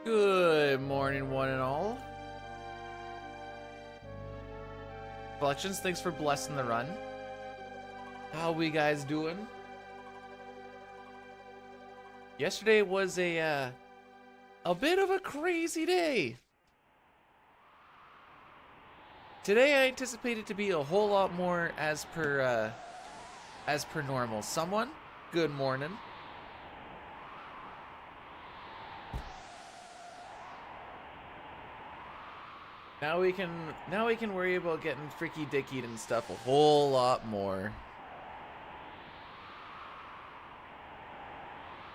Good morning, one and all. Reflections, thanks for blessing the run. How we guys doing? Yesterday was a bit of a crazy day. Today I anticipate it to be a whole lot more as per normal. Someone, good morning. Now we can worry about getting freaky dickied and stuff a whole lot more.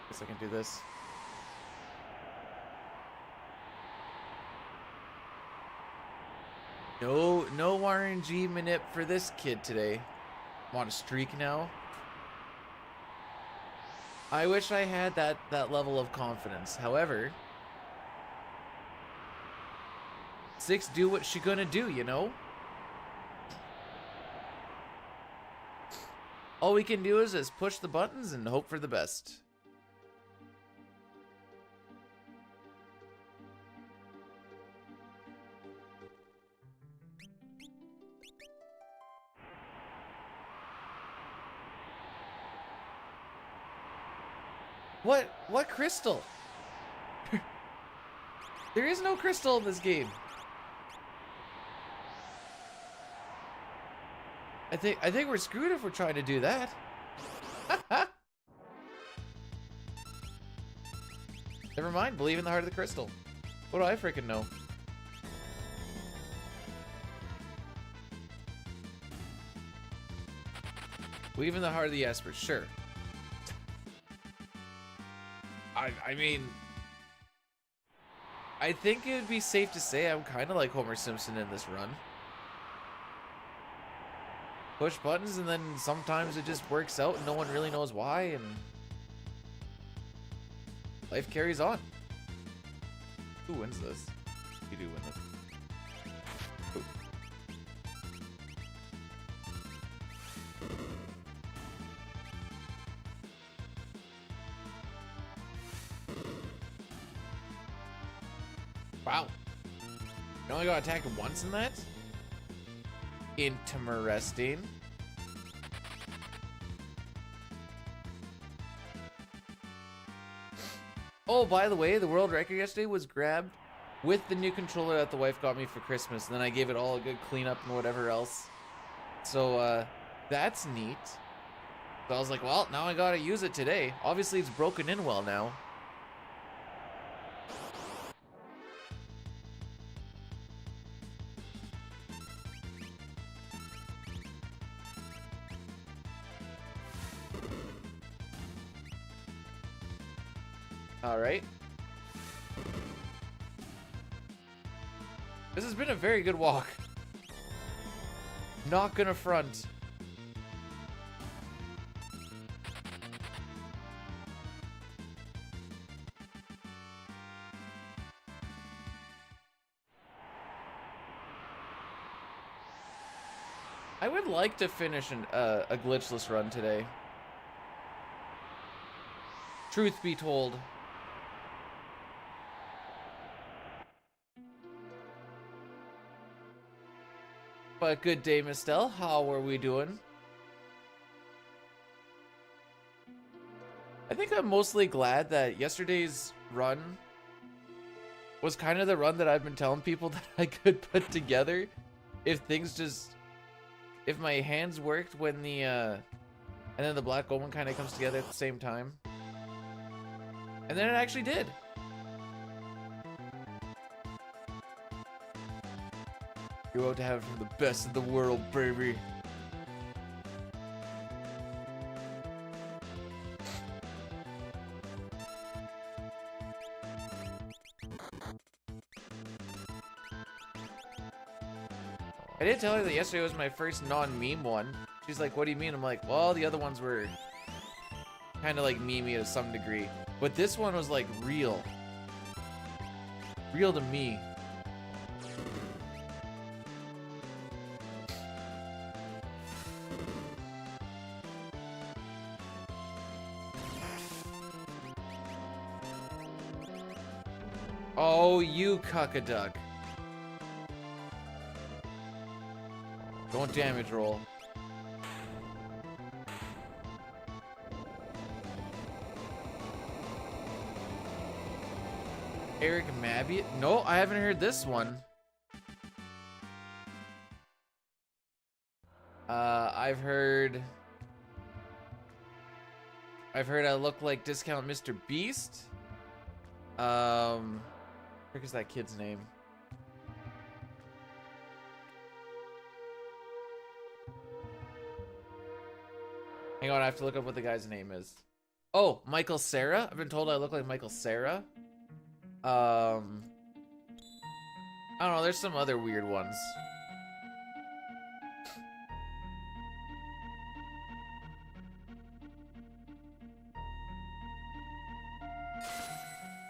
Guess I can do this. No RNG manip for this kid today. I'm on a streak now. I wish I had that level of confidence. However, Six do what she gonna do, you know? All we can do is push the buttons and hope for the best. What crystal? There is no crystal in this game. I think we're screwed if we're trying to do that. Never mind, believe in the heart of the crystal. What do I freaking know? Believe in the heart of the Esper, sure. I mean, I think it would be safe to say I'm kind of like Homer Simpson in this run. Push buttons and then sometimes it just works out and no one really knows why and life carries on. Who wins this? You do win this. Ooh. Wow. You only got attacked once in that? Interesting. Oh, by the way, the world record yesterday was grabbed with the new controller that the wife got me for Christmas, and then I gave it all a good cleanup and whatever else. So, that's neat. So I was like, well, now I gotta use it today. Obviously, it's broken in well now. All right. This has been a very good walk. Not gonna front. I would like to finish a glitchless run today. Truth be told. But good day, Mistel. How are we doing? I think I'm mostly glad that yesterday's run was kind of the run that I've been telling people that I could put together if my hands worked when and then the Black Gold one kind of comes together at the same time. And then it actually did. You're out to have it from the best of the world, baby. I did tell her that yesterday was my first non-meme one. She's like, what do you mean? I'm like, well, the other ones were kind of like memey to some degree. But this one was like real. Real to me. Oh, you cuckaduck. Don't damage roll. Eric Mabby? No, I haven't heard this one. I've heard I look like Discount Mr. Beast. What is that kid's name? Hang on, I have to look up what the guy's name is. Oh, Michael Cera? I've been told I look like Michael Cera. I don't know, there's some other weird ones.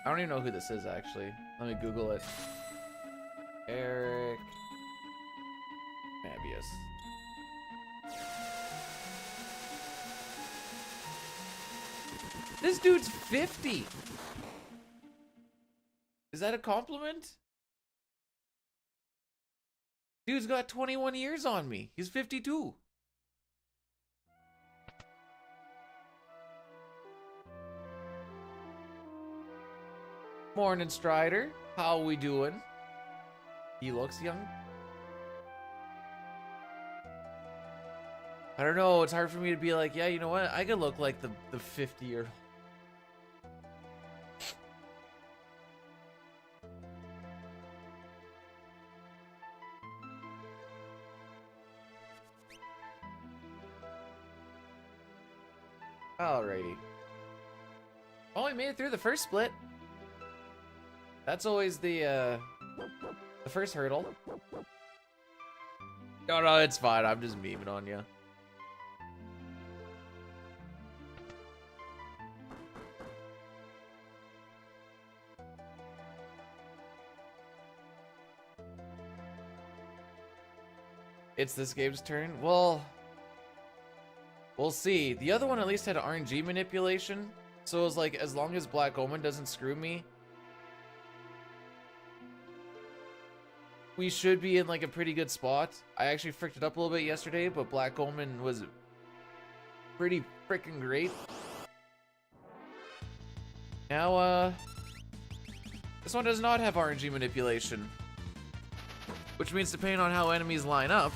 I don't even know who this is, actually. Let me Google it. Eric Mabius. This dude's 50! Is that a compliment? Dude's got 21 years on me. He's 52. Morning, Strider. How we doing? He looks young. I don't know. It's hard for me to be like, yeah, you know what? I could look like the 50-year-old. Alrighty. Oh, I made it through the first split. That's always the first hurdle. No, it's fine. I'm just memeing on you. It's this game's turn? Well, we'll see. The other one at least had RNG manipulation. So it was like, as long as Black Omen doesn't screw me, we should be in like a pretty good spot. I actually fricked it up a little bit yesterday, but Black Omen was pretty freaking great. Now, this one does not have RNG manipulation, which means depending on how enemies line up,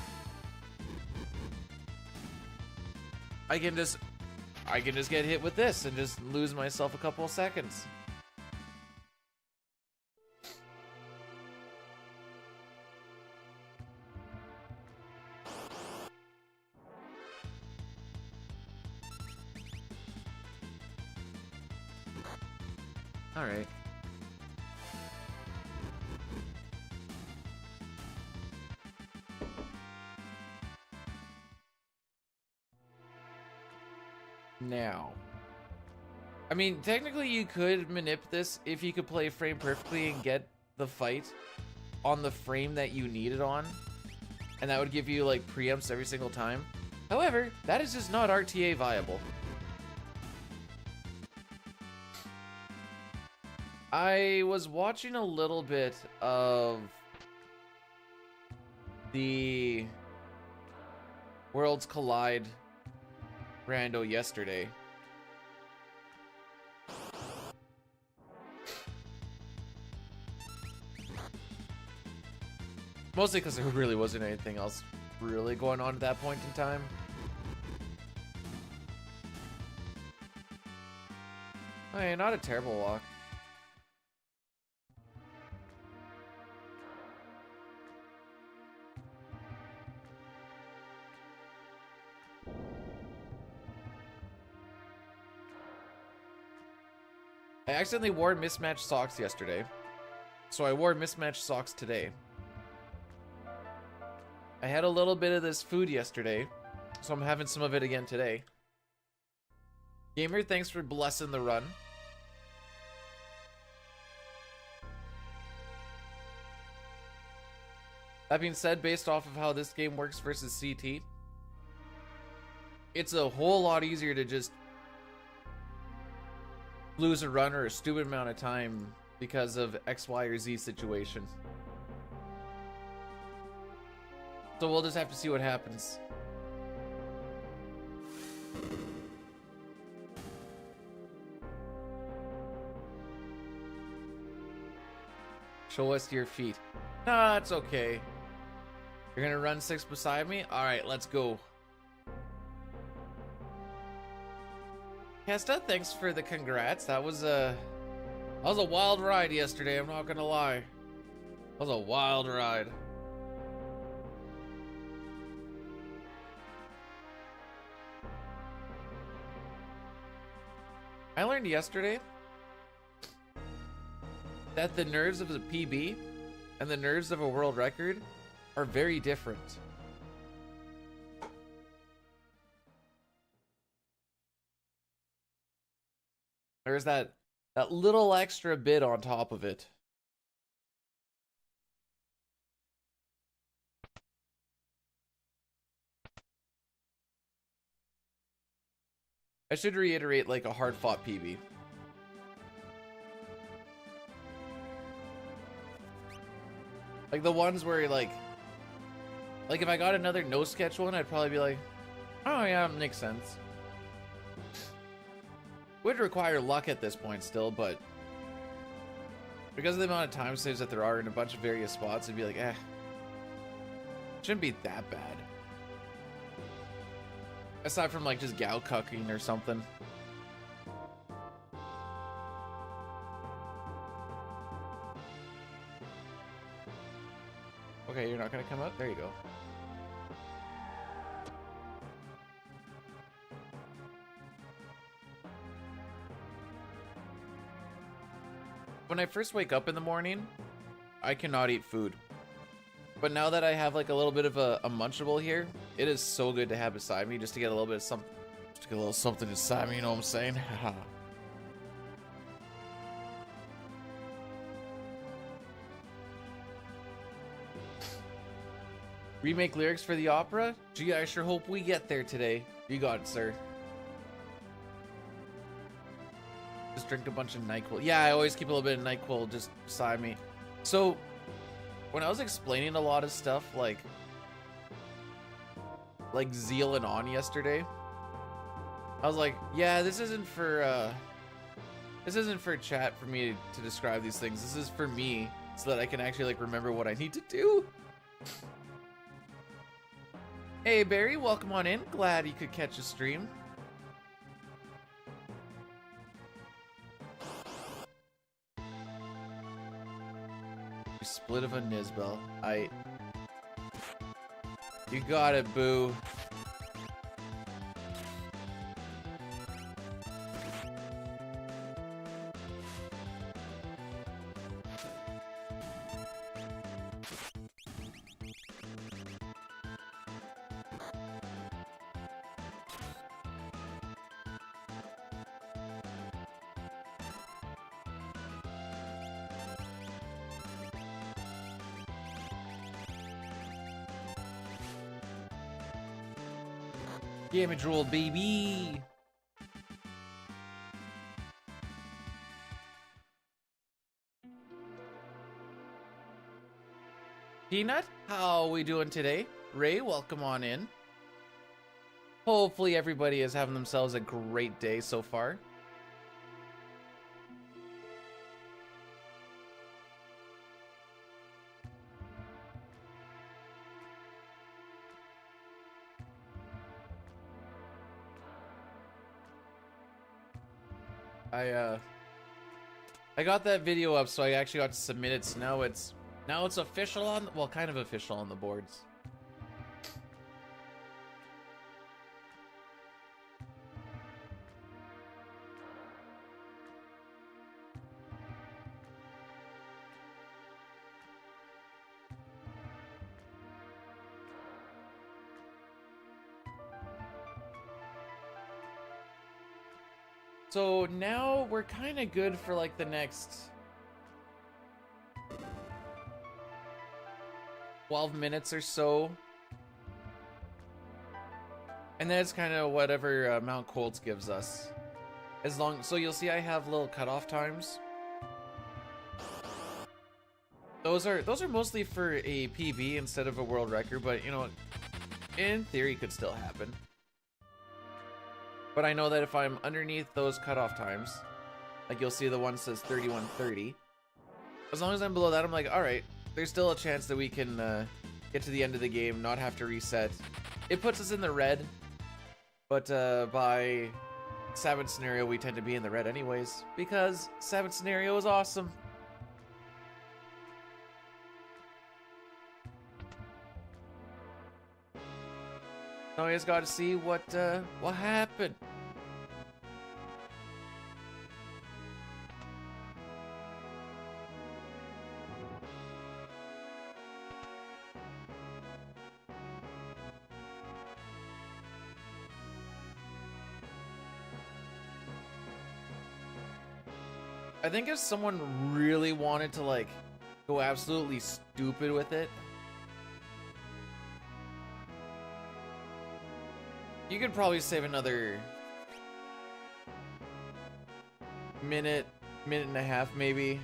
I can just get hit with this and just lose myself a couple of seconds. All right. Now, I mean, technically you could manip this if you could play frame perfectly and get the fight on the frame that you need it on, and that would give you like preempts every single time. However, that is just not RTA viable. I was watching a little bit of the Worlds Collide rando yesterday. Mostly because there really wasn't anything else really going on at that point in time. Hey, not a terrible walk. I accidentally wore mismatched socks yesterday, so I wore mismatched socks today. I had a little bit of this food yesterday, so I'm having some of it again today. Gamer, thanks for blessing the run. That being said, based off of how this game works versus CT, it's a whole lot easier to just lose a run or a stupid amount of time because of X, Y, or Z situation. So we'll just have to see what happens. Show us your feet. Nah, it's okay. You're gonna run 6 beside me? Alright, let's go. Kesta, thanks for the congrats. That was a wild ride yesterday, I'm not gonna lie. That was a wild ride. I learned yesterday that the nerves of the PB and the nerves of a world record are very different. There's that little extra bit on top of it. I should reiterate, like, a hard-fought PB. Like the ones where, like if I got another no sketch one, I'd probably be like, oh yeah, it makes sense. Would require luck at this point still, but because of the amount of time saves that there are in a bunch of various spots, it'd be like, shouldn't be that bad. Aside from like just gal cucking or something. Okay, you're not gonna come out? There you go. When I first wake up in the morning, I cannot eat food. But now that I have like a little bit of a munchable here, it is so good to have beside me just to get a little bit of something, just to get a little something beside me, you know what I'm saying? Remake lyrics for the opera? Gee, I sure hope we get there today. You got it, sir. Just drink a bunch of NyQuil. Yeah, I always keep a little bit of NyQuil just beside me. So, when I was explaining a lot of stuff, like Zeal and On yesterday, I was like, yeah, this isn't for chat for me to describe these things. This is for me, so that I can actually like remember what I need to do. Hey Barry, welcome on in. Glad you could catch a stream. Split of a Nizbel. You got it, boo. Damage roll, baby. Peanut, how are we doing today? Ray, welcome on in. Hopefully everybody is having themselves a great day so far. I got that video up, so I actually got to submit it. So now it's official on, well, kind of official on the boards. So now we're kind of good for like the next 12 minutes or so. And then it's kind of whatever Mount Colts gives us. So you'll see I have little cutoff times. those are mostly for a PB instead of a world record, but you know, in theory could still happen. But I know that if I'm underneath those cutoff times, like you'll see the one says 31:30. As long as I'm below that, I'm like, all right, there's still a chance that we can get to the end of the game, not have to reset. It puts us in the red, but by Savage Scenario, we tend to be in the red anyways, because Savage Scenario is awesome. Now I just got to see what happened. I think if someone really wanted to like go absolutely stupid with it, you could probably save another minute and a half maybe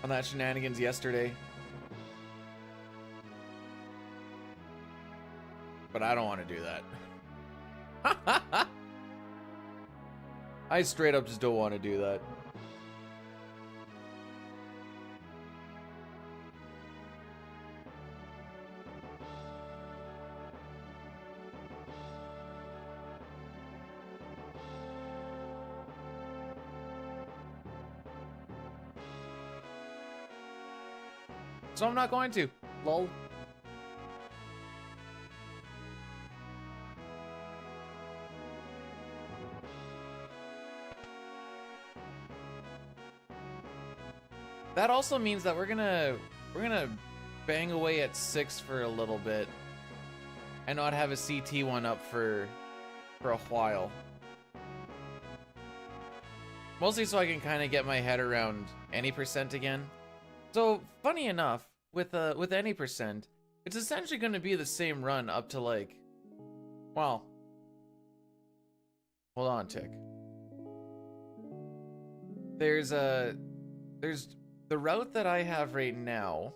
on that shenanigans yesterday. But I don't want to do that. I straight up just don't want to do that. So I'm not going to. Lol. That also means that we're gonna bang away at 6 for a little bit and not have a CT one up for a while. Mostly so I can kind of get my head around any percent again. So funny enough, with any percent, it's essentially going to be the same run up to like, well, hold on, tick. There's the route that I have right now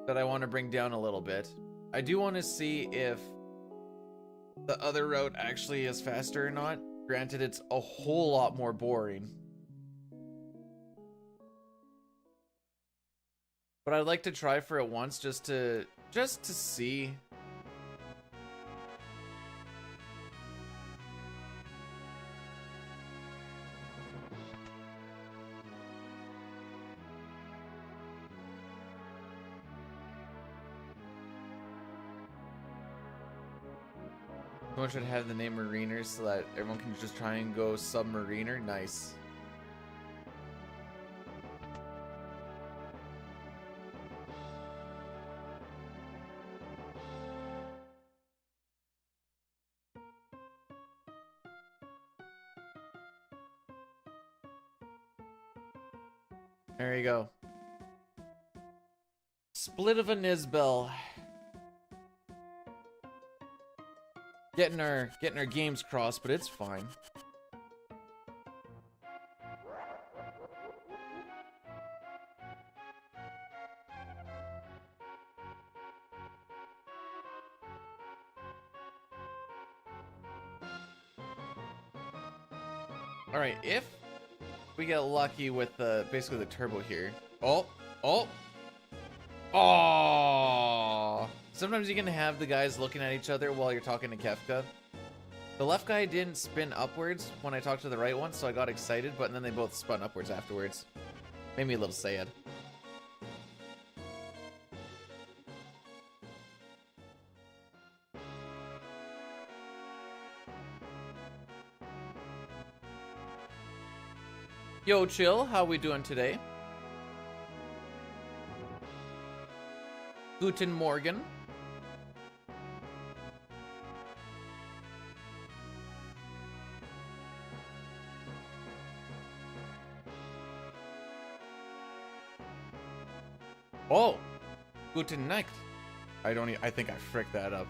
that I want to bring down a little bit. I do want to see if the other route actually is faster or not. Granted, it's a whole lot more boring. But I'd like to try for it once just to see. Someone should have the name Mariners so that everyone can just try and go Submariner. Nice. There you go. Split of a Nizbel. Getting our games crossed, but it's fine. All right, if we get lucky with basically the turbo here. Oh. Sometimes you can have the guys looking at each other while you're talking to Kefka. The left guy didn't spin upwards when I talked to the right one, so I got excited, but then they both spun upwards afterwards. Made me a little sad. Yo, chill, how we doing today? Guten Morgen. Oh, Guten Nacht. I think I fricked that up.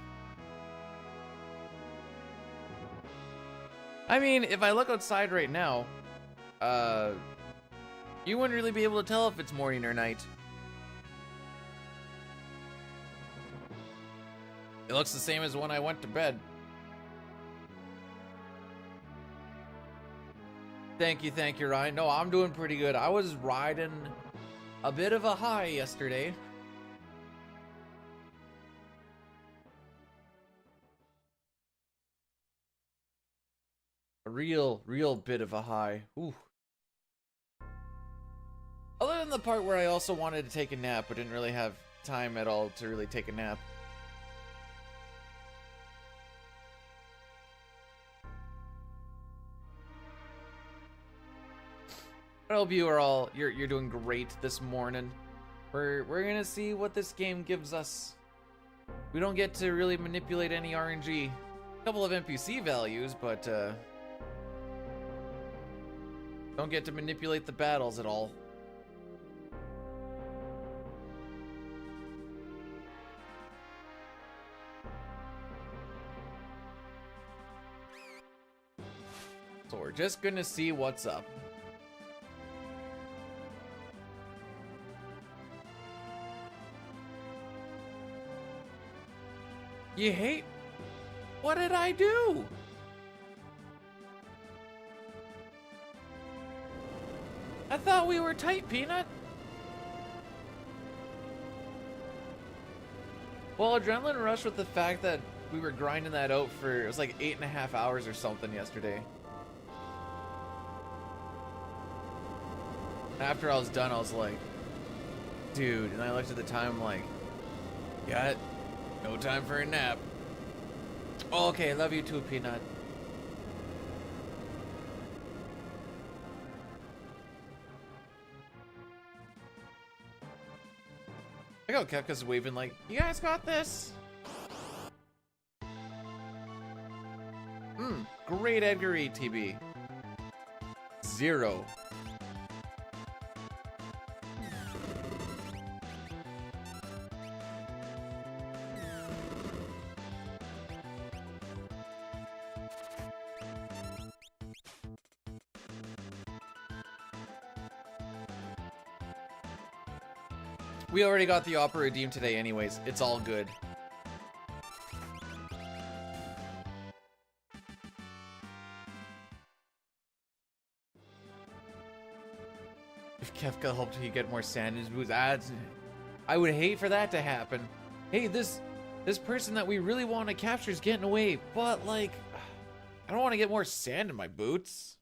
I mean, if I look outside right now, You wouldn't really be able to tell if it's morning or night. It looks the same as when I went to bed. Thank you, Ryan. No, I'm doing pretty good. I was riding a bit of a high yesterday. A real bit of a high. Ooh. Other than the part where I also wanted to take a nap, but didn't really have time at all to really take a nap. I hope you are all you're doing great this morning. We're gonna see what this game gives us. We don't get to really manipulate any RNG. A couple of NPC values, but don't get to manipulate the battles at all. So we're just gonna see what's up. You hate? What did I do? I thought we were tight, Peanut. Well, adrenaline rush with the fact that we were grinding that out for, it was like 8.5 hours or something yesterday. After I was done, I was like, dude, and I looked at the time like, got no time for a nap. Oh, okay, love you too, Peanut. I got Kefka's waving like, you guys got this. Great Edgar ETB. 0. We already got the Opera redeemed today anyways. It's all good. If Kefka helped he get more sand in his boots, I would hate for that to happen. Hey, this person that we really want to capture is getting away, but like, I don't want to get more sand in my boots.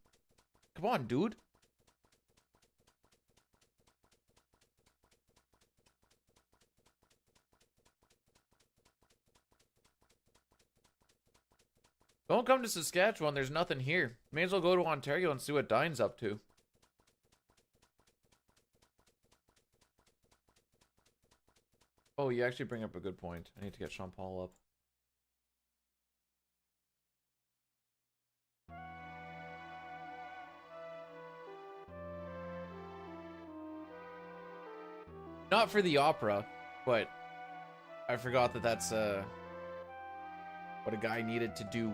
Come on, dude. Don't come to Saskatchewan, there's nothing here. May as well go to Ontario and see what Dine's up to. Oh, you actually bring up a good point. I need to get Sean Paul up. Not for the opera, but I forgot that that's what a guy needed to do.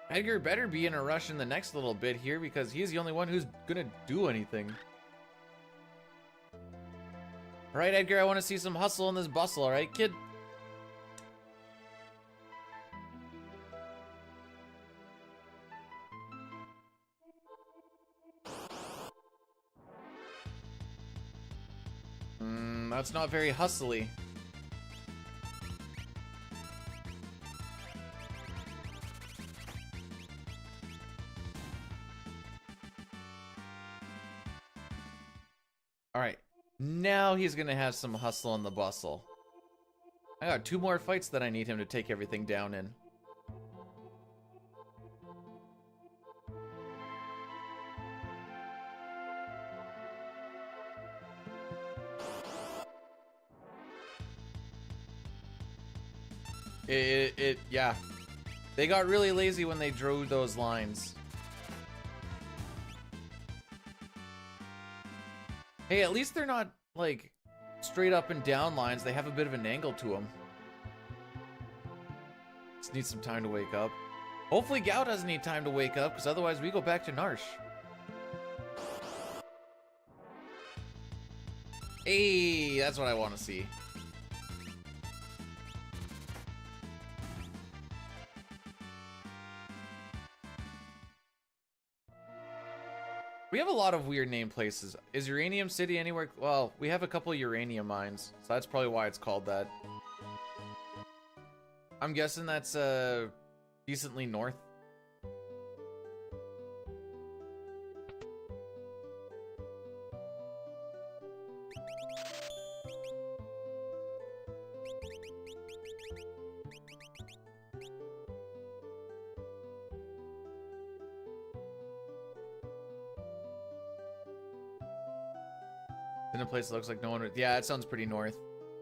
Edgar better be in a rush in the next little bit here because he's the only one who's gonna do anything. Alright, Edgar, I want to see some hustle in this bustle, alright, kid? That's not very hustly. Alright, now he's gonna have some hustle in the bustle. I got 2 more fights that I need him to take everything down in. Yeah. They got really lazy when they drew those lines. Hey, at least they're not, like, straight up and down lines. They have a bit of an angle to them. Just need some time to wake up. Hopefully Gao doesn't need time to wake up, because otherwise we go back to Narsh. Hey, that's what I want to see. We have a lot of weird named places. Is Uranium City anywhere? Well, we have a couple uranium mines, so that's probably why it's called that. I'm guessing that's decently north. In a place that looks like no one would... Yeah, it sounds pretty north.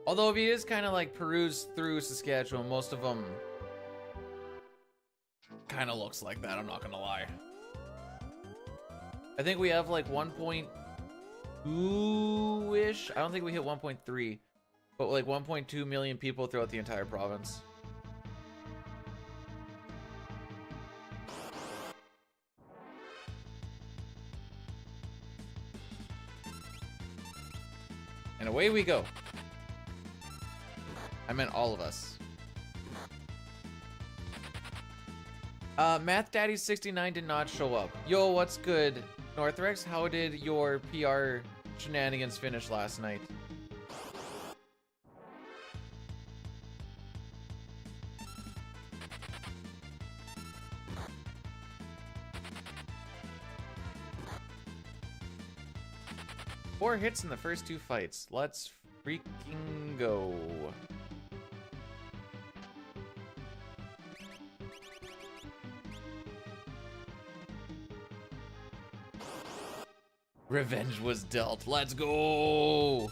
Although if he is kind of like peruse through Saskatchewan, most of them kind of looks like that, I'm not gonna lie. I think we have like 1.2-ish. I don't think we hit 1.3, but like 1.2 million people throughout the entire province. And away we go. I meant all of us. Math Daddy 69 did not show up. Yo, what's good? Northrex, how did your PR shenanigans finish last night? Four hits in the first two fights. Let's freaking go. Revenge was dealt. Let's go.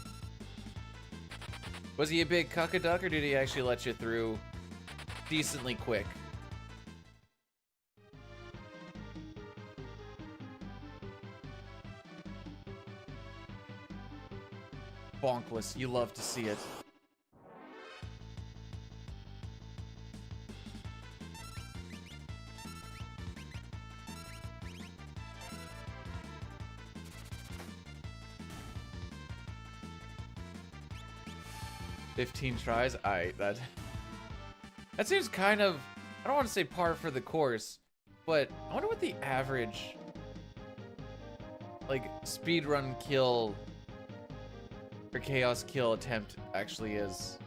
Was he a big cuckaduck or did he actually let you through decently quick? Bonkless, you love to see it. "15 tries? That seems kind of, I don't want to say par for the course, but I wonder what the average like speedrun kill or chaos kill attempt actually is.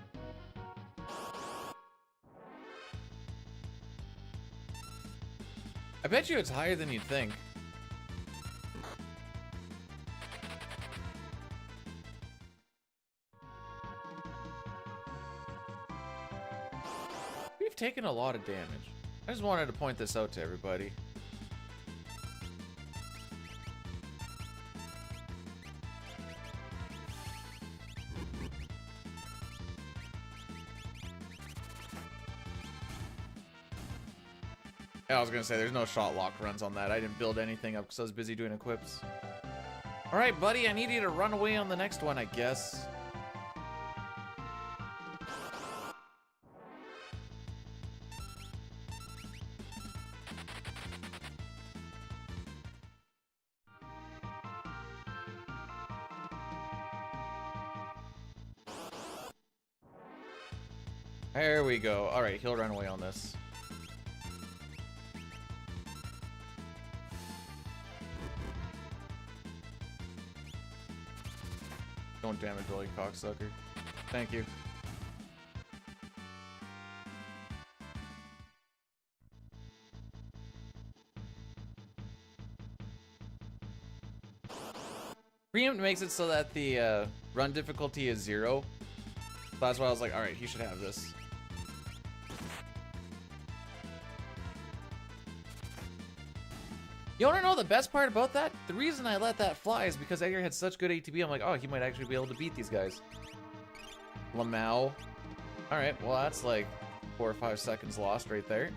I bet you it's higher than you'd think. We've taken a lot of damage. I just wanted to point this out to everybody. Yeah, I was gonna say, there's no shot lock runs on that. I didn't build anything up because I was busy doing equips. Alright, buddy, I need you to run away on the next one, I guess. There we go. Alright, he'll run away on this. Don't damage roll, you cocksucker. Thank you. Preempt makes it so that the run difficulty is 0. So that's why I was like, alright, he should have this. You wanna know the best part about that? The reason I let that fly is because Edgar had such good ATB, I'm like, oh, he might actually be able to beat these guys. Lamau. Alright, well that's like 4 or 5 seconds lost right there.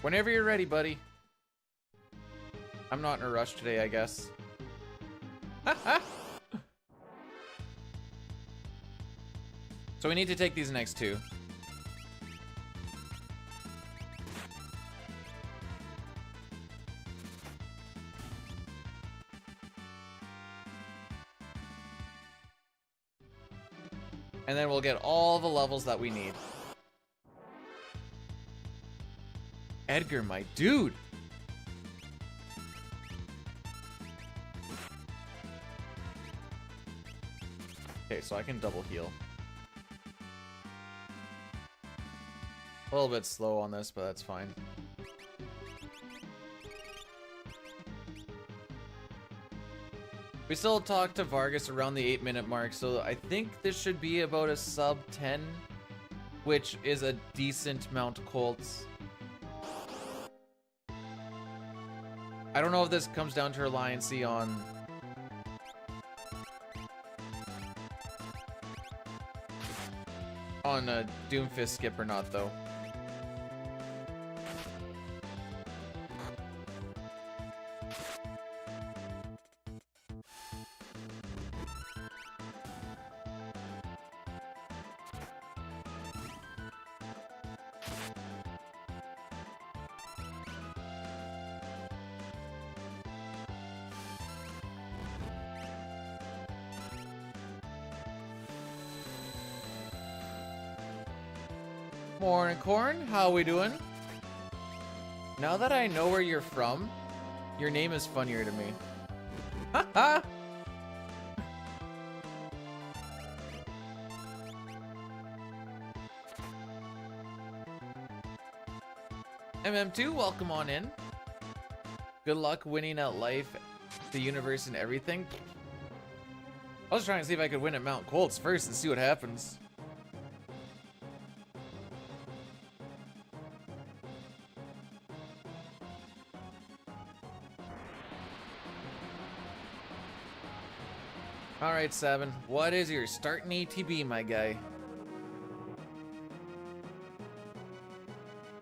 Whenever you're ready, buddy. I'm not in a rush today, I guess. So we need to take these next two. And then we'll get all the levels that we need. Edgar, my dude. Okay, so I can double heal. A little bit slow on this, but that's fine. We still talked to Vargas around the 8-minute mark, so I think this should be about a sub 10, which is a decent Mount Colts. I don't know if this comes down to reliancy on a Doomfist skip or not, though. Morning, Corn. How we doing? Now that I know where you're from, your name is funnier to me. Haha! MM2, welcome on in. Good luck winning at life, the universe, and everything. I was trying to see if I could win at Mount Colts first and see what happens. Alright, Seven. What is your starting ATB, my guy?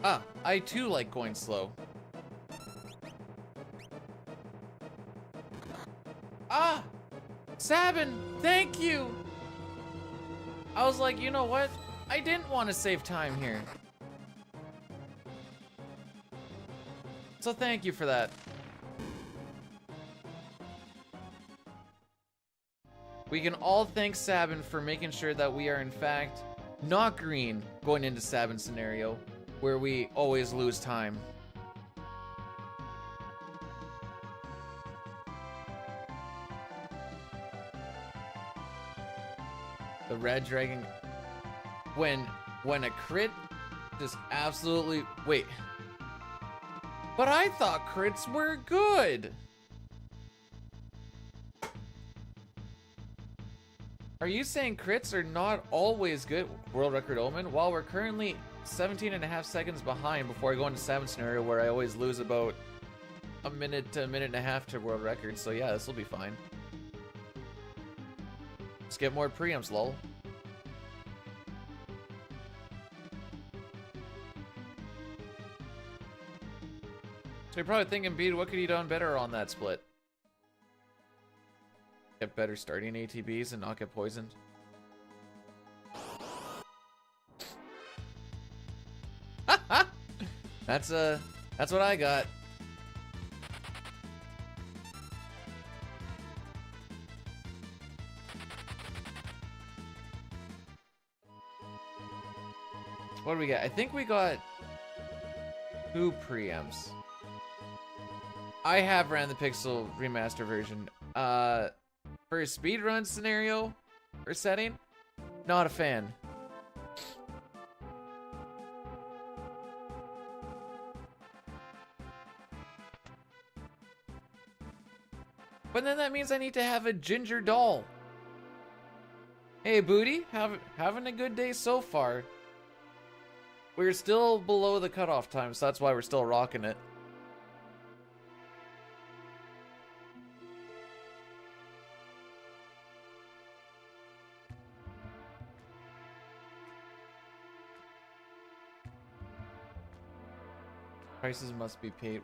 Ah, I too like going slow. Ah! Sabin, thank you! I was like, you know what? I didn't want to save time here. So thank you for that. We can all thank Sabin for making sure that we are in fact not green going into Sabin's scenario, where we always lose time. The red dragon, when a crit just absolutely, wait. But I thought crits were good. Are you saying crits are not always good, World Record Omen? While we're currently 17.5 seconds behind before I go into Sabin scenario, where I always lose about a minute to a minute and a half to world record. So yeah, this will be fine. Let's get more preamps, lol. So you're probably thinking, Bede, what could you done better on that split? Get better starting ATBs and not get poisoned. That's what I got. What do we got? I think we got 2 preamps. I have ran the Pixel remaster version. For a speedrun scenario or setting, not a fan. But then that means I need to have a ginger doll. Hey, Booty, having a good day so far. We're still below the cutoff time, so that's why we're still rocking it. Prices must be paid.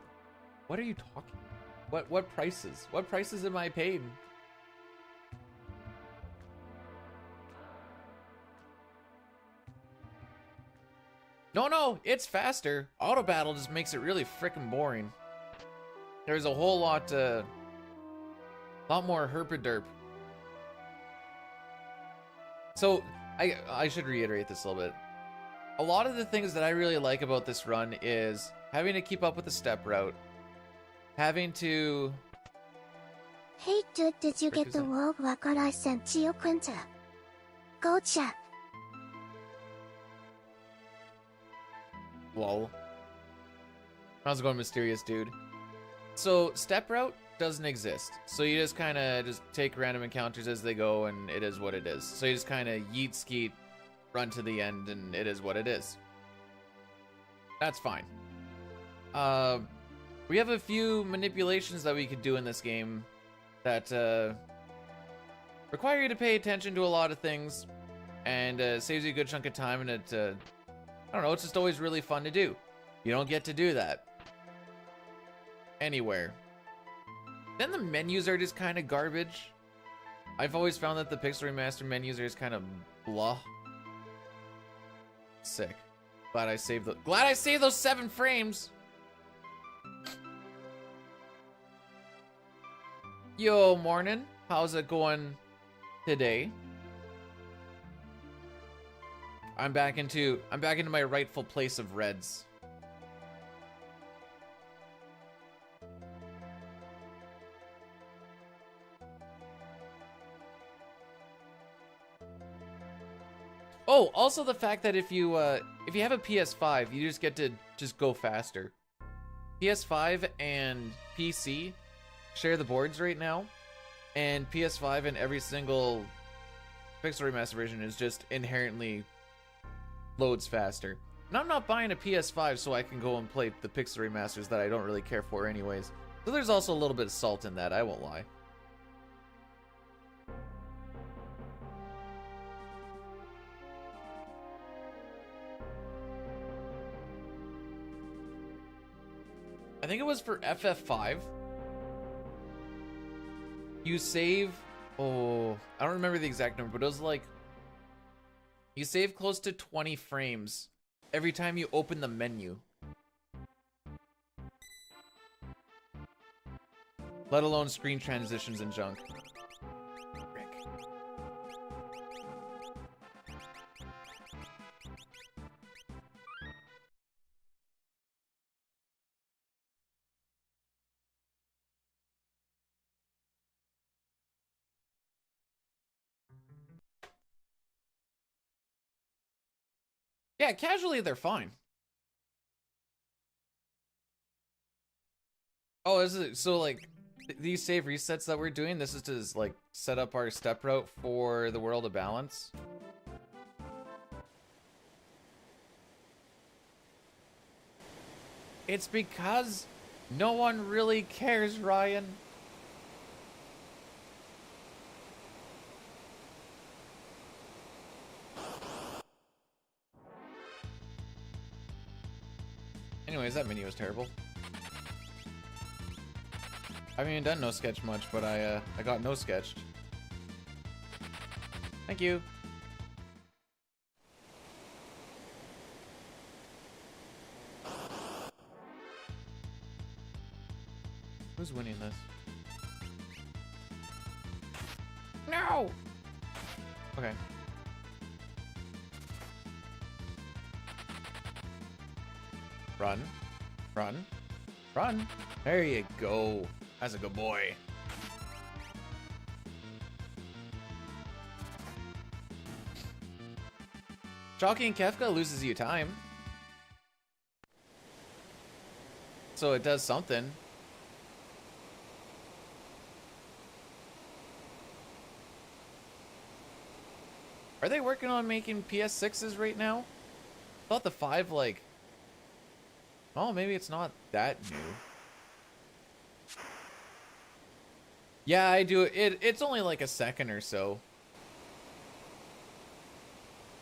What are you talking about? What prices? What prices am I paid? no, it's faster. Auto battle just makes it really freaking boring. There's a whole lot more herpaderp. So I should reiterate this a little bit. A lot of the things that I really like about this run is having to keep up with the step route, having to... Hey dude, did you get the world record I sent to you, Quinta? Go check. Lol. How's it going, mysterious dude? So, step route doesn't exist. So you just kind of just take random encounters as they go, and it is what it is. So you just kind of yeet skeet, run to the end, and it is what it is. That's fine. We have a few manipulations that we could do in this game that require you to pay attention to a lot of things, and saves you a good chunk of time, and it, I don't know, it's just always really fun to do. You don't get to do that anywhere. Then the menus are just kind of garbage. I've always found that the Pixel Remaster menus are just kind of blah. Sick. Glad I saved those 7 frames. Yo, morning. How's it going today? I'm back into my rightful place of reds. Oh, also the fact that if you have a PS5, you just get to just go faster. PS5 and PC share the boards right now, and PS5 and every single Pixel Remaster version is just inherently loads faster. And I'm not buying a PS5 so I can go and play the Pixel Remasters that I don't really care for anyways. So there's also a little bit of salt in that, I won't lie. I think it was for FF5. You save... Oh, I don't remember the exact number, but it was like... You save close to 20 frames every time you open the menu. Let alone screen transitions and junk. Rick. Yeah, casually they're fine. Oh, is it so like these save resets that we're doing? This is to like set up our step route for the World of Balance. It's because no one really cares, Ryan. Anyways, that menu was terrible. I haven't even done no sketch much, but I got no sketched. Thank you. Who's winning this? No! Okay. Run. Run. Run. There you go. That's a good boy. Chalky and Kefka loses you time. So it does something. Are they working on making PS6s right now? I thought the 5, like... Oh, maybe it's not that new. Yeah, I do. It's only like a second or so.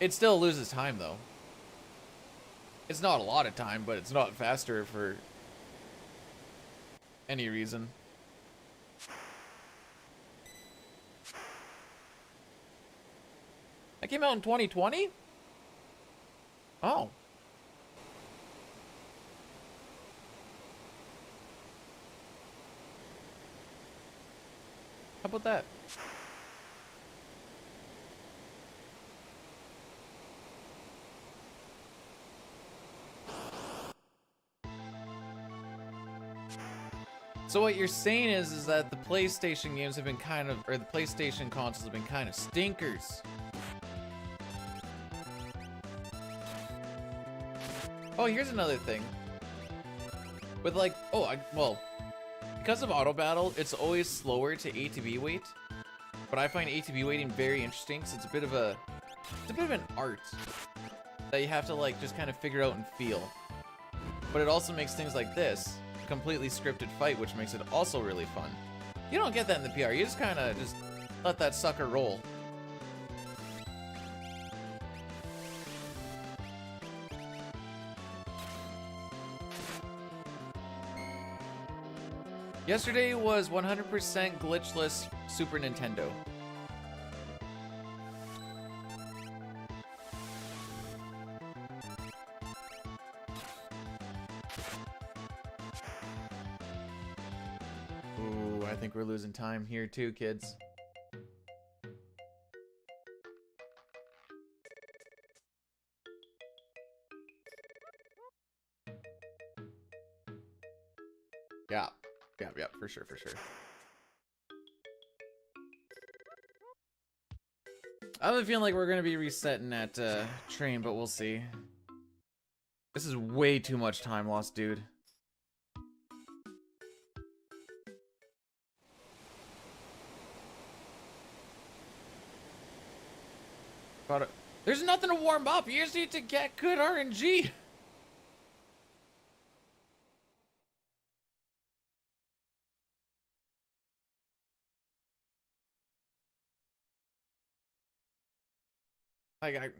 It still loses time, though. It's not a lot of time, but it's not faster for any reason. That came out in 2020? Oh. How about that? So what you're saying is that the PlayStation games have been kind of, or the PlayStation consoles have been kind of stinkers. Oh, here's another thing. With like, well, because of auto battle, it's always slower to ATB wait. But I find ATB waiting very interesting because it's a bit of an art that you have to like just kind of figure out and feel. But it also makes things like this a completely scripted fight, which makes it also really fun. You don't get that in the PR. You just kind of just let that sucker roll. Yesterday was 100% glitchless Super Nintendo. Ooh, I think we're losing time here too, kids. Yeah, for sure. I have a feeling like we're gonna be resetting that train, but we'll see. This is way too much time lost, dude. Got it. There's nothing to warm up. You just need to get good RNG. Like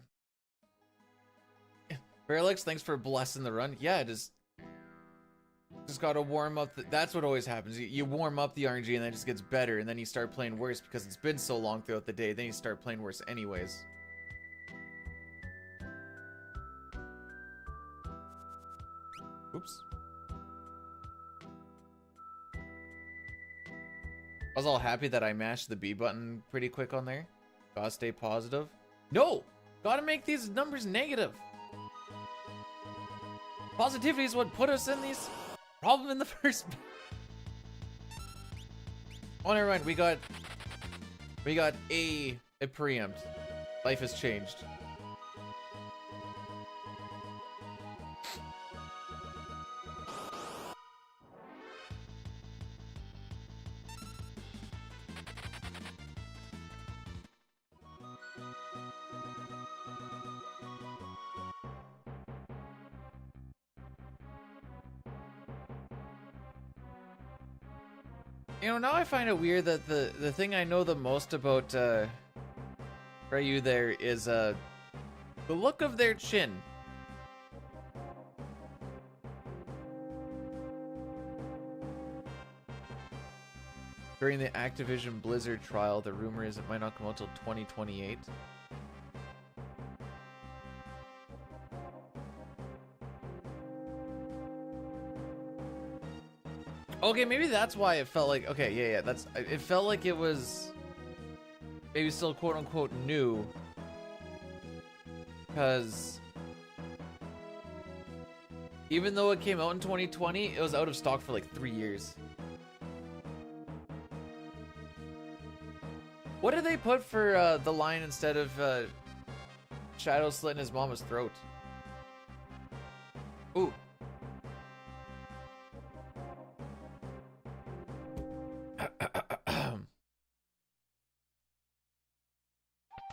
Fairlex, thanks for blessing the run. Yeah, just gotta warm up. That's what always happens. You warm up the RNG and then it just gets better, and then you start playing worse because it's been so long throughout the day. Then you start playing worse anyways. Oops. I was all happy that I mashed the B button pretty quick on there. Gotta stay positive. No! Gotta make these numbers negative. Positivity is what put us in these problem in the first. Oh, never mind. We got a preempt. Life has changed. You know, now I find it weird that the thing I know the most about Ryu there is the look of their chin. During the Activision Blizzard trial, the rumor is it might not come out till 2028. Okay, maybe that's why it felt like, okay, yeah, it felt like it was maybe still quote unquote new, because even though it came out in 2020, it was out of stock for like 3 years. What did they put for the line instead of Shadow slitting his mama's throat? Ooh.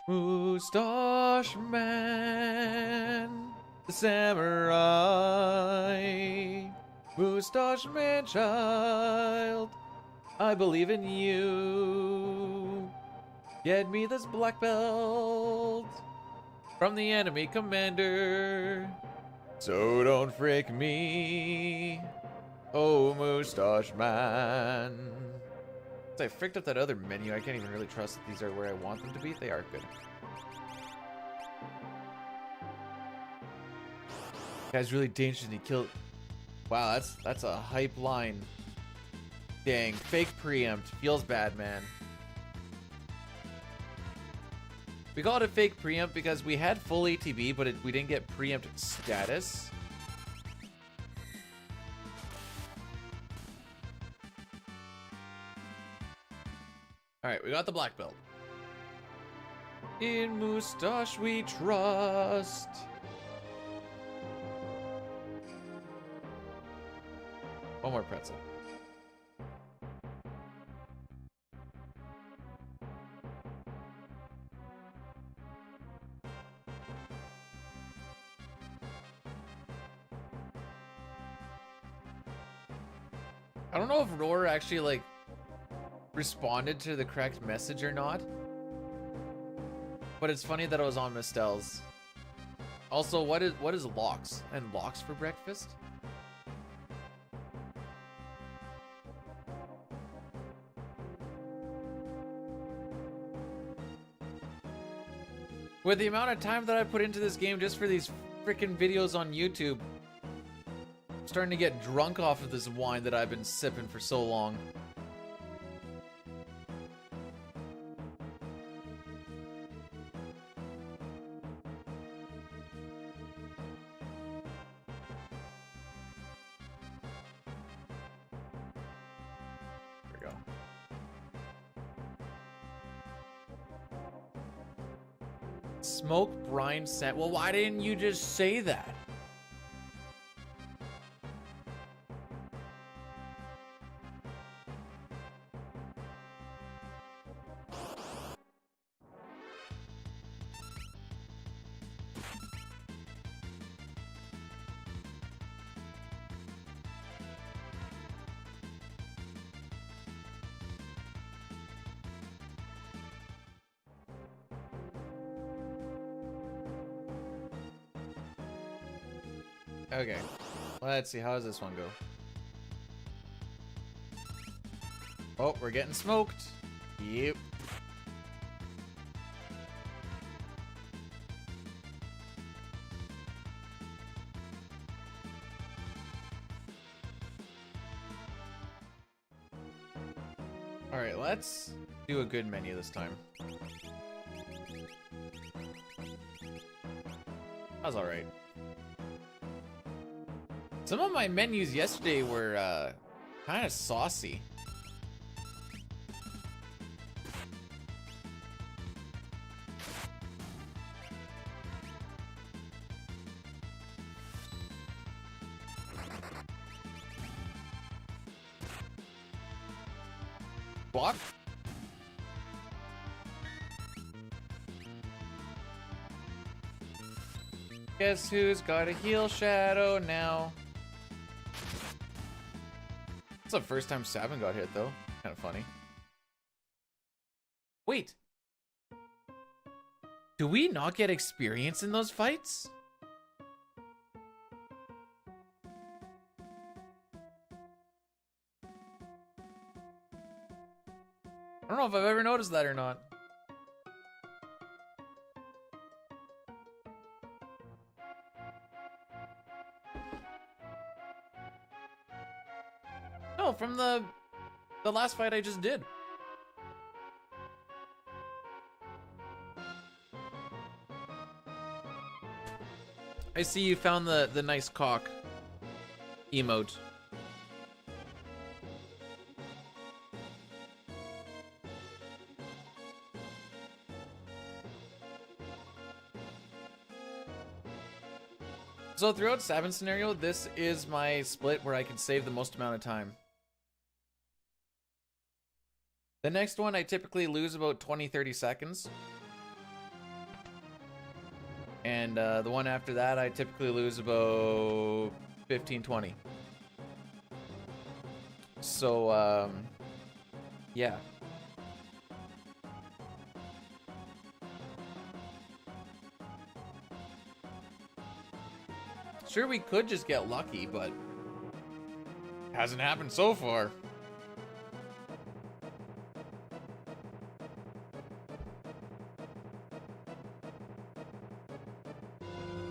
Moustache Man, the samurai, Moustache Man child, I believe in you. Get me this black belt from the enemy commander, so don't frick me, oh Moustache Man. I fricked up that other menu. I can't even really trust that these are where I want them to be. They are good. Guy's really dangerous and he killed. Wow, that's a hype line. Dang, fake preempt. Feels bad, man. We call it a fake preempt because we had full ATB, but we didn't get preempt status. Alright, we got the black belt. In Moustache we trust. One more pretzel. I don't know if Roar actually, like, responded to the correct message or not. But it's funny that it was on Mistel's. Also, what is lox? And lox for breakfast? With the amount of time that I put into this game just for these freaking videos on YouTube, I'm starting to get drunk off of this wine that I've been sipping for so long. There we go. Smoke brine scent. Well, why didn't you just say that? Okay, let's see, how does this one go? Oh, we're getting smoked. Yep. Alright, let's do a good menu this time. That was alright. Some of my menus yesterday were kind of saucy. Block? Guess who's got a heal shadow now? It's the first time Sabin got hit, though. Kind of funny. Wait. Do we not get experience in those fights? I don't know if I've ever noticed that or not. No, from the last fight I just did. I see you found the nice cock emote. So throughout Sabin's scenario, this is my split where I can save the most amount of time. The next one, I typically lose about 20-30 seconds. And the one after that, I typically lose about 15-20. So, yeah. Sure, we could just get lucky, but hasn't happened so far.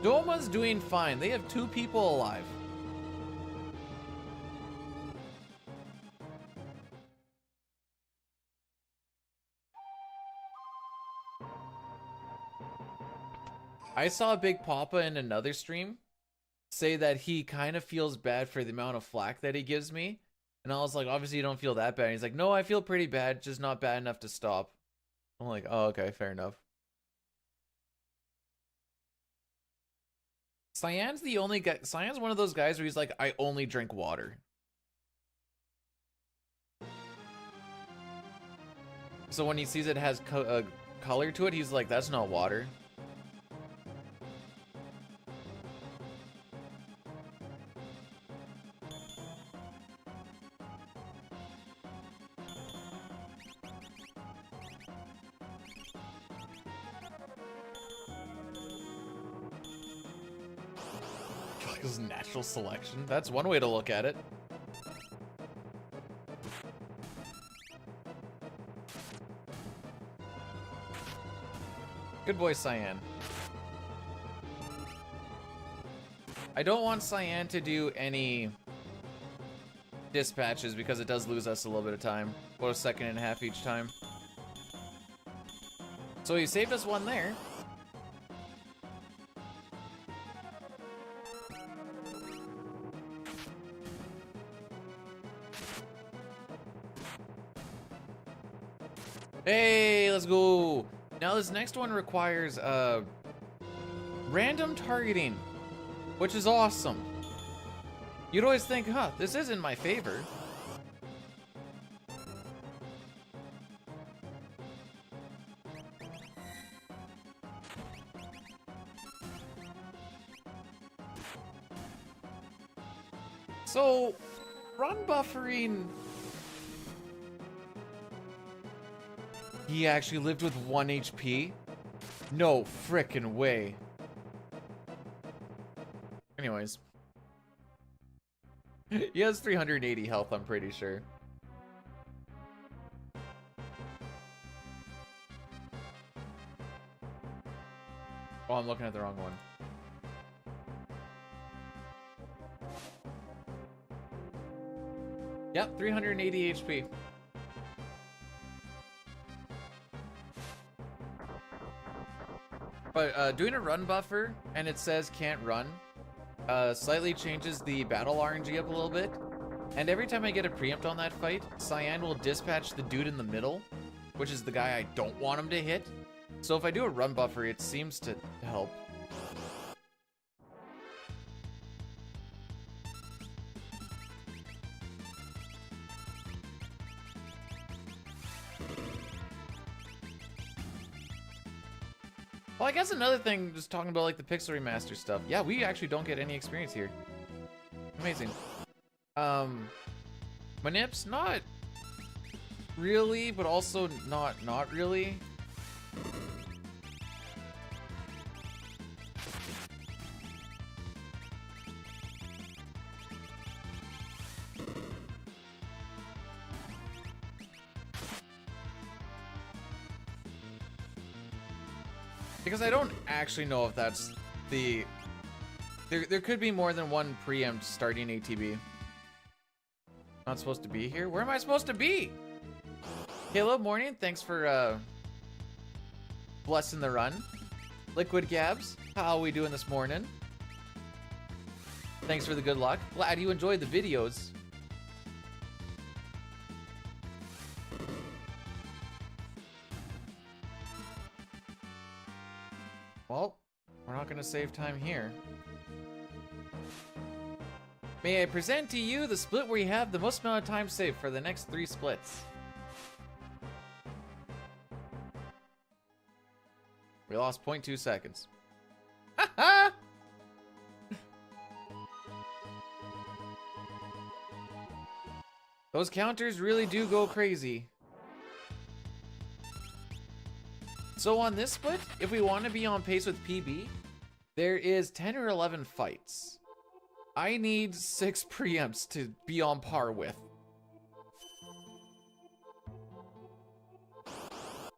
Doma's doing fine. They have 2 people alive. I saw Big Papa in another stream say that he kind of feels bad for the amount of flack that he gives me. And I was like, obviously you don't feel that bad. And he's like, no, I feel pretty bad, just not bad enough to stop. I'm like, oh, okay, fair enough. Cyan's the only guy. Cyan's one of those guys where he's like, I only drink water. So when he sees it has color to it, he's like, that's not water. This is natural selection. That's one way to look at it. Good boy, Cyan. I don't want Cyan to do any dispatches because it does lose us a little bit of time. About a second and a half each time. So he saved us one there. Hey, let's go. Now this next one requires random targeting, which is awesome. You'd always think, huh, this is in my favor. So, run buffering. He actually lived with 1 HP? No frickin' way. Anyways. He has 380 health, I'm pretty sure. Oh, I'm looking at the wrong one. Yep, 380 HP. But doing a run buffer and it says can't run slightly changes the battle RNG up a little bit. And every time I get a preempt on that fight, Cyan will dispatch the dude in the middle, which is the guy I don't want him to hit. So if I do a run buffer, it seems to help. Well, I guess another thing, just talking about like the Pixel Remaster stuff. Yeah, we actually don't get any experience here. Amazing. Manips, not really, but also not really. Because I don't actually know if that's the... There could be more than one preempt starting ATB. Not supposed to be here? Where am I supposed to be? Hello, morning. Thanks for blessing the run. Liquid Gabs, how are we doing this morning? Thanks for the good luck. Glad you enjoyed the videos. Well, we're not gonna save time here. May I present to you the split where you have the most amount of time saved for the next 3 splits. We lost 0.2 seconds. Ha Those counters really do go crazy. So on this split, if we want to be on pace with PB, there is 10 or 11 fights. I need 6 preempts to be on par with.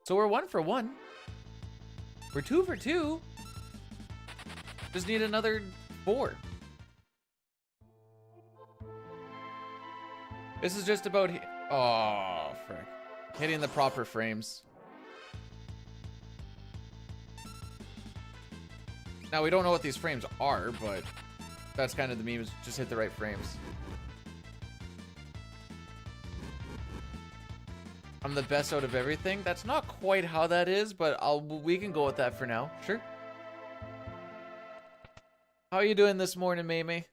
So we're 1 for 1. We're 2 for 2. Just need another 4. This is just about oh, frick. Hitting the proper frames. Now, we don't know what these frames are, but that's kind of the meme, is just hit the right frames. I'm the best out of everything. That's not quite how that is, but we can go with that for now. Sure. How are you doing this morning, Mamie?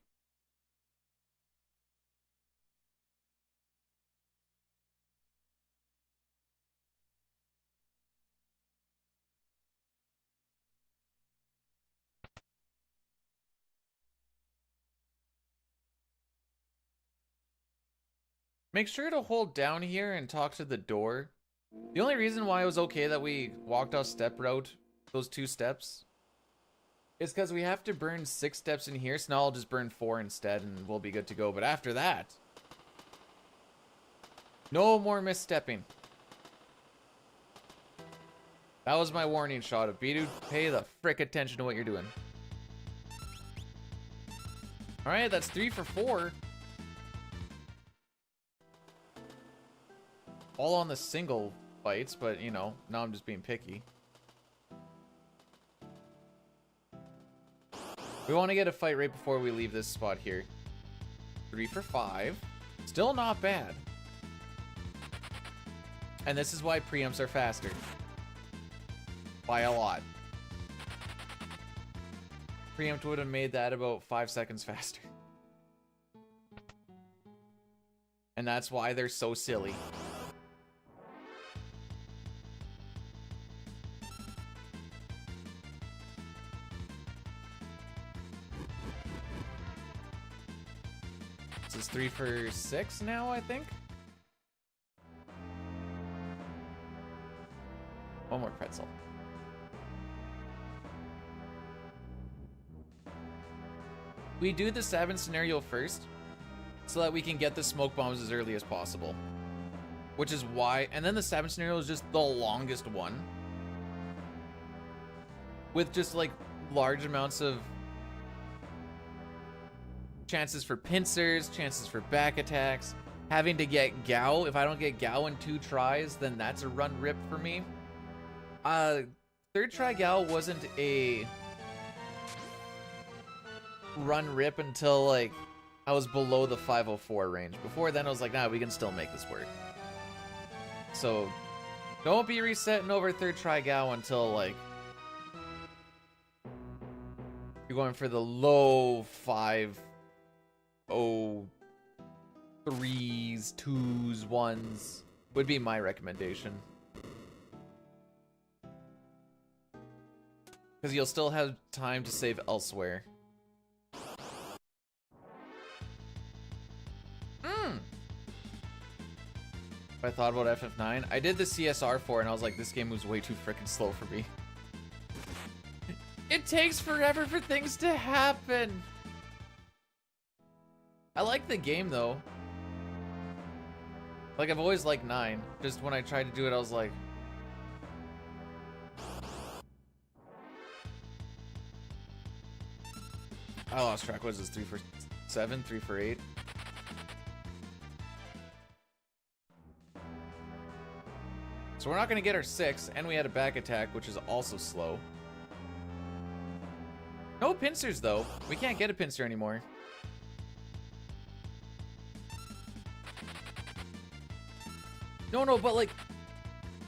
Make sure to hold down here and talk to the door. The only reason why it was okay that we walked off step route, those 2 steps, is because we have to burn 6 steps in here, so now I'll just burn 4 instead and we'll be good to go. But after that, no more misstepping. That was my warning shot of Bidu. Pay the frick attention to what you're doing. Alright, that's 3 for 4. All on the single fights, but you know, now I'm just being picky. We want to get a fight right before we leave this spot here. 3 for 5. Still not bad. And this is why preamps are faster. By a lot. Preempt would have made that about 5 seconds faster. And that's why they're so silly. This is 3 for 6 now, I think. One more pretzel. We do the 7 scenario first, so that we can get the smoke bombs as early as possible. Which is why, and then the 7 scenario is just the longest one. With just like large amounts of chances for pincers, chances for back attacks, having to get Gao. If I don't get Gao in 2 tries, then that's a run rip for me. 3rd try Gao wasn't a run rip until like I was below the 504 range. Before then I was like, nah, we can still make this work. So don't be resetting over 3rd try Gao until like you're going for the low 503s, 2s, 1s would be my recommendation. Because you'll still have time to save elsewhere. I thought about FF9. I did the CSR for it and I was like, this game moves way too freaking slow for me. It takes forever for things to happen. I like the game though. Like I've always liked 9. Just when I tried to do it, I was like, I lost track. What is this? 3 for 7? 3 for 8? So we're not going to get our 6, and we had a back attack, which is also slow. No pincers, though. We can't get a pincer anymore. No, but, like,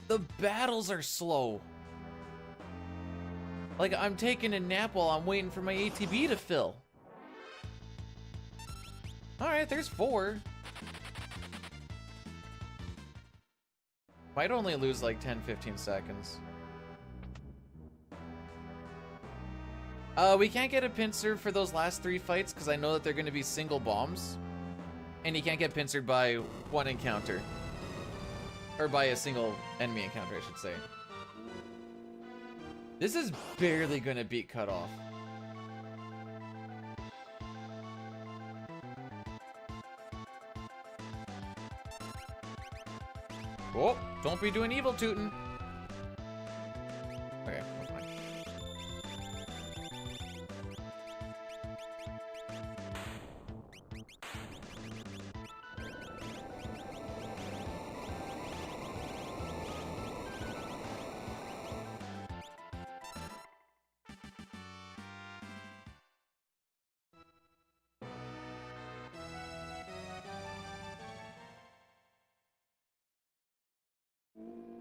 the battles are slow. Like, I'm taking a nap while I'm waiting for my ATB to fill. Alright, there's 4. Might only lose like 10-15 seconds. We can't get a pincer for those last 3 fights because I know that they're going to be single bombs. And you can't get pincered by 1 encounter. Or by a single enemy encounter, I should say. This is barely going to beat cutoff. Oh, don't be doing evil tootin'. Okay, we're fine.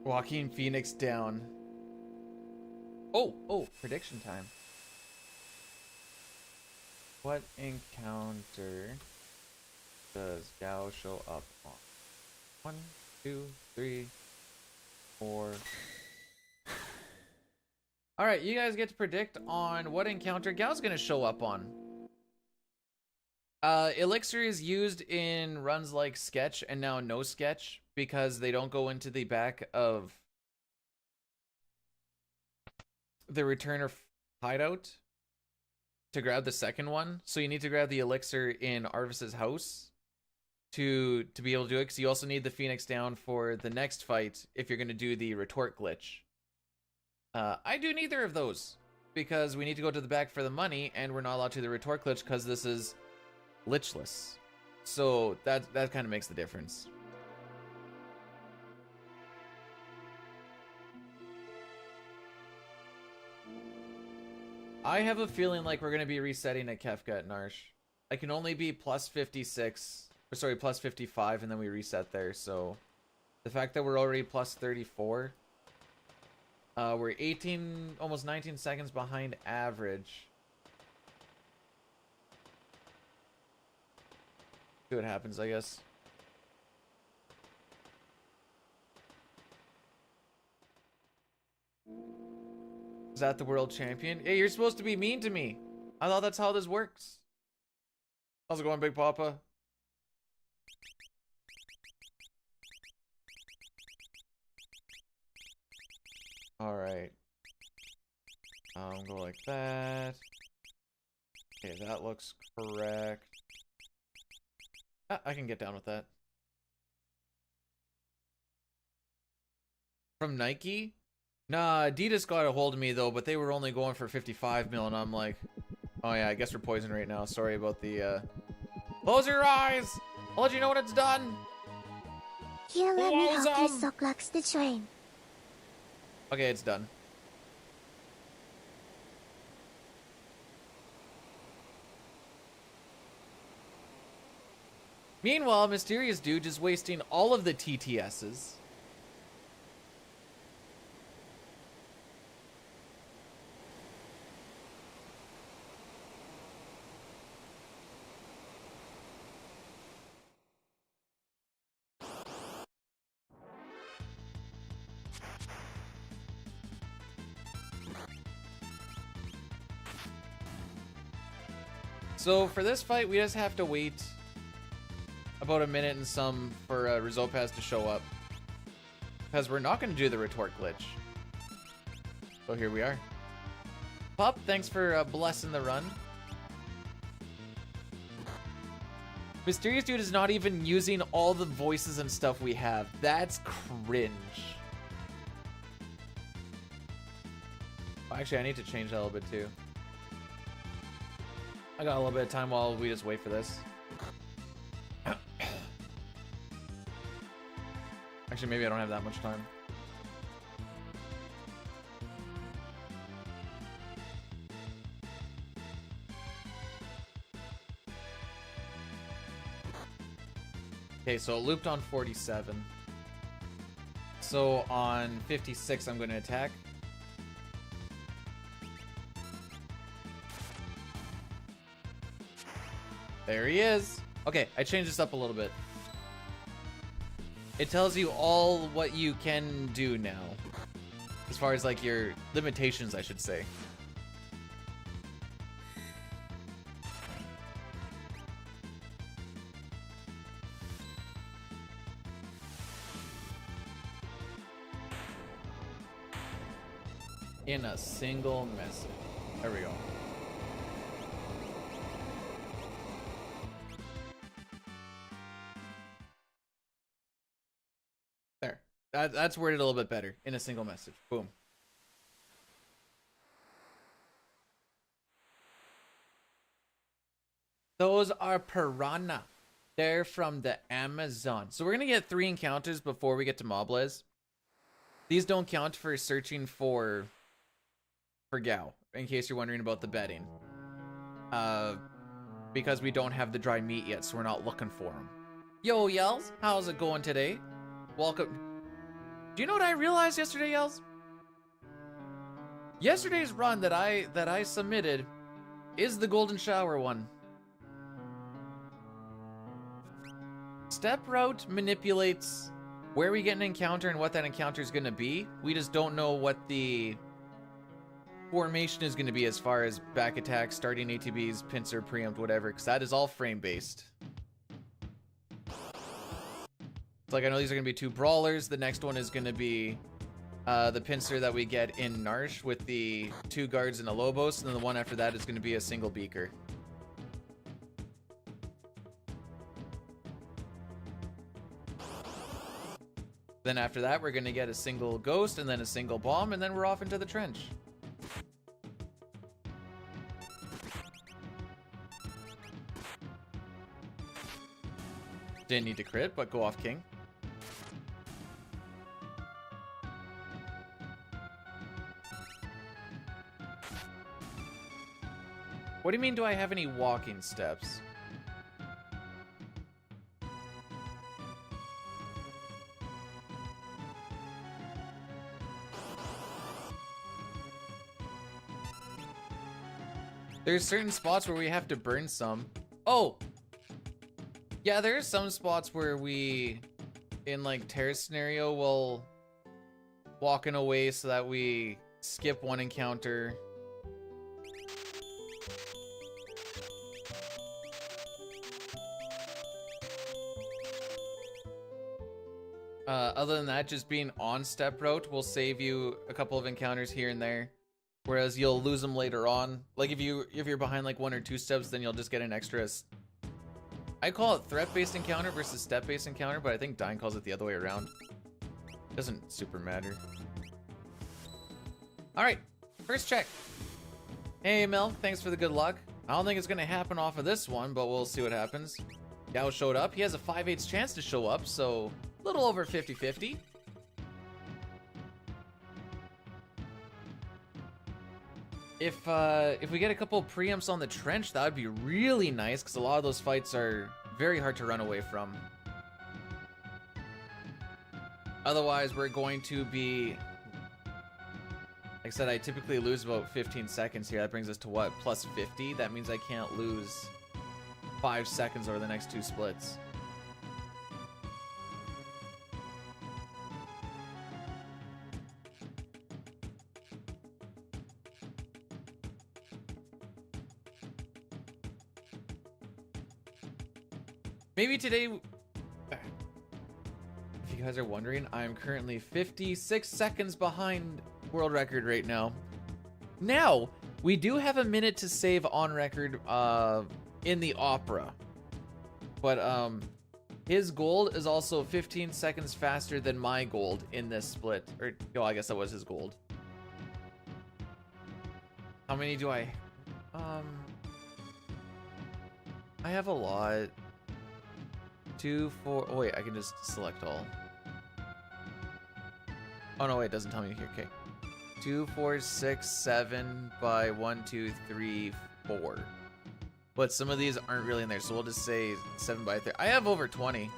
Joaquin Phoenix down. Oh, prediction time. What encounter does Gao show up on? 1, 2, 3, 4. Alright, you guys get to predict on what encounter Gao's gonna show up on. Elixir is used in runs like Sketch and now No Sketch because they don't go into the back of the returner hideout to grab the second one. So you need to grab the elixir in Arvis's house to be able to do it, because you also need the Phoenix down for the next fight if you're going to do the retort glitch. I do neither of those because we need to go to the back for the money, and we're not allowed to do the retort glitch because this is glitchless. So that kind of makes the difference. I have a feeling like we're going to be resetting at Kefka at Narsh. I can only be plus 56, or sorry, plus 55, and then we reset there. So the fact that we're already plus 34, we're 18, almost 19 seconds behind average. See what happens, I guess. Is that the world champion? Hey, you're supposed to be mean to me. I thought that's how this works. How's it going, Big Papa? Alright. Go like that. Okay, that looks correct. I can get down with that. From Nike? Nah, Adidas got a hold of me though, but they were only going for 55 mil, and I'm like, oh yeah, I guess we're poisoned right now. Sorry about the, Close your eyes! I'll let you know when it's done! Here, let me help you sucklux the train. Okay, it's done. Meanwhile, Mysterious Dude is wasting all of the TTSs. So for this fight, we just have to wait about a minute and some for Rizopaz to show up, because we're not going to do the retort glitch. So here we are. Pup, thanks for blessing the run. Mysterious Dude is not even using all the voices and stuff we have. That's cringe. Actually, I need to change that a little bit too. I got a little bit of time while we just wait for this. Actually, maybe I don't have that much time. Okay, so it looped on 47. So on 56, I'm going to attack. There he is. Okay, I changed this up a little bit. It tells you all what you can do now. As far as like your limitations, I should say. In a single message. There we go. There. That's worded a little bit better. In a single message. Boom. Those are piranha. They're from the Amazon. So we're going to get 3 encounters before we get to Moblez. These don't count for searching for Gao, in case you're wondering about the betting. Because we don't have the dry meat yet, so we're not looking for them. Yo, Yells, how's it going today? Welcome. Do you know what I realized yesterday, Els? Yesterday's run that I submitted is the golden shower one. Step route manipulates where we get an encounter and what that encounter is going to be. We just don't know what the formation is going to be as far as back attack, starting ATBs, pincer, preempt, whatever, because that is all frame based. It's like I know these are going to be 2 brawlers. The next one is going to be the pincer that we get in Narsh with the 2 guards and a Lobos, and then the one after that is going to be a single beaker. Then after that, we're going to get a single ghost and then a single bomb, and then we're off into the trench. Didn't need to crit, but go off king. What do you mean, do I have any walking steps? There's certain spots where we have to burn some. Oh! Yeah, there are some spots where we, in like terrace scenario, will walk in a way so that we skip one encounter. Other than that, just being on step route will save you a couple of encounters here and there. Whereas you'll lose them later on. Like if you're behind like 1 or 2 steps, then you'll just get an extra. I call it threat-based encounter versus step-based encounter, but I think Dine calls it the other way around. Doesn't super matter. All right, first check. Hey Mel, thanks for the good luck. I don't think it's gonna happen off of this one, but we'll see what happens. Gao showed up. He has a 5/8 chance to show up, so a little over 50-50. If we get a couple of preempts on the trench, that would be really nice, because a lot of those fights are very hard to run away from. Otherwise, we're going to be... Like I said, I typically lose about 15 seconds here. That brings us to what? Plus 50? That means I can't lose 5 seconds over the next 2 splits. Maybe today, if you guys are wondering, I'm currently 56 seconds behind world record right now. Now, we do have a minute to save on record in the opera. But his gold is also 15 seconds faster than my gold in this split. Or, oh, I guess that was his gold. How many do I... I have a lot. 2, 4... Oh, wait, I can just select all. Oh, no, wait, it doesn't tell me here. Okay. 2, 4, 6, 7 by 1, 2, 3, 4. But some of these aren't really in there, so we'll just say 7 by 3. I have over 20.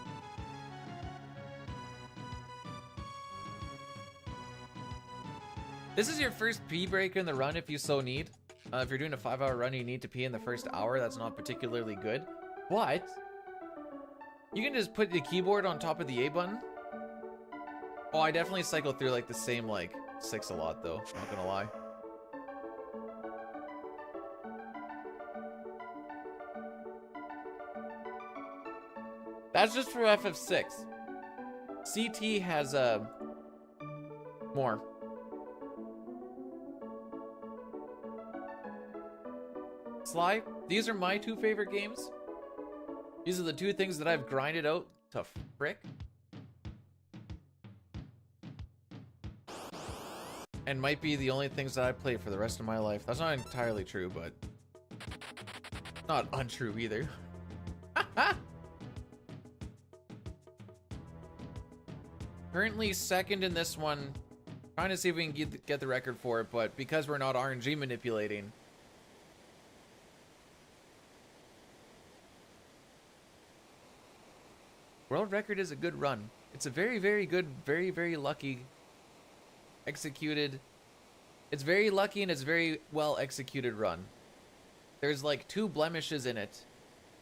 This is your first pee break in the run if you so need. If you're doing a 5-hour run, you need to pee in the first hour. That's not particularly good. But you can just put the keyboard on top of the A button. Oh, I definitely cycle through like the same like 6 a lot though, not gonna lie. That's just for FF6. CT has more. Sly, these are my 2 favorite games. These are the 2 things that I've grinded out to frick. And might be the only things that I play for the rest of my life. That's not entirely true, but not untrue either. Currently second in this one. Trying to see if we can get the record for it, but because we're not RNG manipulating, world record is a good run. It's a very, very good, very, very lucky executed. It's very lucky and it's very well executed run. There's like 2 blemishes in it,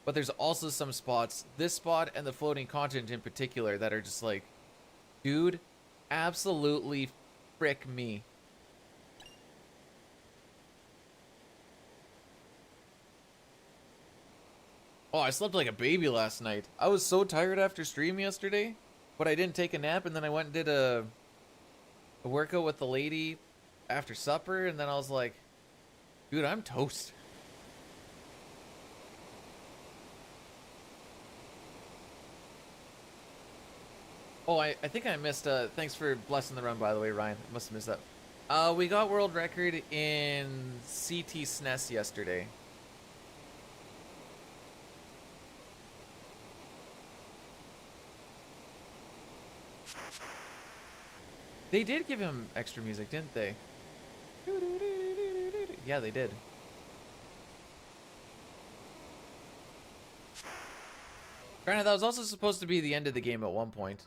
but there's also some spots, this spot and the floating continent in particular, that are just like, dude, absolutely frick me. Oh, I slept like a baby last night. I was so tired after stream yesterday, but I didn't take a nap, and then I went and did a workout with the lady after supper, and then I was like, dude, I'm toast. Oh, I think I missed, thanks for blessing the run, by the way, Ryan. I must have missed that. We got world record in CT SNES yesterday. They did give him extra music, didn't they? Yeah, they did. Granted, that was also supposed to be the end of the game at one point.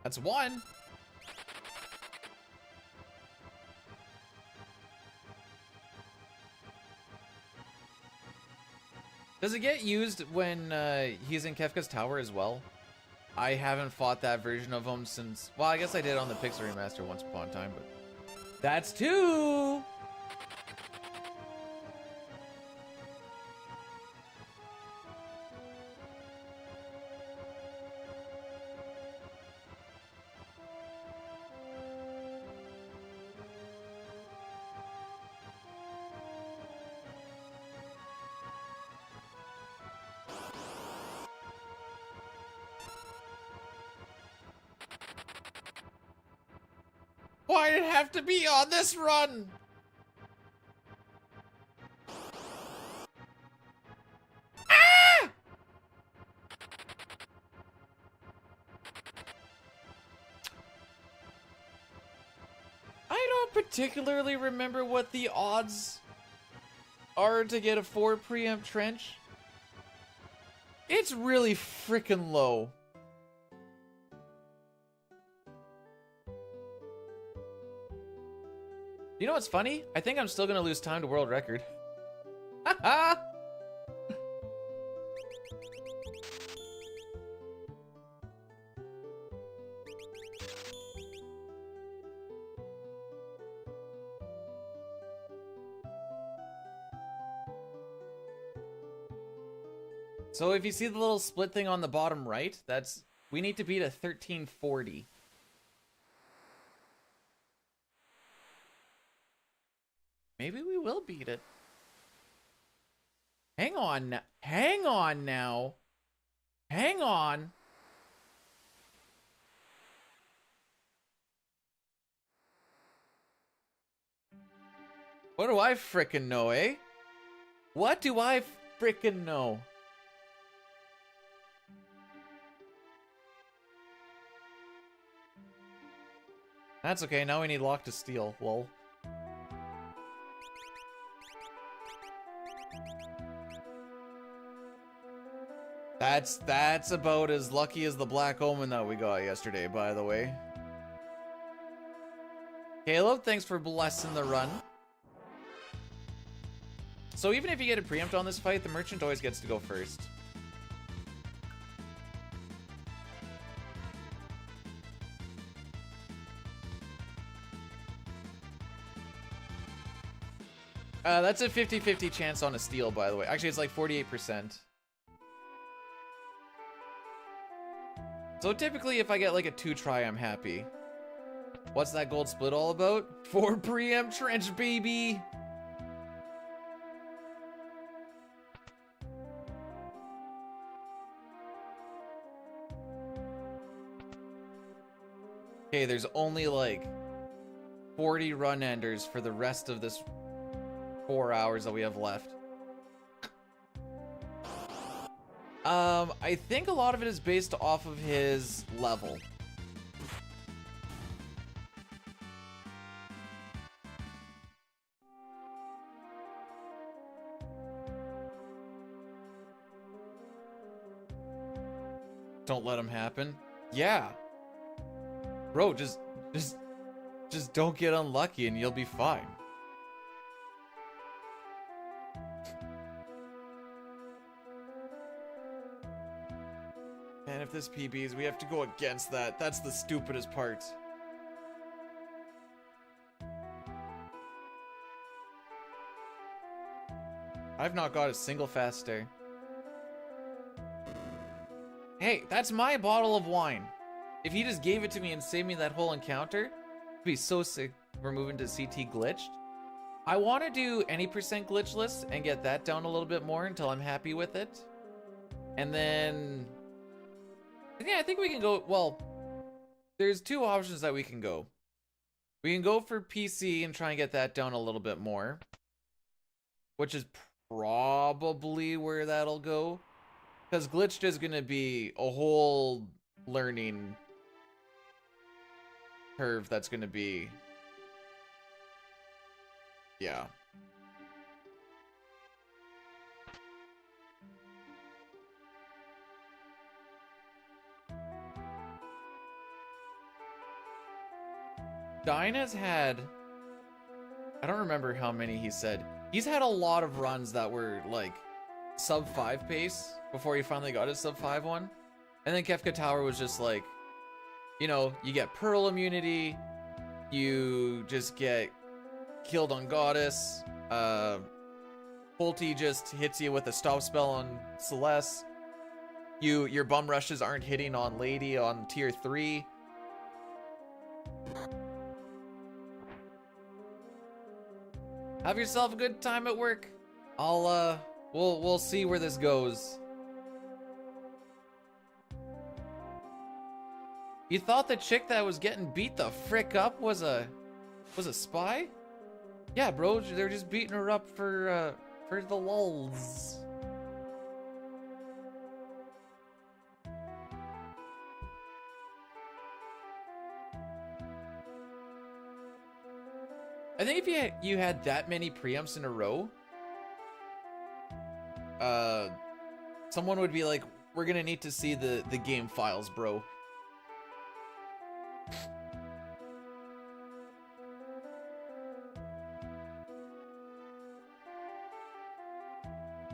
That's 1. Does it get used when he's in Kefka's tower as well? I haven't fought that version of him since... Well, I guess I did on the Pixel Remaster once upon a time, but... That's 2! Why did it have to be on this run? Ah! I don't particularly remember what the odds are to get a 4 preempt trench. It's really freaking low. You know what's funny? I think I'm still gonna lose time to world record. Haha! So if you see the little split thing on the bottom right, that's... We need to beat a 1340. Maybe we will beat it. Hang on. Hang on now. Hang on. What do I frickin' know, eh? What do I frickin' know? That's okay, now we need Lock to Steal, lol. That's about as lucky as the Black Omen that we got yesterday, by the way. Caleb, thanks for blessing the run. So even if you get a preempt on this fight, the merchant always gets to go first. That's a 50-50 chance on a steal, by the way. Actually, it's like 48%. So typically, if I get like a 2 try, I'm happy. What's that gold split all about? 4 preempt trench, baby! Okay, there's only like 40 run enders for the rest of this 4 hours that we have left. I think a lot of it is based off of his level. Don't let them happen. Yeah. Bro, just don't get unlucky and you'll be fine. And if this PBs, we have to go against that. That's the stupidest part. I've not got a single fast stare. Hey, that's my bottle of wine. If he just gave it to me and saved me that whole encounter, it'd be so sick. We're moving to CT glitched. I want to do any percent glitchless and get that down a little bit more until I'm happy with it. And then, yeah, I think we can go, well, there's two options that we can go. We can go for PC and try and get that down a little bit more, which is probably where that'll go. Because glitched is going to be a whole learning curve that's going to be, yeah. Dyna's had, I don't remember how many he said. He's had a lot of runs that were like sub 5 pace before he finally got his sub 5 one. And then Kefka Tower was just like, you know, you get Pearl immunity, you just get killed on Goddess, Ulti just hits you with a stop spell on Celeste, your bum rushes aren't hitting on Lady on tier 3. Have yourself a good time at work. We'll see where this goes. You thought the chick that was getting beat the frick up was a spy? Yeah, bro, they're just beating her up for the lulz. I think if you had that many preamps in a row, someone would be like, we're gonna need to see the game files, bro.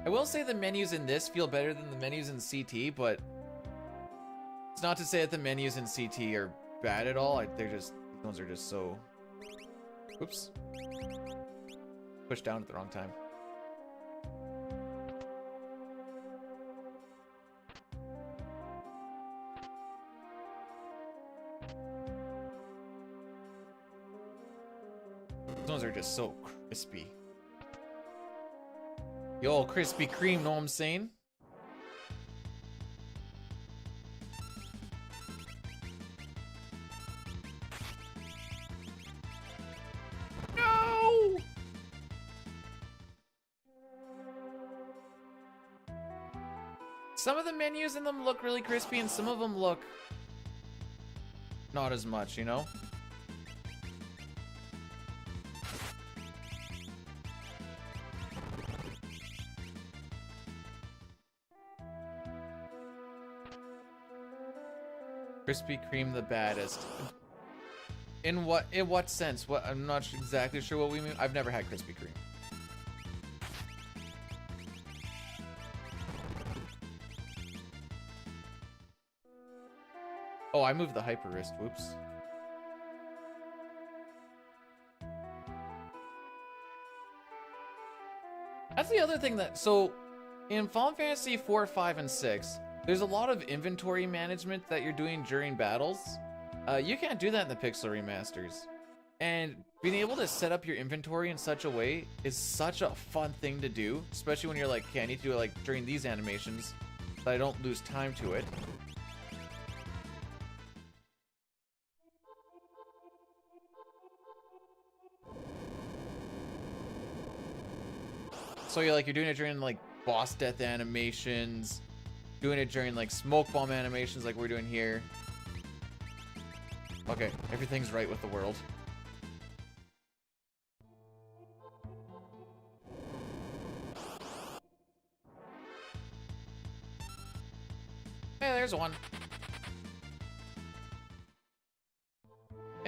I will say the menus in this feel better than the menus in CT, but it's not to say that the menus in CT are bad at all. They're just, those are just so... Oops. Pushed down at the wrong time. Those are just so crispy. Yo, Krispy Kreme, know what I'm saying? No! Some of the menus in them look really crispy and some of them look not as much, you know? Krispy Kreme the baddest. In what sense? What, I'm not exactly sure what we mean. I've never had Krispy Kreme. Oh, I moved the hyper wrist. Whoops. That's the other thing that, so in Final Fantasy 4, 5, and 6, there's a lot of inventory management that you're doing during battles. You can't do that in the Pixel remasters. And being able to set up your inventory in such a way is such a fun thing to do, especially when you're like, okay, I need to do it like during these animations, so I don't lose time to it. So you're doing it during like boss death animations, doing it during like smoke bomb animations like we're doing here. Okay, everything's right with the world. Hey, there's one.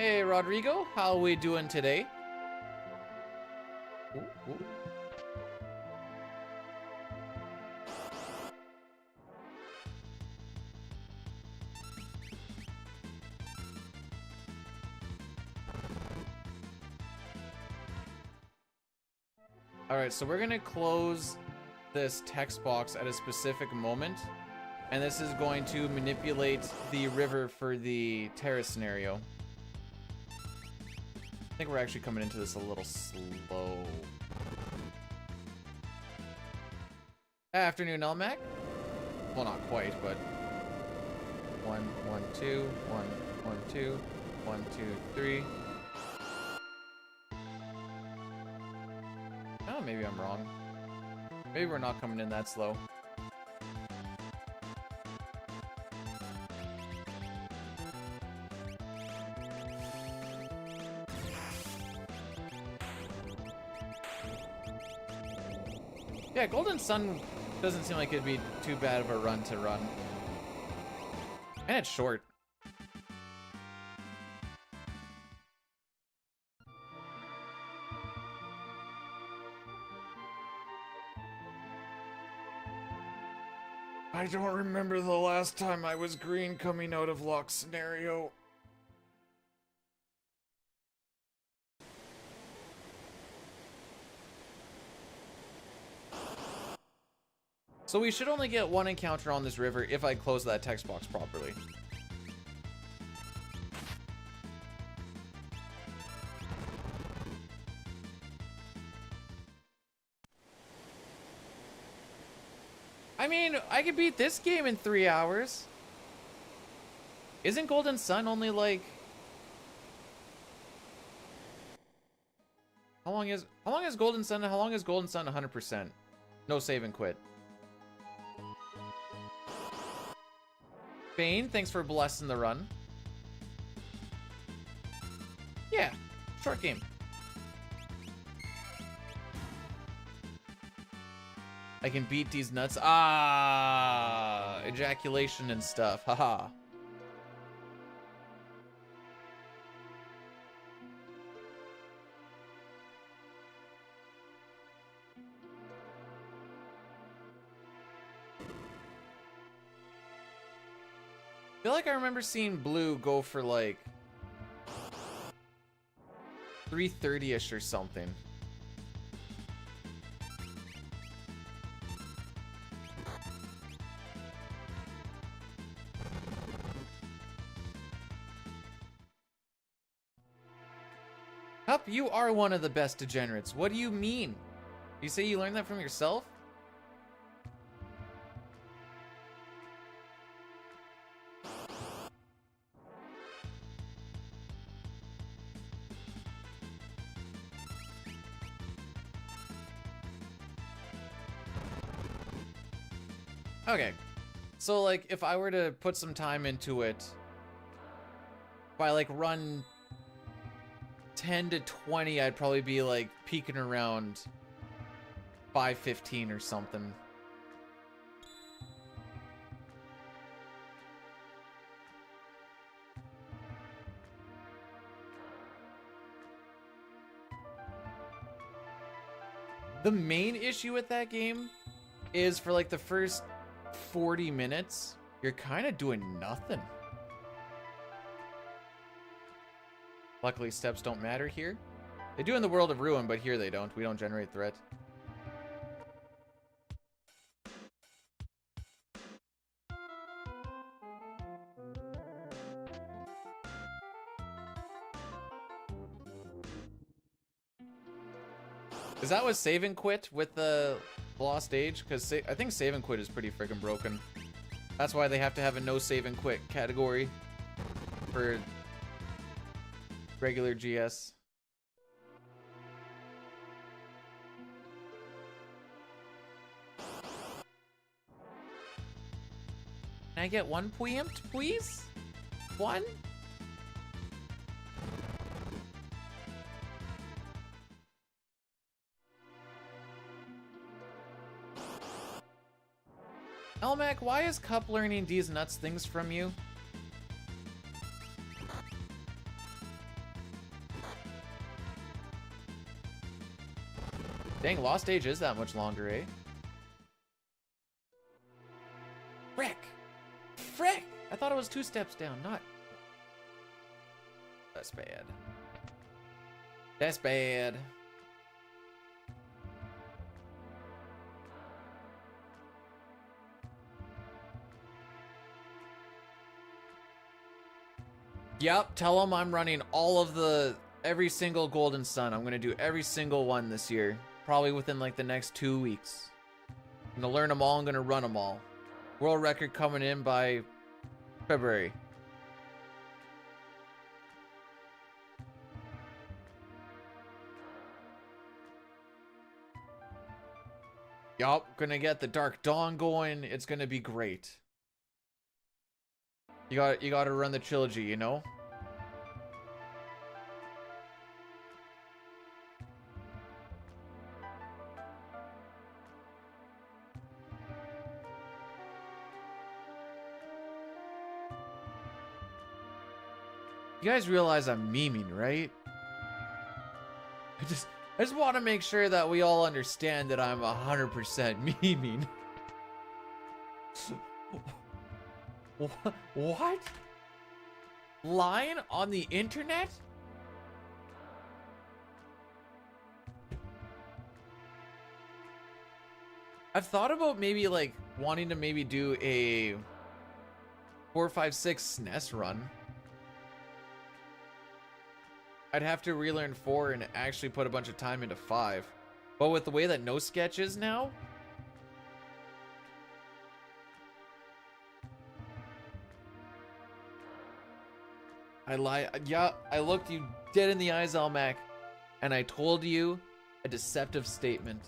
Hey, Rodrigo, how we doing today? Ooh, ooh. All right, so we're gonna close this text box at a specific moment, and this is going to manipulate the river for the terrace scenario. I think we're actually coming into this a little slow. Afternoon, Elmac. Well, not quite, but 1, 1, 2, 1, 1, 2, 1, 2, 3. Oh, maybe I'm wrong. Maybe we're not coming in that slow. Yeah, Golden Sun doesn't seem like it'd be too bad of a run to run. And it's short. I don't remember the last time I was green coming out of lock scenario. So we should only get one encounter on this river if I close that text box properly. I mean, I could beat this game in 3 hours. Isn't Golden Sun only like... How long is Golden Sun? How long is Golden Sun 100%? No save and quit. Bane, thanks for blessing the run. Yeah, short game. I can beat these nuts. Ah, ejaculation and stuff. Haha. I feel like I remember seeing Blue go for like 330-ish or something. Hup, you are one of the best degenerates. What do you mean? You say you learned that from yourself? Okay, so like if I were to put some time into it, by like run 10 to 20, I'd probably be like peaking around 5:15 or something. The main issue with that game is for like the first 40 minutes, you're kind of doing nothing. Luckily, steps don't matter here. They do in the World of Ruin, but here they don't. We don't generate threat. Is that what save and quit with the Lost Age? Because I think save and quit is pretty freaking broken. That's why they have to have a no save and quit category for regular GS. Can I get one preempt, please? One? Elmac, why is Cup learning these nuts things from you? Dang, Lost Age is that much longer, eh? Frick! Frick! I thought it was 2 steps down, not... That's bad. That's bad. Yep, tell them I'm running all of every single Golden Sun. I'm gonna do every single one this year. Probably within like the next 2 weeks. I'm gonna learn them all, I'm gonna run them all. World record coming in by February. Yup, gonna get the Dark Dawn going. It's gonna be great. You gotta run the trilogy, you know? You guys realize I'm memeing, right? I just want to make sure that we all understand that I'm 100% memeing. What? Line on the internet? I've thought about maybe like wanting to maybe do a 456 SNES run. I'd have to relearn 4 and actually put a bunch of time into 5. But with the way that No Sketch is now, I looked you dead in the eyes, Almac, and I told you a deceptive statement.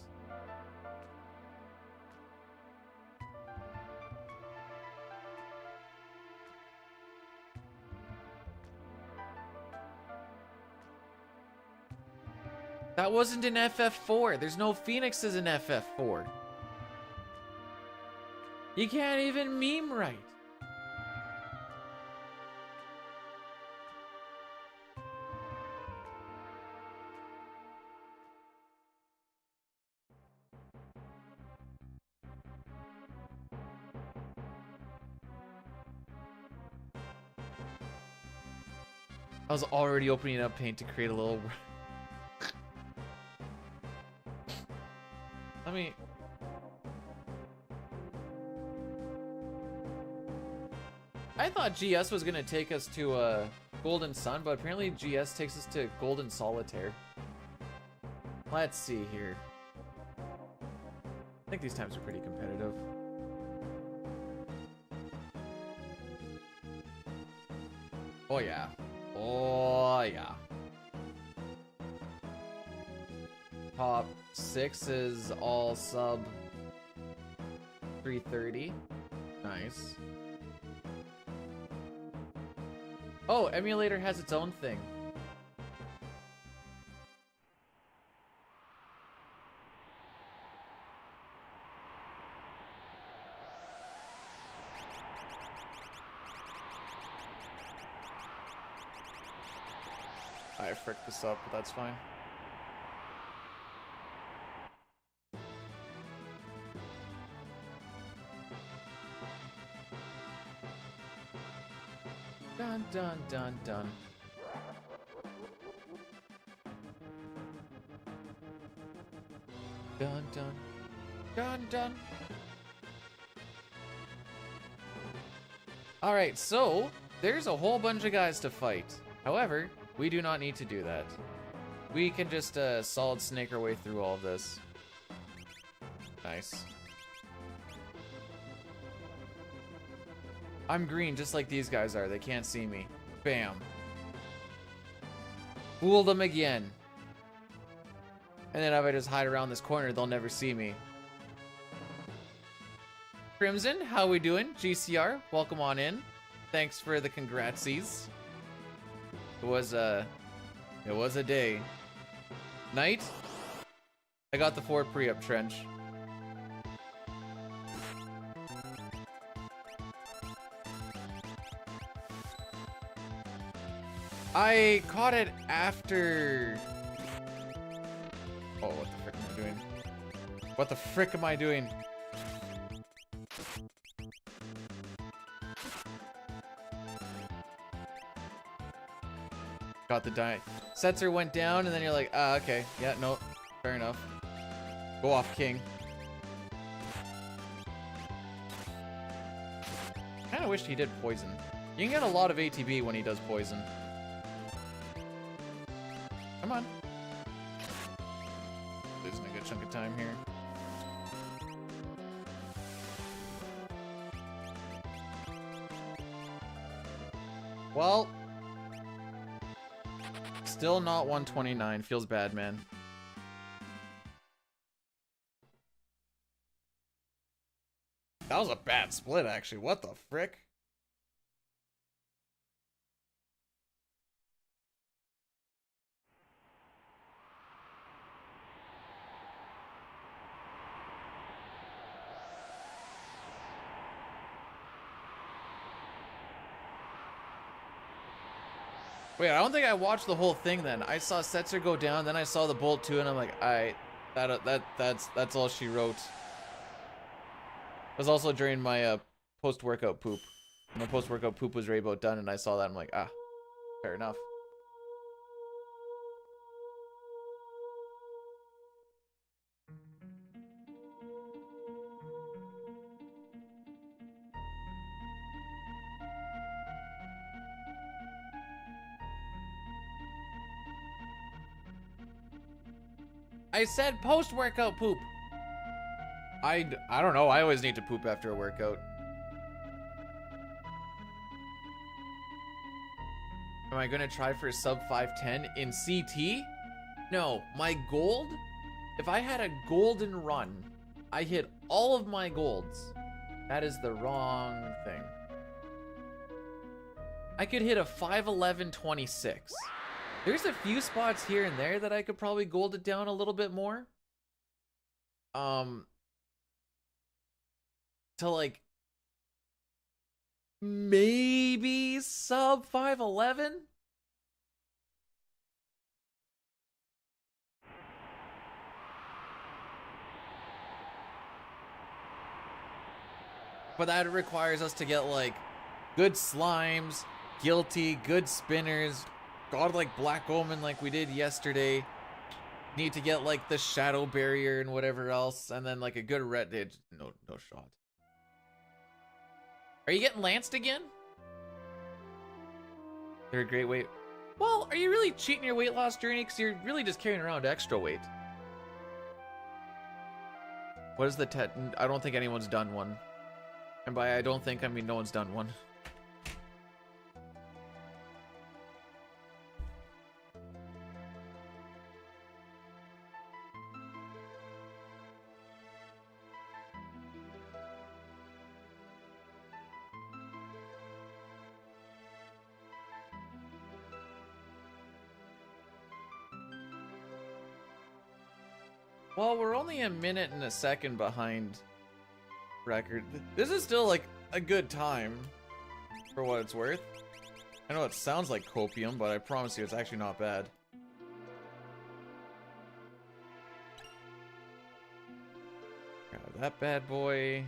That wasn't in FF4. There's no phoenixes in FF4. You can't even meme right. I was already opening up Paint to create a little... Let me... I thought GS was gonna take us to Golden Sun, but apparently GS takes us to Golden Solitaire. Let's see here. I think these times are pretty competitive. Oh yeah. Oh yeah. Top 6 is all sub 330. Nice. Oh, emulator has its own thing. I fricked this up, but that's fine. Dun dun dun dun. Dun dun. Dun dun. Alright, so there's a whole bunch of guys to fight. However, we do not need to do that. We can just solid snake our way through all of this. Nice. I'm green just like these guys are. They can't see me. Bam. Fooled them again. And then if I just hide around this corner, they'll never see me. Crimson, how we doing? GCR, welcome on in. Thanks for the congratsies. It was a day. Knight, I got the 4 pre-up trench. I caught it after... Oh, what the frick am I doing? What the frick am I doing? Got the die. Setzer went down, and then you're like, ah, okay. Yeah, no. Fair enough. Go off, King. Kinda wished he did poison. You can get a lot of ATB when he does poison. Come on. Losing a good chunk of time here. Well, still not 129. Feels bad, man. That was a bad split, actually. What the frick? Wait, I don't think I watched the whole thing then. I saw Setzer go down, then I saw the bolt too, and I'm like, alright, that's all she wrote. It was also during my post-workout poop. My post-workout poop was right about done, and I saw that, I'm like, ah, fair enough. I said post-workout poop. I don't know. I always need to poop after a workout. Am I going to try for sub 510 in CT? No. My gold? If I had a golden run, I hit all of my golds. That is the wrong thing. I could hit a 511.26. There's a few spots here and there that I could probably gold it down a little bit more. To like maybe sub 511. But that requires us to get like good slimes, guilty, good spinners, godlike black omen like we did yesterday. Need to get like the shadow barrier and whatever else, and then like a good red. No shot. Are you getting lanced again? They're a great weight. Well, are you really cheating your weight loss journey? Because you're really just carrying around extra weight. What is the I don't think anyone's done one. And by I don't think, I mean no one's done one. Well, we're only a minute and a second behind record. This is still like a good time for what it's worth. I know it sounds like copium, but I promise you it's actually not bad. Grab that bad boy.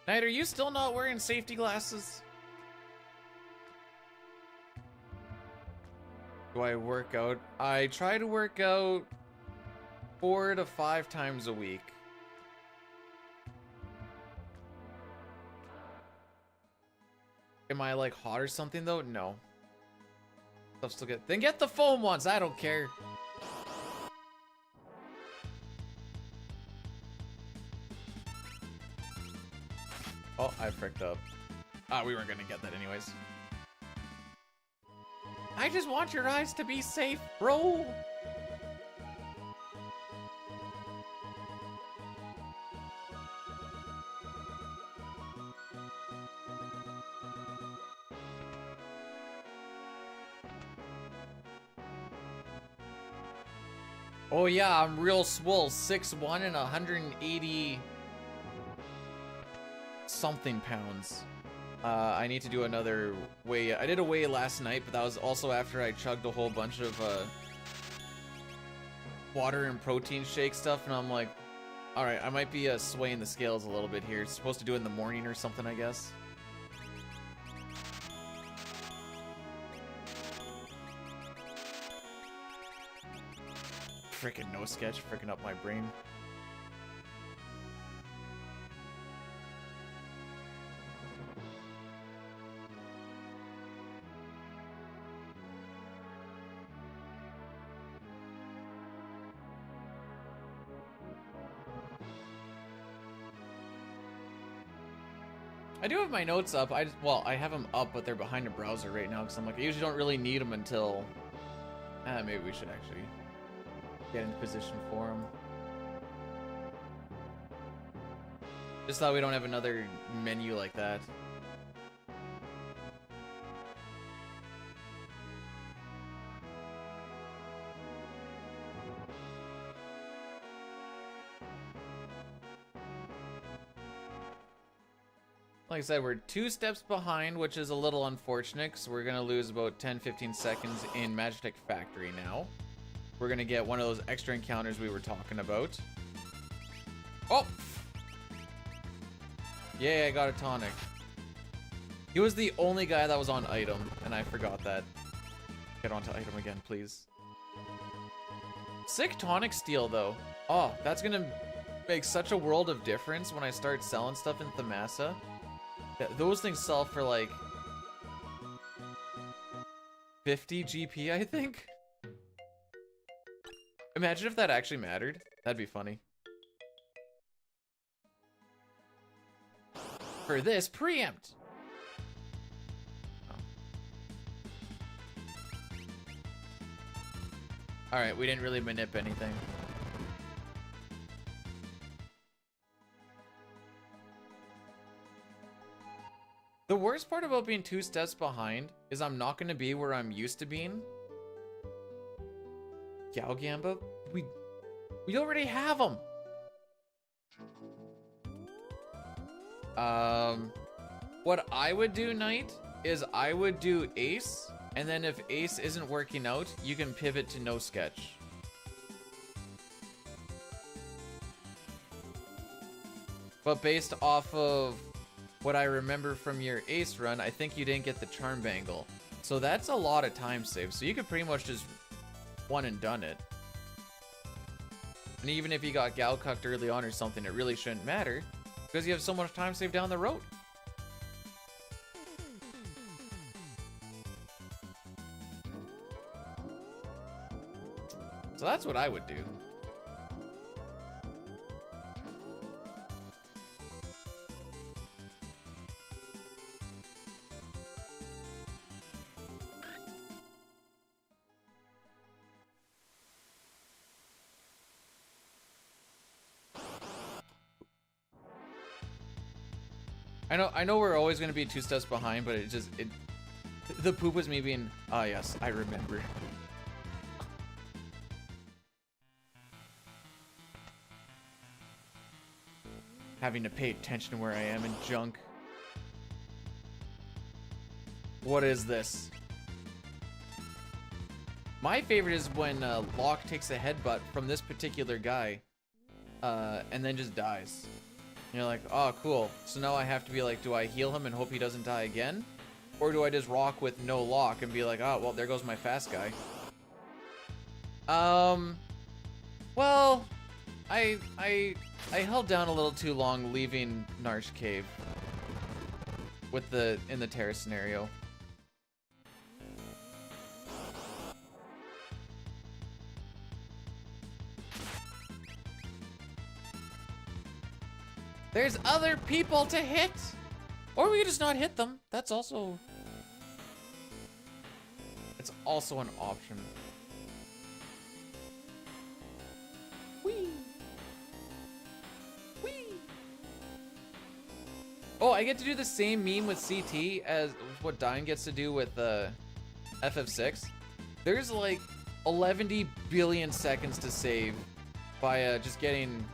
Knight, are you still not wearing safety glasses? Do I work out? I try to work out 4 to 5 times a week. Am I like hot or something though? No. Stuff still good. Then get the foam ones. I don't care. Oh, I fricked up. Ah, we weren't gonna get that anyways. I just want your eyes to be safe, bro. Oh yeah, I'm real swole. 6'1" and 180 something pounds. I need to do another weigh. I did a weigh last night, but that was also after I chugged a whole bunch of water and protein shake stuff, and I'm like, all right, I might be swaying the scales a little bit here. It's supposed to do it in the morning or something, I guess. Freaking no sketch, freaking up my brain. I do have my notes up. Well, I have them up, but they're behind a browser right now because I'm like, I usually don't really need them until. Maybe we should actually get into position for them. Just thought we don't have another menu like that. Like I said, we're 2 steps behind, which is a little unfortunate because we're going to lose about 10-15 seconds in Magitech Factory now. We're going to get one of those extra encounters we were talking about. Oh! Yeah, I got a tonic. He was the only guy that was on item, and I forgot that. Get onto item again, please. Sick tonic steal, though. Oh, that's going to make such a world of difference when I start selling stuff in Thamasa. Those things sell for like 50 GP, I think. Imagine if that actually mattered. That'd be funny. For this, preempt. Oh. Alright, we didn't really manip anything. The worst part about being 2 steps behind is I'm not going to be where I'm used to being. Galgamba? We already have them. What I would do, Knight, is I would do Ace, and then if Ace isn't working out, you can pivot to no sketch. But based off of what I remember from your Ace run, I think you didn't get the Charm Bangle. So that's a lot of time saved. So you could pretty much just one and done it. And even if you got Gal Cucked early on or something, it really shouldn't matter because you have so much time saved down the road. So that's what I would do. I know we're always going to be 2 steps behind, but the poop was me being, ah, yes, I remember. Having to pay attention to where I am in junk. What is this? My favorite is when Locke takes a headbutt from this particular guy and then just dies. And you're like, oh, cool. So now I have to be like, do I heal him and hope he doesn't die again? Or do I just rock with no lock and be like, oh, well, there goes my fast guy. Well, I held down a little too long leaving Narsh Cave in the terrace scenario. There's other people to hit! Or we could just not hit them. That's also... It's also an option. Whee! Whee! Oh, I get to do the same meme with CT as what Dine gets to do with FF6. There's like 11 billion seconds to save by just getting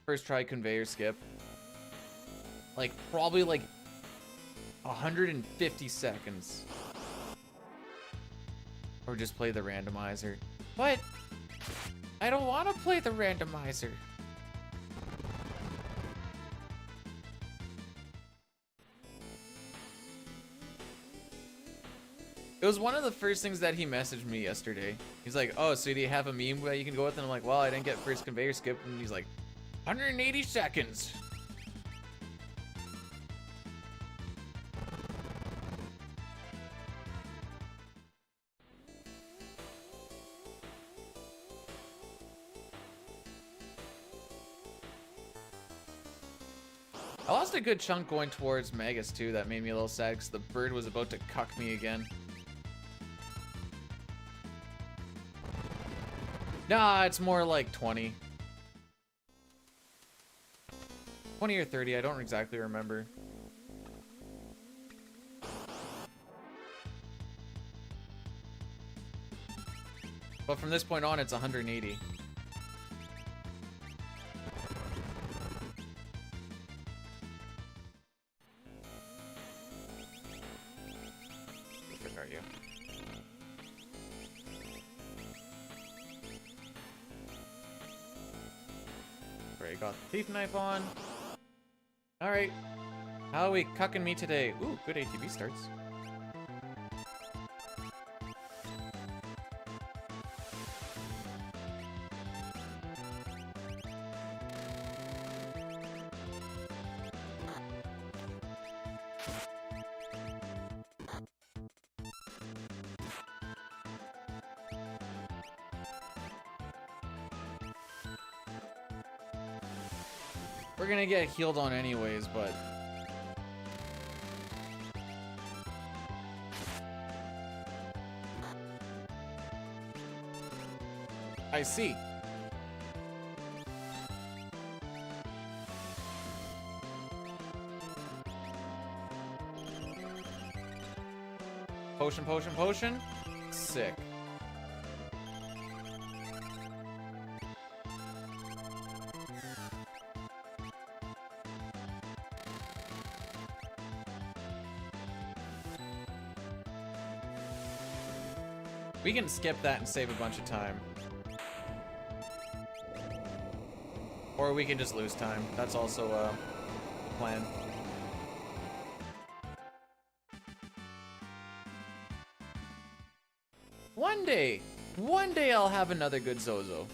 first try conveyor skip. Like, probably like 150 seconds. Or just play the randomizer. But I don't want to play the randomizer. It was one of the first things that he messaged me yesterday. He's like, oh, so do you have a meme that you can go with? And I'm like, well, I didn't get first conveyor skip. And he's like, 180 seconds. I lost a good chunk going towards Magus too. That made me a little sad because the bird was about to cuck me again. Nah, it's more like 20. 20 or 30, I don't exactly remember. But from this point on, it's 180. Where are you? Alright, got the thief knife on. Alright. How are we cucking me today? Ooh, good ATB starts. We're gonna get healed on anyways, but... I see. Potion, potion, potion. Sick. We can skip that and save a bunch of time. Or we can just lose time. That's also a plan. One day I'll have another good Zozo.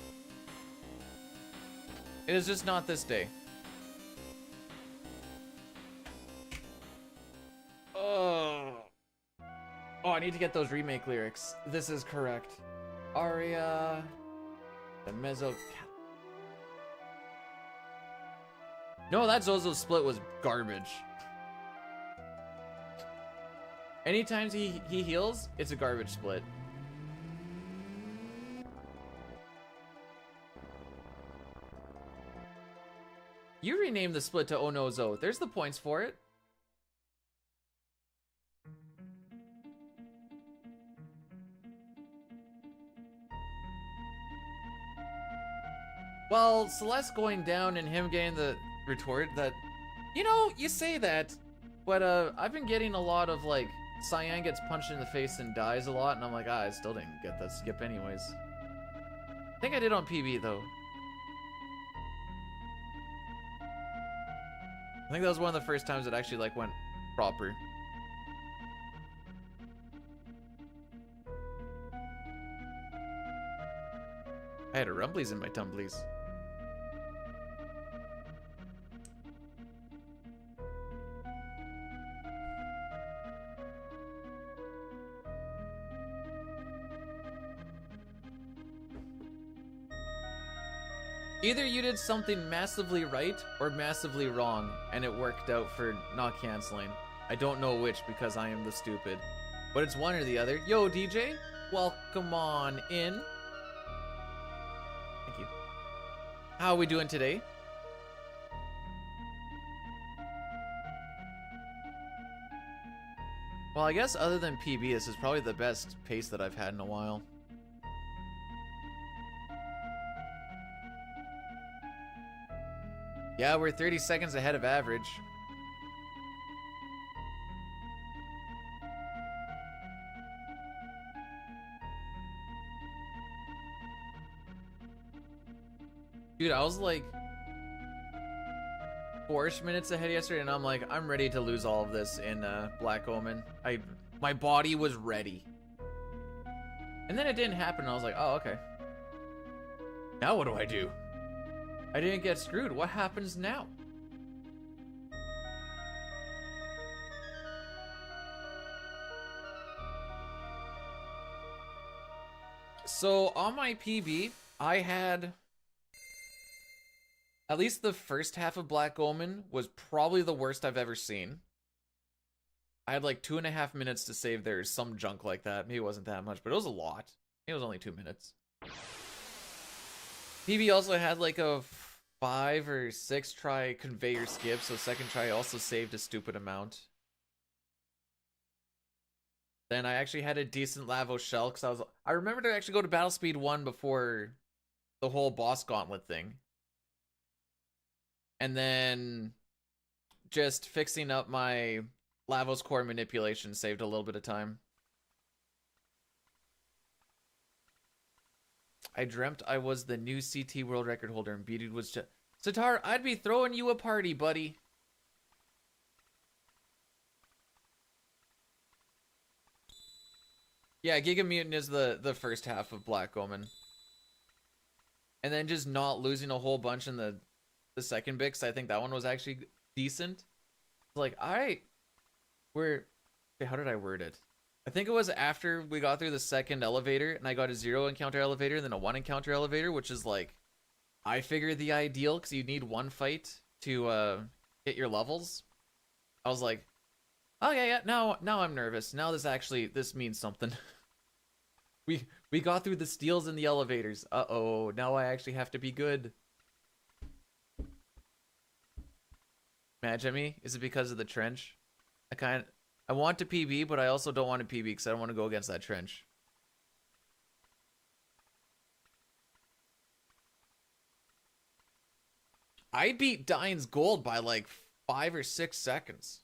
It is just not this day. Oh, I need to get those remake lyrics. This is correct. Aria, the Mezzo. No, that Zozo split was garbage. Anytime he heals, it's a garbage split. You renamed the split to Oh No Zo. There's the points for it. Well, Celeste going down and him getting the retort that, you know, you say that, but I've been getting a lot of like Cyan gets punched in the face and dies a lot, and I'm like, I still didn't get that skip anyways. I think I did on PB though. I think that was one of the first times it actually like went proper. I had a rumblies in my tumblies. Either you did something massively right or massively wrong, and it worked out for not canceling. I don't know which because I am the stupid. But it's one or the other. Yo, DJ, welcome on in. Thank you. How are we doing today? Well, I guess other than PB, this is probably the best pace that I've had in a while. Yeah, we're 30 seconds ahead of average. Dude, I was like 4-ish minutes ahead yesterday, and I'm like, I'm ready to lose all of this in Black Omen. My body was ready. And then it didn't happen, and I was like, oh, okay. Now what do I do? I didn't get screwed. What happens now? So on my PB, I had at least the first half of Black Omen was probably the worst I've ever seen. I had like 2.5 minutes to save there, some junk like that. Maybe it wasn't that much, but it was a lot. It was only 2 minutes. PB also had like a 5 or 6 try conveyor skip, so second try also saved a stupid amount. Then I actually had a decent Lavo shell because I remember to actually go to Battle Speed 1 before the whole boss gauntlet thing. And then just fixing up my Lavos core manipulation saved a little bit of time. I dreamt I was the new CT world record holder and B-Dude was just... Sitar, I'd be throwing you a party, buddy. Yeah, Giga Mutant is the first half of Black Omen. And then just not losing a whole bunch in the second bit, because I think that one was actually decent. Like, alright. How did I word it? I think it was after we got through the second elevator, and I got a 0 encounter elevator, and then a 1 encounter elevator, which is like, I figured the ideal, because you need 1 fight to hit your levels. I was like, oh yeah, now I'm nervous. Now this means something. We got through the steals in the elevators. Uh-oh, now I actually have to be good. Mad at me? Is it because of the trench? I want to PB, but I also don't want to PB because I don't want to go against that trench. I beat Dine's gold by like 5 or 6 seconds.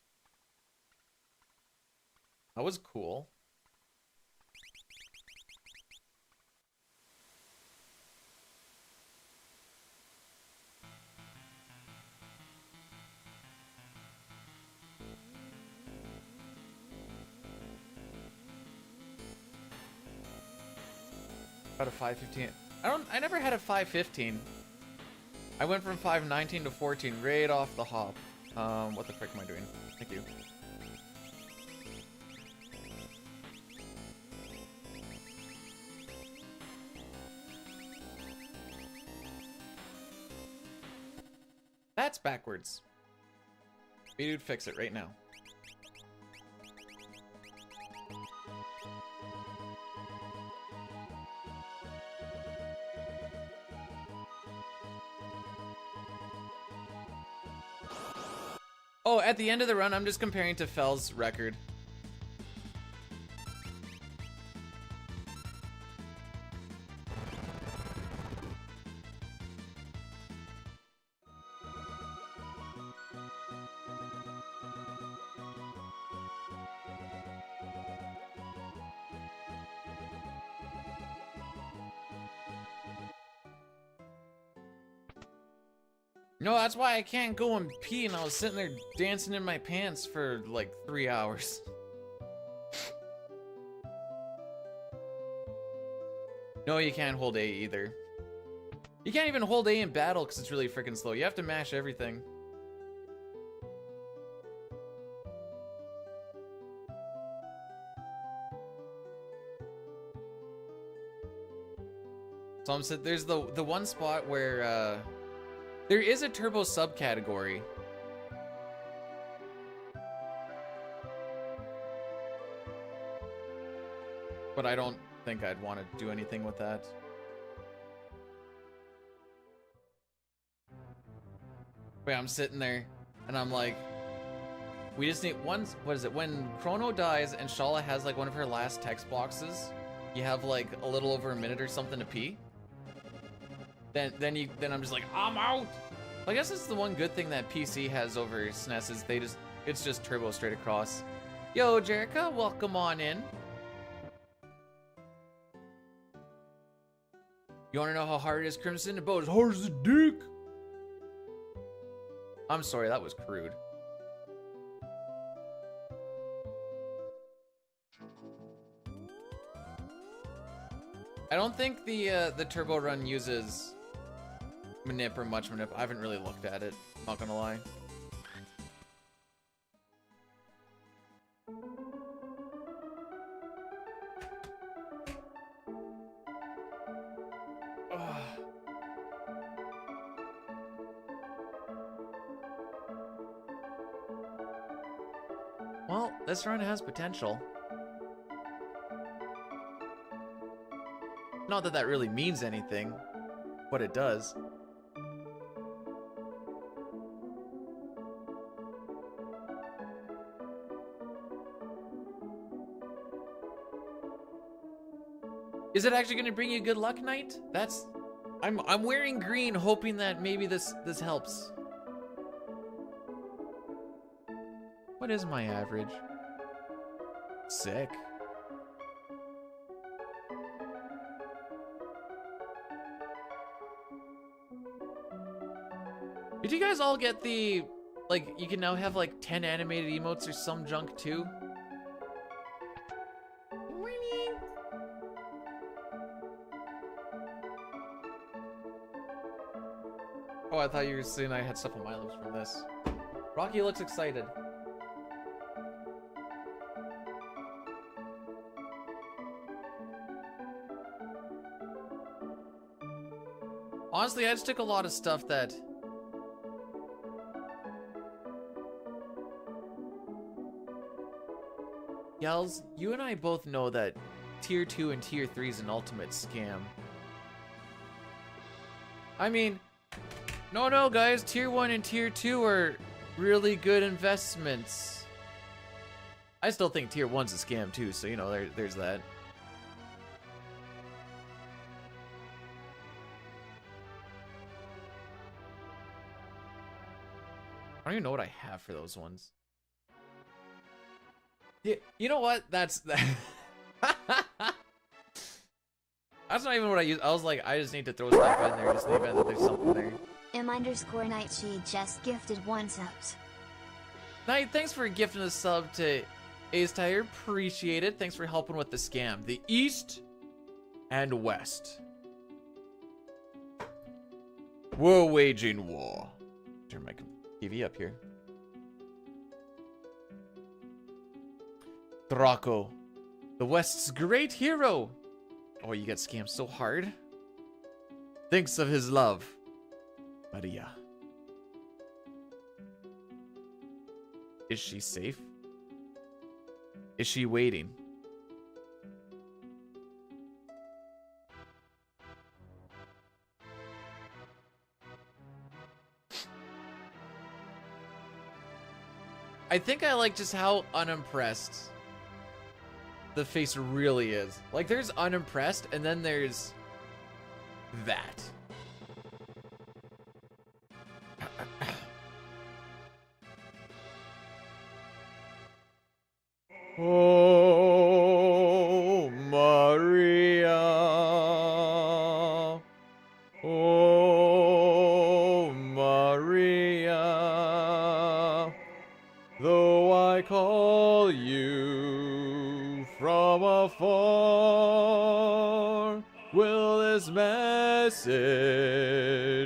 That was cool. Got a 515. I never had a 515. I went from 519 to 14 right off the hop. What the frick am I doing? Thank you. That's backwards. Dude, fix it right now. Oh, at the end of the run, I'm just comparing to Fell's record. No, that's why I can't go and pee, and I was sitting there dancing in my pants for like 3 hours. No, you can't hold A either. You can't even hold A in battle because it's really freaking slow. You have to mash everything. So I'm sitting, there's the one spot where there is a turbo subcategory. But I don't think I'd want to do anything with that. Wait, I'm sitting there and I'm like, we just need one, what is it? When Chrono dies and Shala has like one of her last text boxes, you have like a little over a minute or something to pee. Then I'm just like, I'm out. I guess it's the one good thing that PC has over SNES is it's just turbo straight across. Yo, Jerica, welcome on in. You want to know how hard it is, Crimson? About as hard as a dick. I'm sorry, that was crude. I don't think the turbo run uses manip or much manip. I haven't really looked at it, not gonna lie. Well, this run has potential. Not that that really means anything, but it does. Is it actually going to bring you good luck, Knight? That's... I'm wearing green, hoping that maybe this helps. What is my average? Sick. Did you guys all get the, like, you can now have like 10 animated emotes or some junk too? Oh, I thought you were saying I had stuff on my lips from this. Rocky looks excited. Honestly, I just took a lot of stuff that... Yells, you and I both know that Tier 2 and Tier 3 is an ultimate scam. I mean, no guys, Tier 1 and Tier 2 are really good investments. I still think Tier 1's a scam too, so you know, there's that. I don't even know what I have for those ones. Yeah, you know what? That's that's not even what I use. I was like, I just need to throw stuff in there just in the event that there's something there. M_Night, she just gifted 1 sub. Knight, thanks for gifting a sub to Ace Tire. Appreciate it. Thanks for helping with the scam. The East and West. We're waging war. Turn my TV up here. Draco, the West's great hero. Oh, you got scammed so hard. Thinks of his love, Maria. Is she safe? Is she waiting? I think I like just how unimpressed the face really is. Like, there's unimpressed, and then there's that. Oh, Maria. Oh, Maria. Though I call you from afar, will this message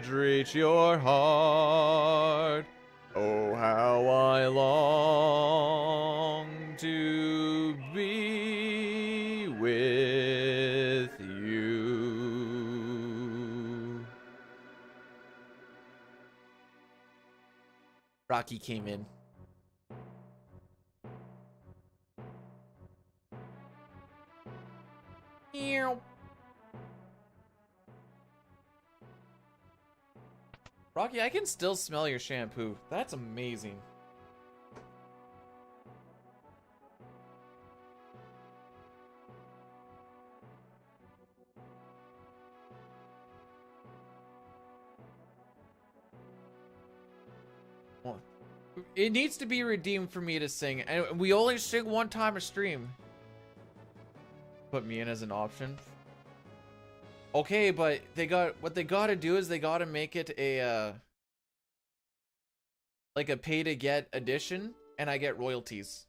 reach your heart? Oh, how I long to be with you. Rocky came in. Rocky, I can still smell your shampoo. That's amazing. Well, it needs to be redeemed for me to sing, and we only sing 1 time a stream. Put me in as an option. Okay, but what they gotta do is they gotta make it a like a pay to get edition, and I get royalties.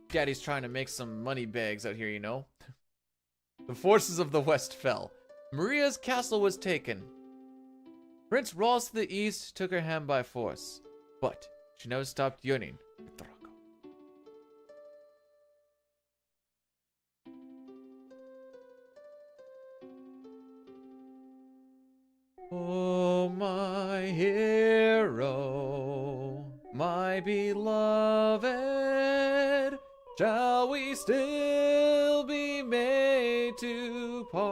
Daddy's trying to make some money bags out here, you know? The forces of the West fell. Maria's castle was taken. Prince Ross to the east took her hand by force, but she never stopped yearning for Draco. Oh, my hero, my beloved, shall we still be made to part?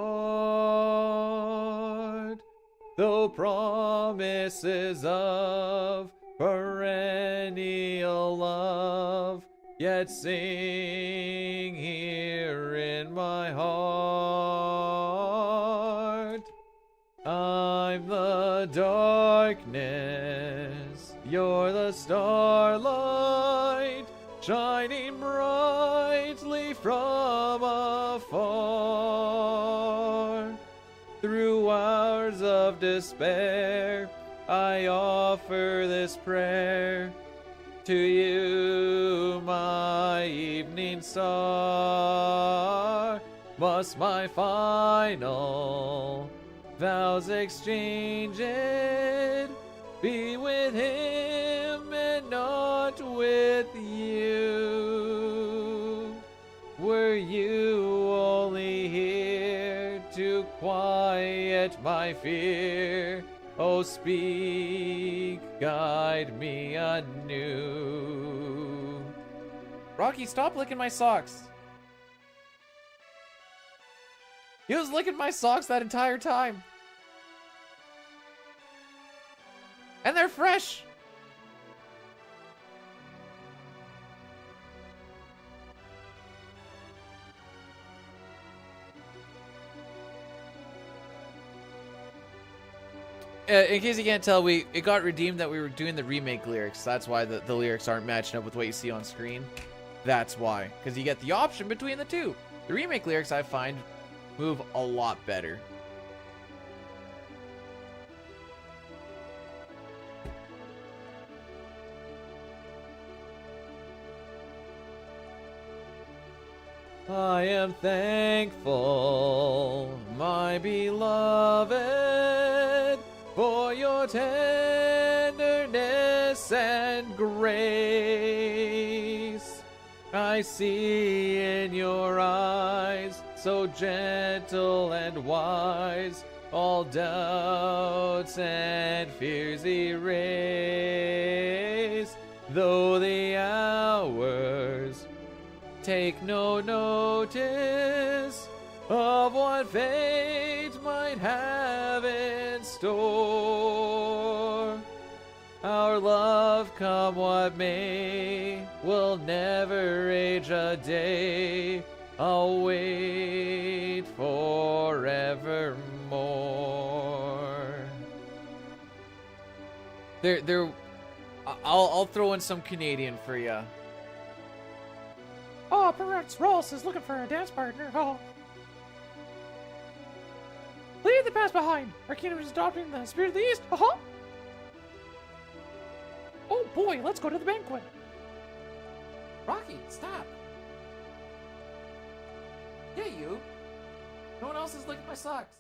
Though promises of perennial love yet sing here in my heart. I'm the darkness, you're the starlight, shining brightly from afar. Through hours of despair, I offer this prayer to you, my evening star. Must my final vows exchanged be with him and not with you? Were you only here to quiet my fear? Oh, speak, guide me anew. Rocky, stop licking my socks. He was licking my socks that entire time. And they're fresh. In case you can't tell, it got redeemed that we were doing the remake lyrics. That's why the lyrics aren't matching up with what you see on screen. That's why. Because you get the option between the two. The remake lyrics, I find, move a lot better. I am thankful, my beloved, for your tenderness and grace. I see in your eyes, so gentle and wise, all doubts and fears erase. Though the hours take no notice of what fate might have in store, our love, come what may, will never age a day. I'll wait forevermore. I'll throw in some Canadian for ya. Oh, Prince Ross is looking for a dance partner. Oh. Leave the past behind. Our kingdom is adopting the spirit of the East. Uh-huh. Oh boy, let's go to the banquet. Rocky, stop. Yeah, you. No one else is licking my socks.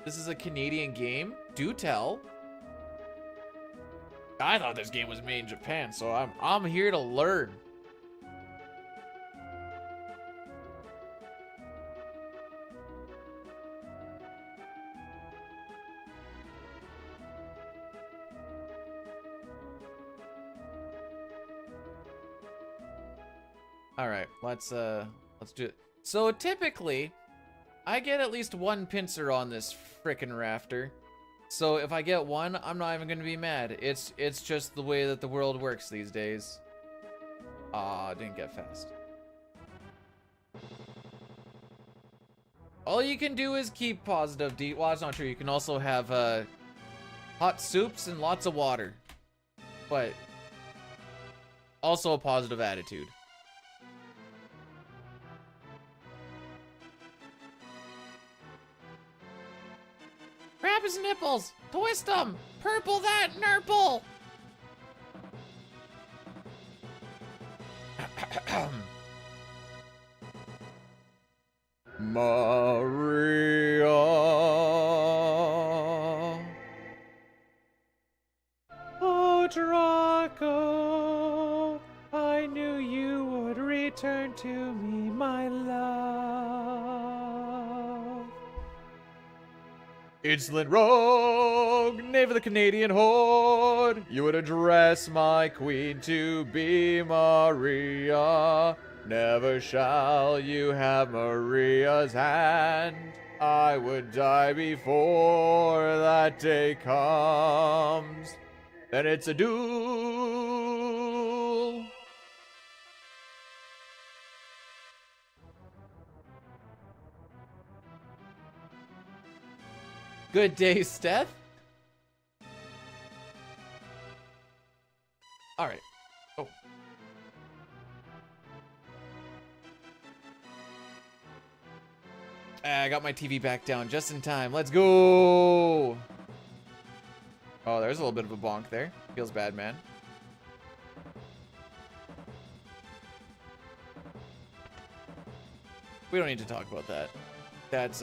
This is a Canadian game? Do tell. I thought this game was made in Japan, so I'm here to learn. All right, let's do it. So typically, I get at least one pincer on this frickin' rafter. So if I get one, I'm not even gonna be mad. It's just the way that the world works these days. Ah, didn't get fast. All you can do is keep positive, well, that's not true. You can also have hot soups and lots of water. But Also a positive attitude. Grab his nipples. Twist them. Purple that nurple. Maria. Oh, Draco, I knew you would return to me, my love. Insolent rogue, knave of the Canadian horde, you would address my queen to be Maria. Never shall you have Maria's hand. I would die before that day comes. Then it's a duel. Good day, Steph. All right. Oh. I got my TV back down just in time. Let's go. Oh, there's a little bit of a bonk there. Feels bad, man. We don't need to talk about that. That's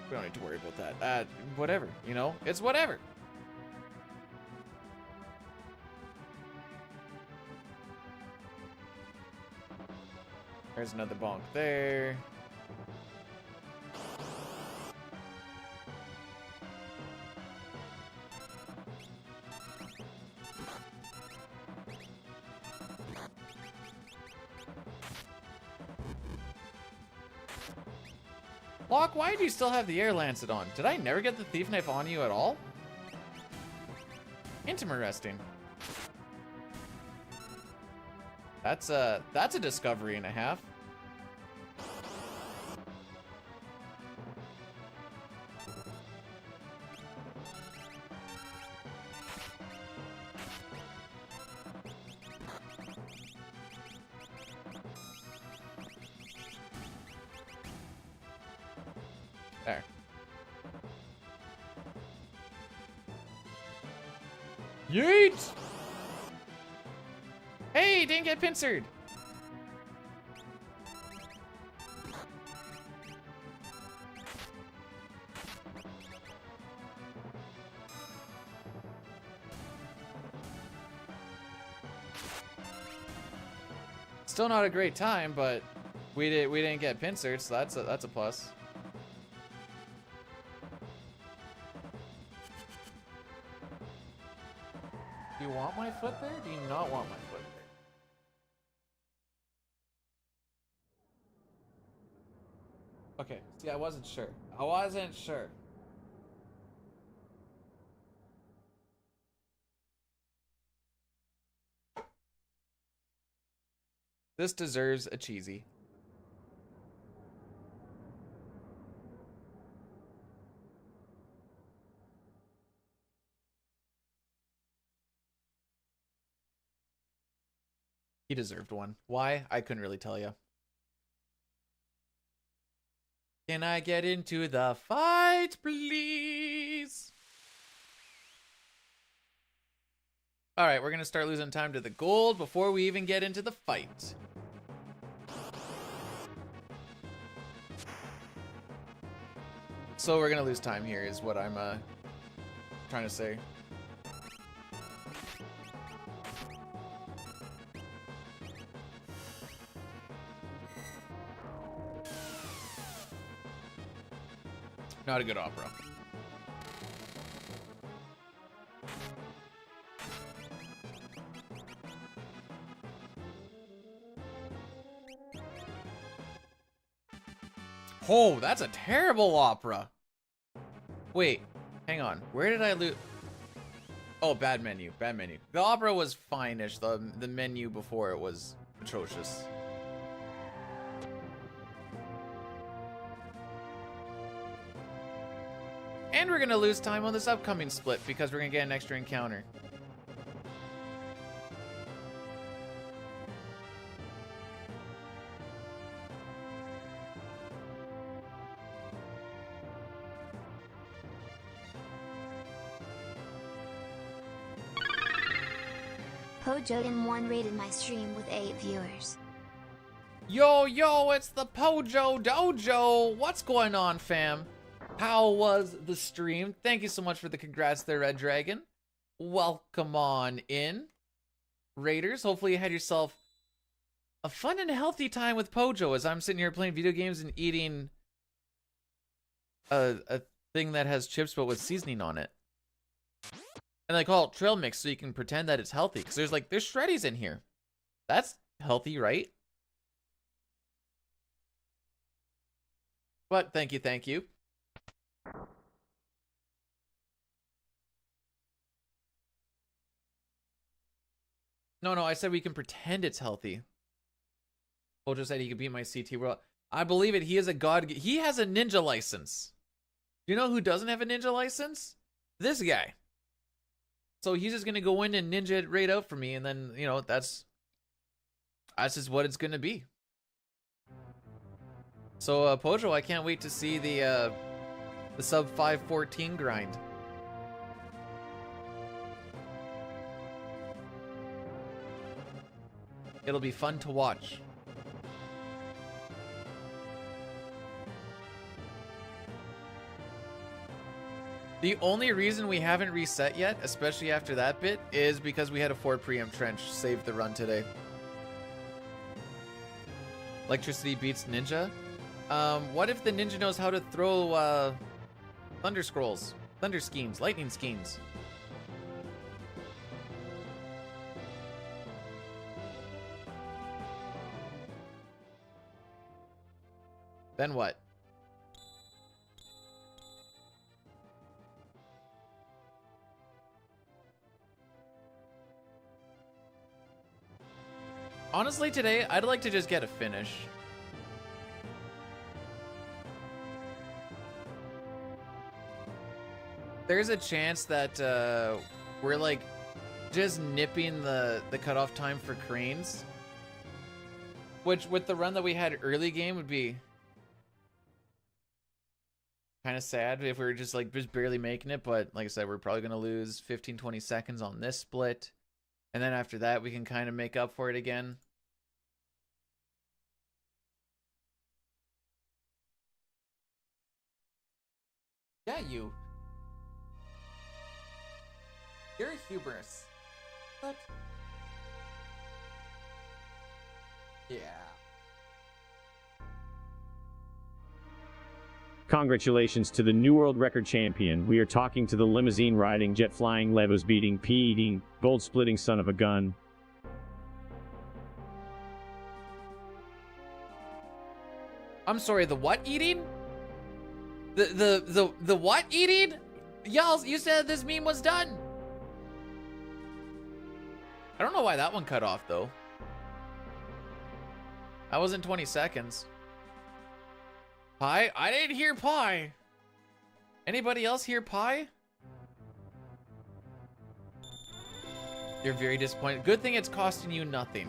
we don't need to worry about that. Whatever, you know? It's whatever. There's another bonk there. Locke, why do you still have the air lancet on? Did I never get the thief knife on you at all? Interesting. That's a discovery and a half. There. Yeet! Hey, didn't get pincered. Still not a great time, but we didn't get pincered, so that's a plus. Do you want my foot there? Do you not want my foot there? Okay, see, I wasn't sure. I wasn't sure. This deserves a cheesy. He deserved one. Why? I couldn't really tell you. Can I get into the fight, please? All right, we're going to start losing time to the gold before we even get into the fight. So we're going to lose time here is what I'm trying to say. Not a good opera. Oh, that's a terrible opera. Wait, hang on. Where did I lose? Oh, bad menu. Bad menu. The opera was fine-ish. The menu before it was atrocious. And we're gonna lose time on this upcoming split because we're gonna get an extra encounter. Pojo in 1 rated my stream with 8 viewers. Yo, it's the Pojo Dojo. What's going on, fam? How was the stream? Thank you so much for the congrats there, Red Dragon. Welcome on in, Raiders. Hopefully you had yourself a fun and healthy time with Pojo as I'm sitting here playing video games and eating a thing that has chips but with seasoning on it. And they call it trail mix so you can pretend that it's healthy. Because there's shreddies in here. That's healthy, right? But thank you. No, I said we can pretend it's healthy. Pojo said he could beat my CT world. I believe it. He is a god. He has a ninja license. Do you know who doesn't have a ninja license? This guy. So he's just gonna go in and ninja it right out for me, and then that's just what it's gonna be. So Pojo, I can't wait to see the sub 514 grind. It'll be fun to watch. The only reason we haven't reset yet, especially after that bit, is because we had a 4 preempt trench save the run today. Electricity beats ninja. What if the ninja knows how to throw thunder scrolls, thunder schemes, lightning schemes? Then what? Honestly, today, I'd like to just get a finish. There's a chance that we're just nipping the cutoff time for cranes. Which, with the run that we had early game, would be kind of sad if we were just barely making it. But like I said, we're probably going to lose 15-20 seconds on this split. And then after that, we can kind of make up for it again. Yeah, you. You're hubris. What? Yeah. Congratulations to the new world record champion. We are talking to the limousine riding, jet flying, Levos beating, pea eating, gold splitting son of a gun. I'm sorry, the what eating? The what eating? Y'all, you said this meme was done. I don't know why that one cut off though. That wasn't 20 seconds. Pie? I didn't hear pie. Anybody else hear pie? You're very disappointed. Good thing it's costing you nothing.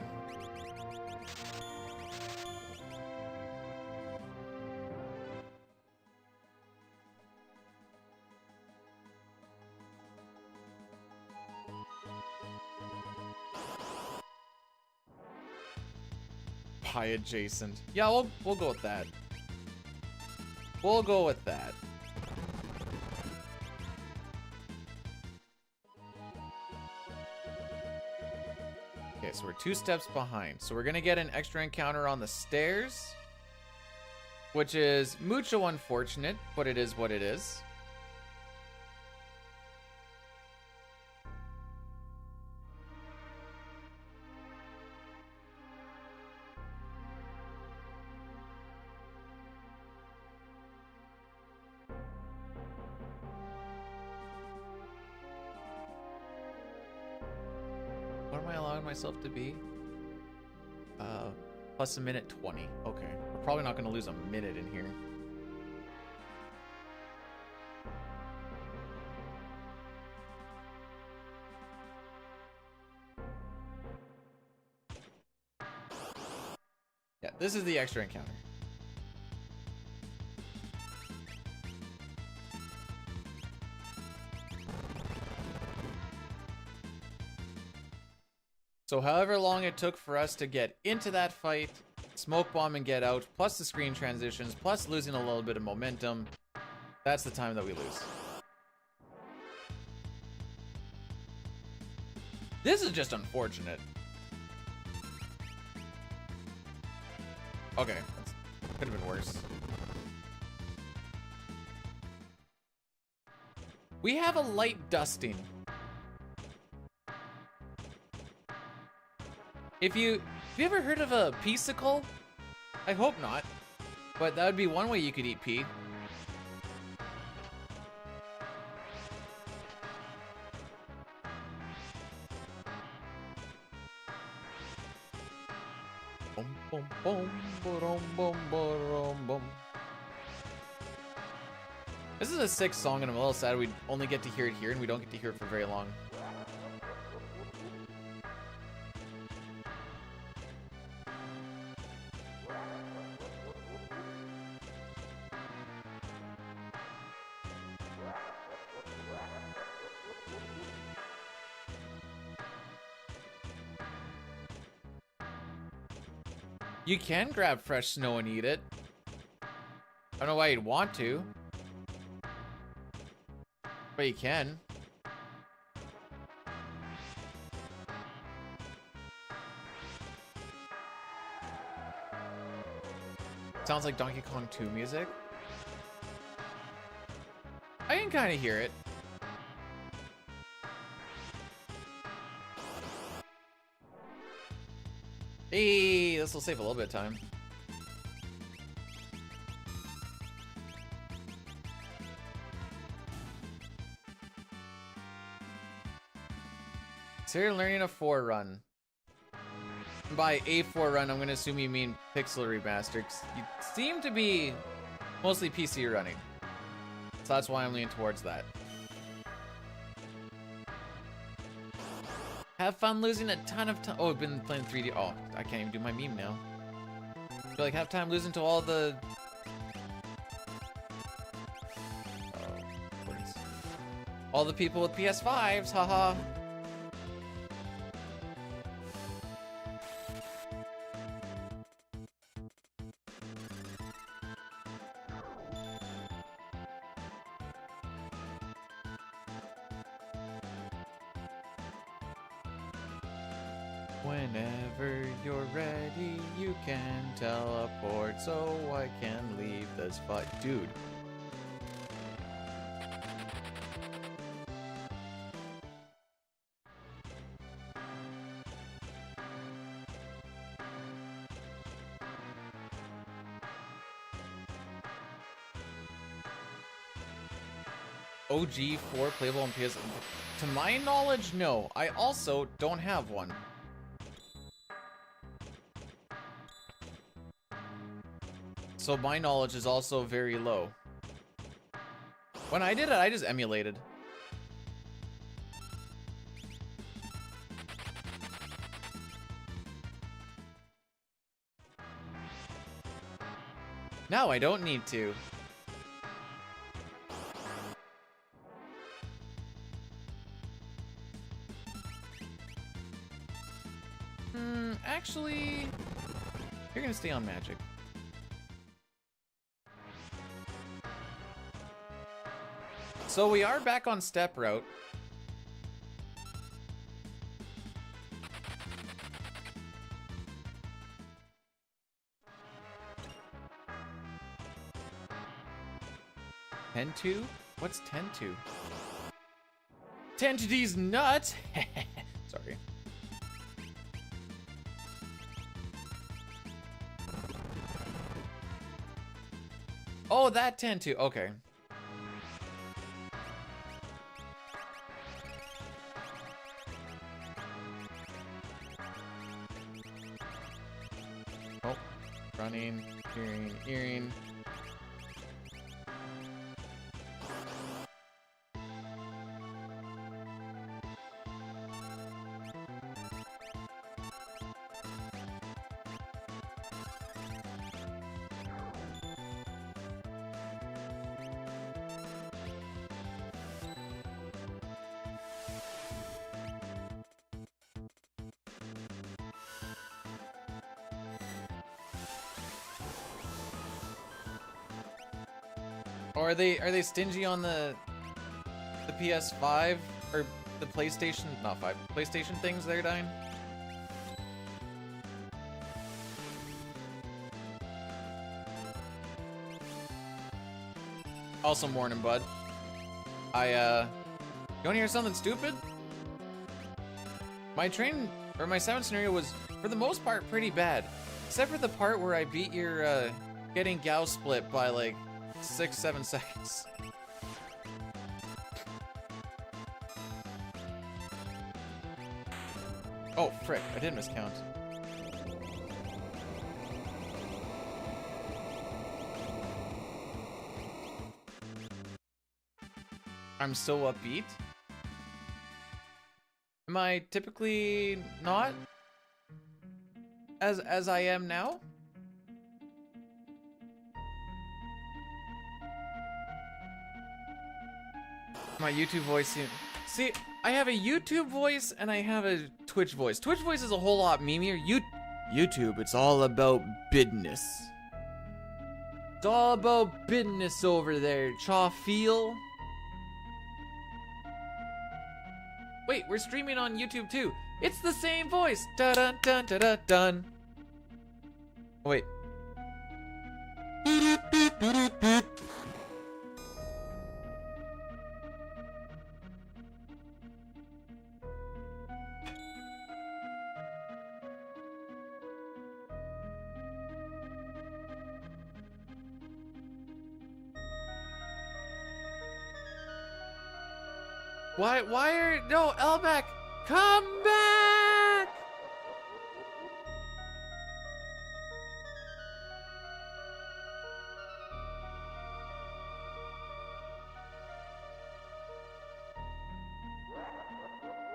Pie adjacent. Yeah, we'll go with that. We'll go with that. Okay, so we're 2 steps behind. So we're gonna get an extra encounter on the stairs, which is mucho unfortunate, but it is what it is. Myself to be plus a minute 20. Okay, we're probably not going to lose a minute in here. Yeah, this is the extra encounter. So however long it took for us to get into that fight, smoke bomb and get out, plus the screen transitions, plus losing a little bit of momentum, that's the time that we lose. This is just unfortunate. Okay, could have been worse. We have a light dusting. Have you ever heard of a peacicle? I hope not, but that would be one way you could eat pea. Boom, boom, boom, boom, boom, boom, boom. This is a sick song, and I'm a little sad we only get to hear it here, and we don't get to hear it for very long. You can grab fresh snow and eat it. I don't know why you'd want to, but you can. Sounds like Donkey Kong 2 music. I can kind of hear it. Hey, this will save a little bit of time. So you're learning a 4 run. And by a 4 run, I'm gonna assume you mean pixel remaster. You seem to be mostly PC running. So that's why I'm leaning towards that. Have fun losing a ton of time. Oh, I've been playing 3D. Oh, I can't even do my meme now. I feel like have time losing to all the... all the people with PS5s, haha. Whenever you're ready, you can teleport so I can leave this fight. Dude. OG 4 playable on PS. To my knowledge, no. I also don't have one. So my knowledge is also very low. When I did it, I just emulated. Now I don't need to. Actually, you're gonna stay on magic. So we are back on step route. Tend to? What's tend to? Tend to these nuts? Sorry. Oh, that tend to. Okay. Oh, running, hearing, earring. Or are they stingy on the PS5 or the PlayStation? Not 5. PlayStation things they're dying. Also morning, bud. You wanna hear something stupid? My 7 scenario was, for the most part, pretty bad. Except for the part where I beat your, getting Gauss split by, like, 6-7 seconds. Oh, frick, I did miscount. I'm still upbeat. Am I typically not? As I am now? My YouTube voice. See, I have a YouTube voice and I have a Twitch voice. Twitch voice is a whole lot memeier. YouTube, it's all about business. It's all about business over there, chaw feel. Wait, we're streaming on YouTube too. It's the same voice. Da dun dun da da dun. Oh, wait. Why are, no, Elbeck, come back!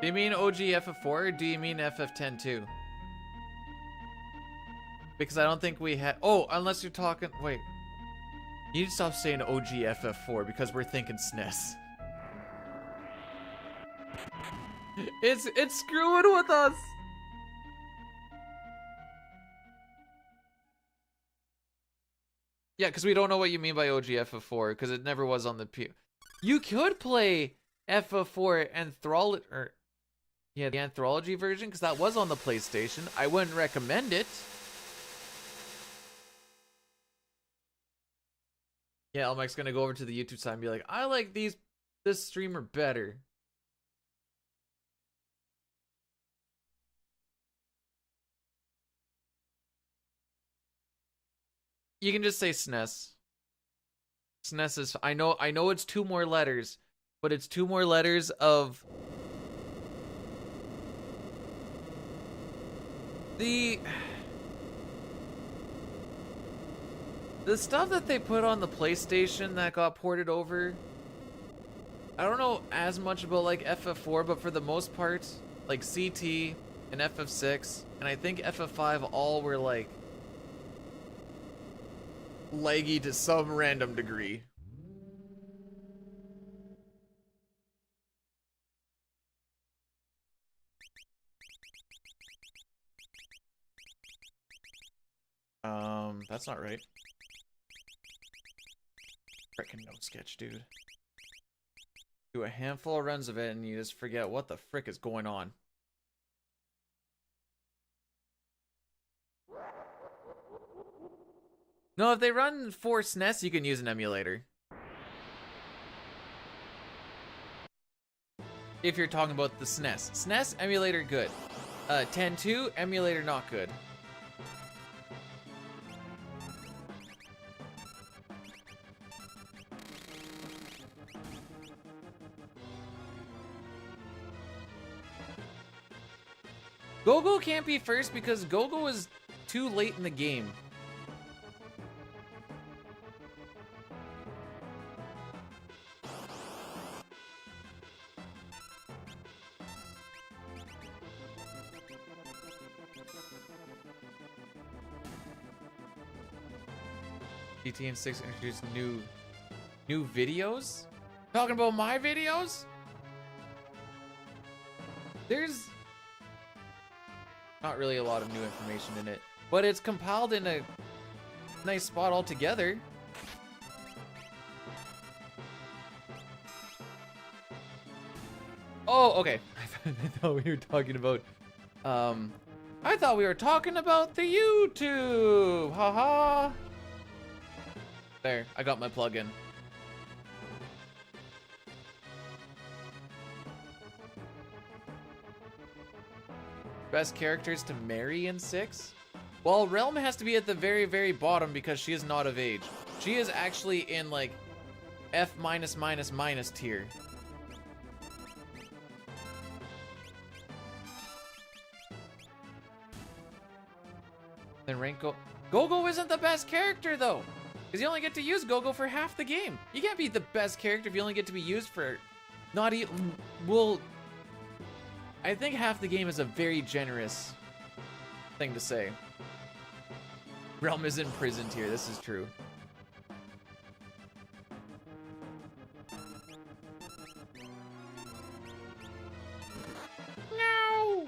Do you mean OG FF4 or do you mean FF10 too? Because I don't think we had, oh, unless you're talking, wait. You need to stop saying OG FF4 because we're thinking SNES. It's screwing with us. Yeah, because we don't know what you mean by OG FF4 because it never was on the P. You could play FF4 the anthology version because that was on the PlayStation. I wouldn't recommend it. Yeah, Elmec's gonna go over to the YouTube side and be like, I like this streamer better. You can just say SNES. SNES is, I know it's 2 more letters, but it's 2 more letters of the stuff that they put on the PlayStation that got ported over. I don't know as much about like FF4, but for the most part, like CT and FF6, and I think FF5 all were like laggy to some random degree. That's not right. Frickin' note sketch, dude. Do a handful of runs of it and you just forget what the frick is going on. No, if they run for SNES, you can use an emulator. If you're talking about the SNES. SNES, emulator, good. 10.2, emulator, not good. Go-Go can't be first because Go-Go is too late in the game. GTA 6 introduced new videos? Talking about my videos? There's not really a lot of new information in it, but it's compiled in a nice spot altogether. Oh, okay. I thought we were talking about, I thought we were talking about the YouTube. Haha. There, I got my plug-in. Best characters to marry in 6? Well, Realm has to be at the very, very bottom because she is not of age. She is actually in, like, F minus minus minus tier. Then rank Gogo isn't the best character, though. Because you only get to use Gogo for half the game. You can't be the best character if you only get to be used for not even... Well, I think half the game is a very generous thing to say. Realm is imprisoned here, this is true. No!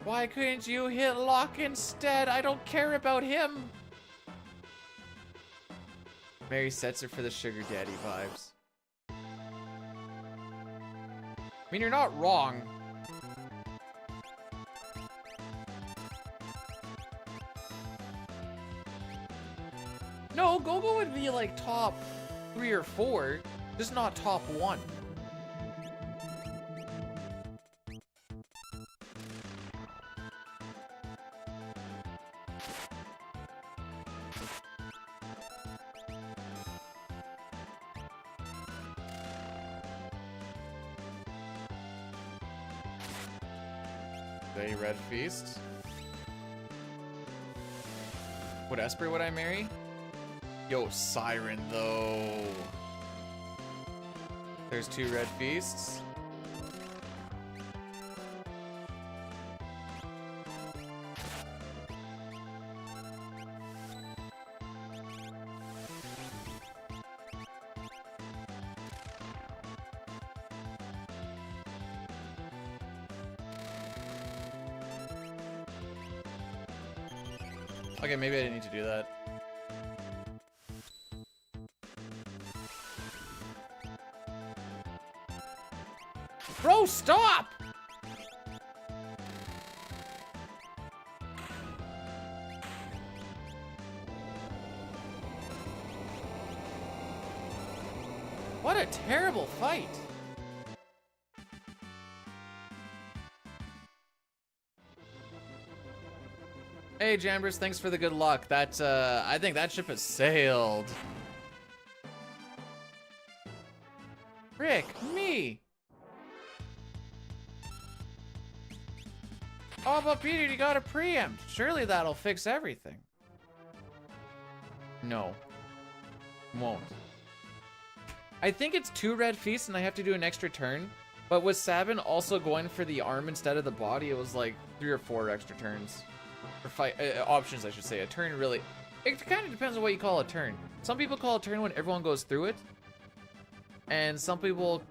Why couldn't you hit Locke instead? I don't care about him. Mary sets her for the sugar daddy vibes. I mean, you're not wrong. No, Gogo would be like top 3 or 4, just not top 1. Red Feast. What Esper would I marry? Yo, Siren though. There's 2 Red Feasts. Okay, maybe I didn't need to do that. Bro, stop! What a terrible fight. Hey, Jambers, thanks for the good luck. That, I think that ship has sailed. Rick, me. Oh, but Peter, you got a preempt. Surely that'll fix everything. No. Won't. I think it's 2 Red Feasts and I have to do an extra turn. But with Sabin also going for the arm instead of the body, it was like 3 or 4 extra turns. Or fight options, I should say. A turn really... It kind of depends on what you call a turn. Some people call a turn when everyone goes through it. And some people...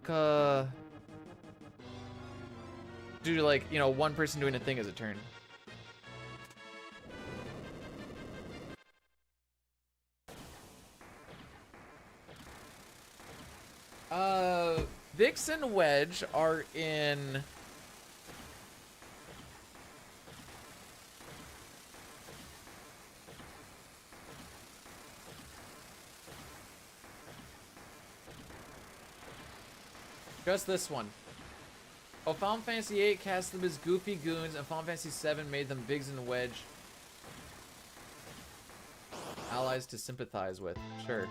do like, you know, one person doing a thing as a turn. Vix and Wedge are in... Just this one. Oh, Final Fantasy VIII cast them as goofy goons, and Final Fantasy VII made them Biggs and Wedge allies to sympathize with. Sure.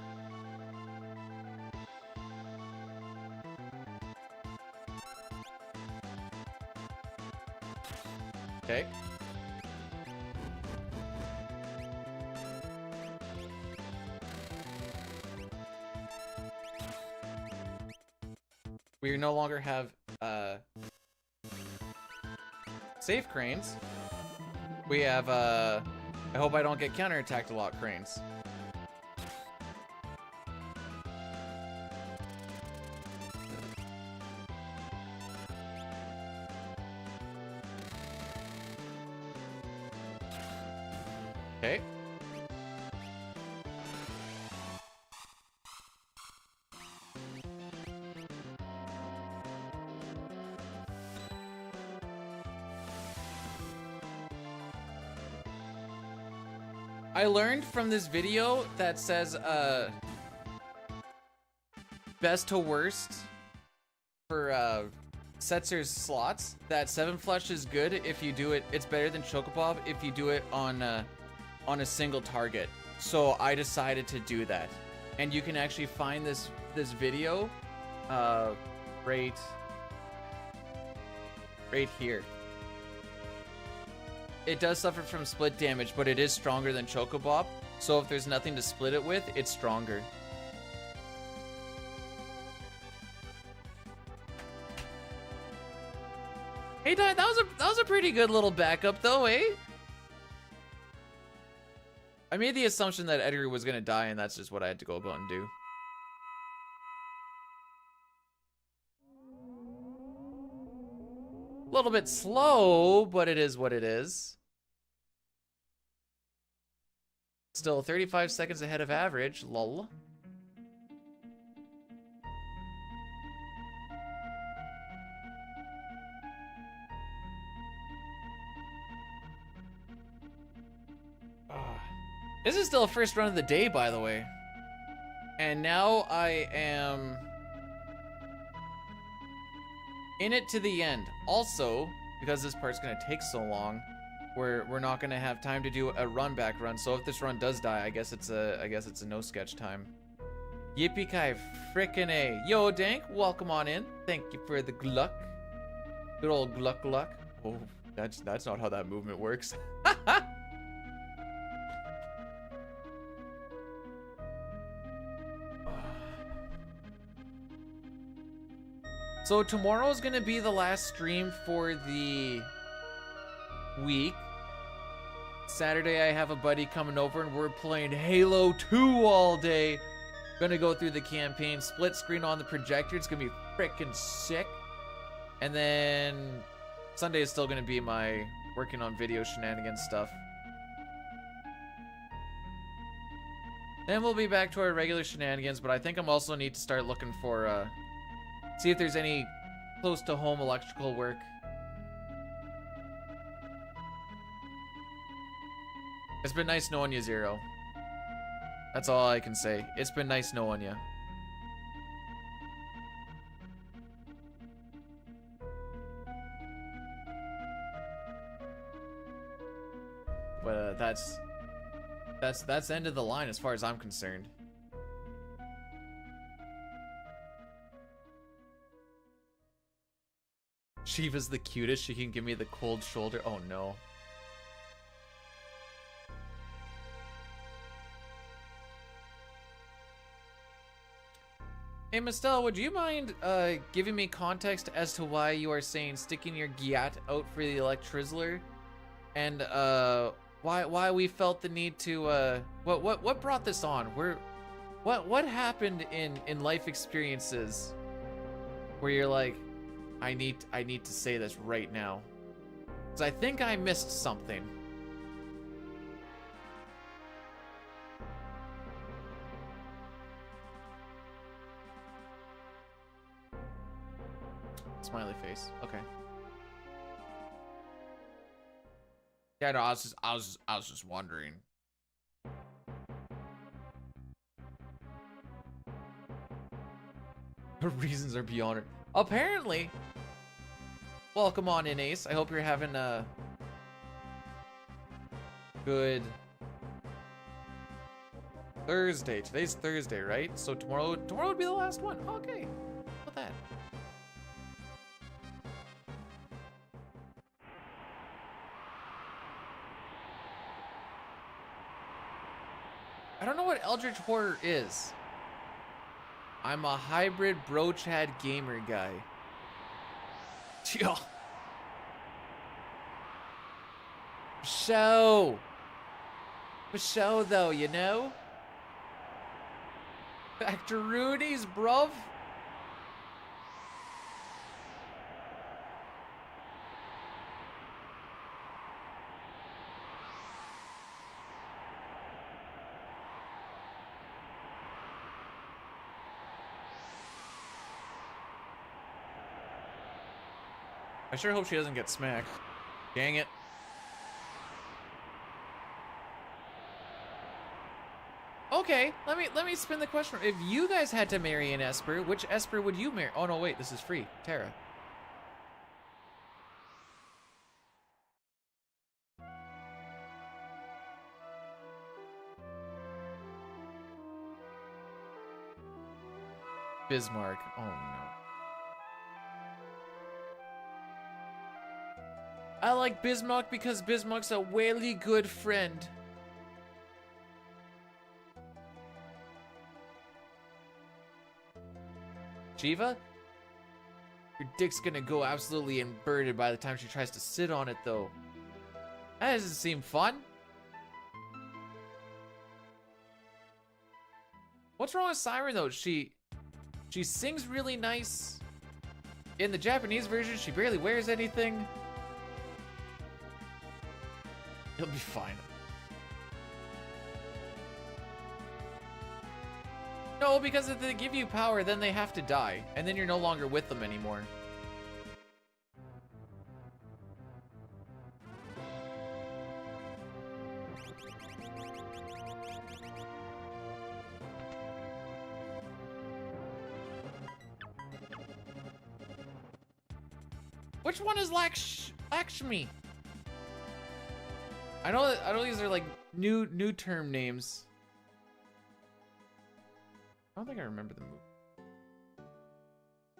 Okay. We no longer have safe cranes. We have I hope I don't get counterattacked a lot cranes. Okay. I learned from this video that says best to worst for Setzer's slots that 7 flush is good if you do it. It's better than Chocobob if you do it on a single target. So I decided to do that, and you can actually find this video right here. It does suffer from split damage, but it is stronger than Chocobob. So if there's nothing to split it with, it's stronger. Hey, Diane, that was a pretty good little backup, though, eh? I made the assumption that Edgar was gonna die, and that's just what I had to go about and do. A little bit slow, but it is what it is. Still 35 seconds ahead of average, lol. This is still a first run of the day, by the way. And now I am in it to the end. Also, because this part's gonna take so long, we're not gonna have time to do a run back run. So if this run does die, I guess it's a no sketch time. Yippee ki frickin' A. Yo, Dank, welcome on in. Thank you for the gluck. Good old gluck gluck. Oh, that's not how that movement works. So tomorrow's gonna be the last stream for the week. Saturday I have a buddy coming over and we're playing Halo 2 all day. Gonna go through the campaign, split screen on the projector. It's gonna be freaking sick. And then Sunday is still gonna be my working on video shenanigans stuff. Then we'll be back to our regular shenanigans, but I think I'm also need to start looking for see if there's any close to home electrical work. It's been nice knowing you, Zero. That's all I can say. It's been nice knowing you. But that's the end of the line as far as I'm concerned. Shiva's the cutest. She can give me the cold shoulder. Oh no. Hey, Mistel, would you mind giving me context as to why you are saying sticking your gyat out for the Electrizzler, and why we felt the need to what brought this on? What happened in life experiences where you're like, I need to say this right now, because I think I missed something. Smiley face. Okay. Yeah, no, I was just wondering. The reasons are beyond it. Apparently. Welcome on in, Ace. I hope you're having a good Thursday. Today's Thursday, right? So tomorrow would be the last one. Okay. How about that? I don't know what Eldritch Horror is. I'm a hybrid bro-chad gamer guy. Yo. For show though, you know? Back to Rudy's, bruv. I sure hope she doesn't get smacked. Dang it. Okay, let me spin the question. If you guys had to marry an Esper, which Esper would you marry? Oh no, wait, this is free. Terra. Bismarck. Oh no. I like Bismarck because Bismarck's a really good friend. Shiva? Your dick's gonna go absolutely inverted by the time she tries to sit on it, though. That doesn't seem fun. What's wrong with Siren, though? She sings really nice. In the Japanese version, she barely wears anything. You'll be fine. No, because if they give you power, then they have to die, and then you're no longer with them anymore. Which one is Lakshmi? I know these are like new term names. I don't think I remember the move.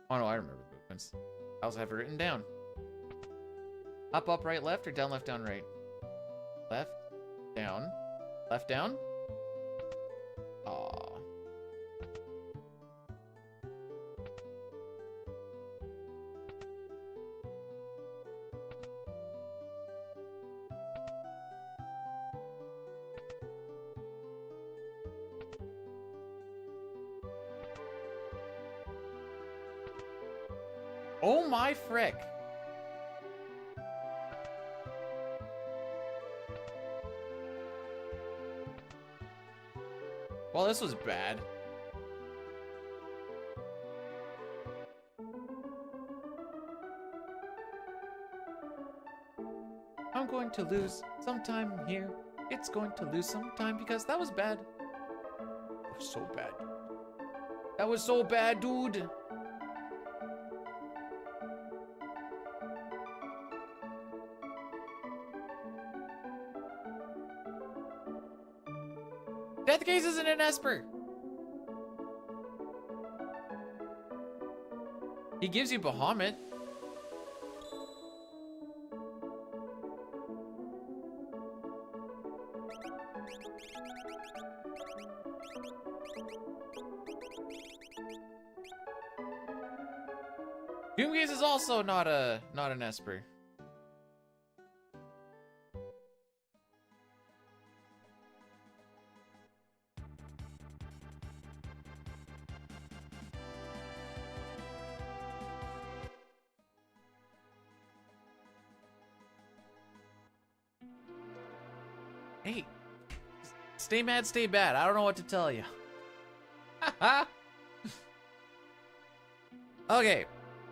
Oh no, I remember the movements. I also have it written down. Up, right, left, or down, left, down, right? Left, down, left, down. Aw. Oh my frick. Well, this was bad. I'm going to lose sometime here. It's going to lose sometime because that was bad. That was so bad. That was so bad, dude. Death Gaze isn't an Esper. He gives you Bahamut. Doomgaze is also not an Esper. Hey, stay mad, stay bad. I don't know what to tell you. Okay,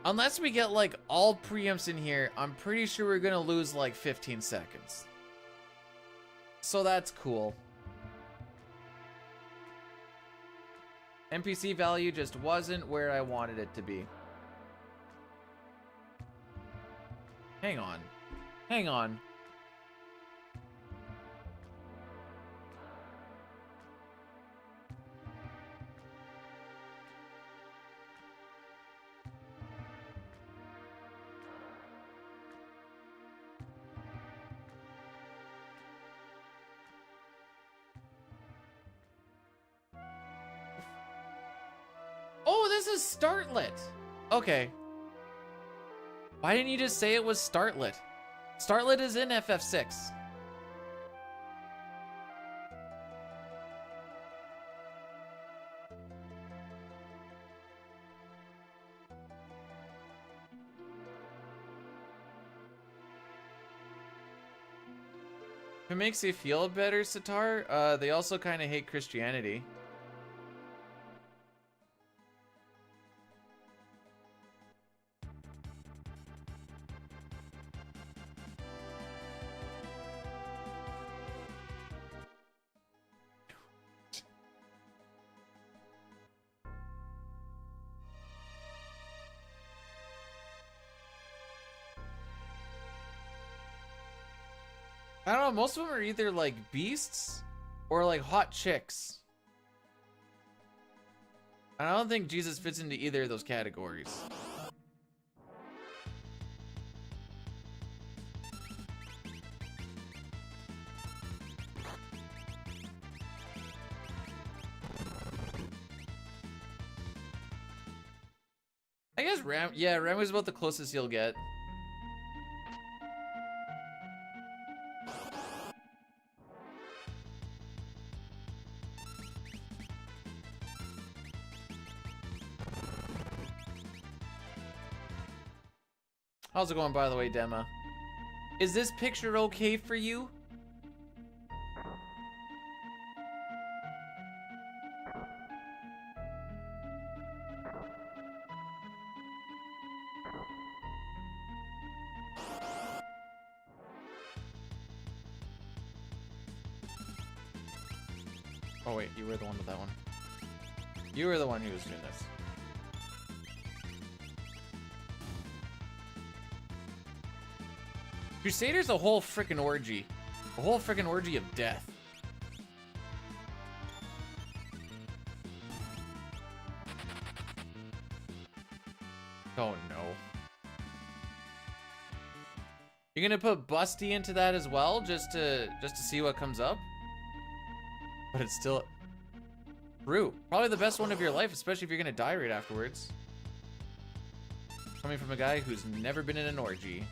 unless we get like all preamps in here, I'm pretty sure we're gonna lose like 15 seconds. So that's cool. NPC value just wasn't where I wanted it to be. Hang on. Hang on. Oh, this is Startlet. Okay. Why didn't you just say it was Startlet? Startlet is in FF6. If it makes you feel better, Sitar, they also kind of hate Christianity. I don't know, most of them are either like beasts or like hot chicks. I don't think Jesus fits into either of those categories. I guess Ram was about the closest you'll get. How's it going, by the way, Dema? Is this picture okay for you? Oh wait, you were the one with that one. You were the one who was doing this. Crusader's a whole frickin' orgy. A whole frickin' orgy of death. Oh no. You're gonna put Busty into that as well, just to see what comes up? But it's still true. Probably the best one of your life, especially if you're gonna die right afterwards. Coming from a guy who's never been in an orgy.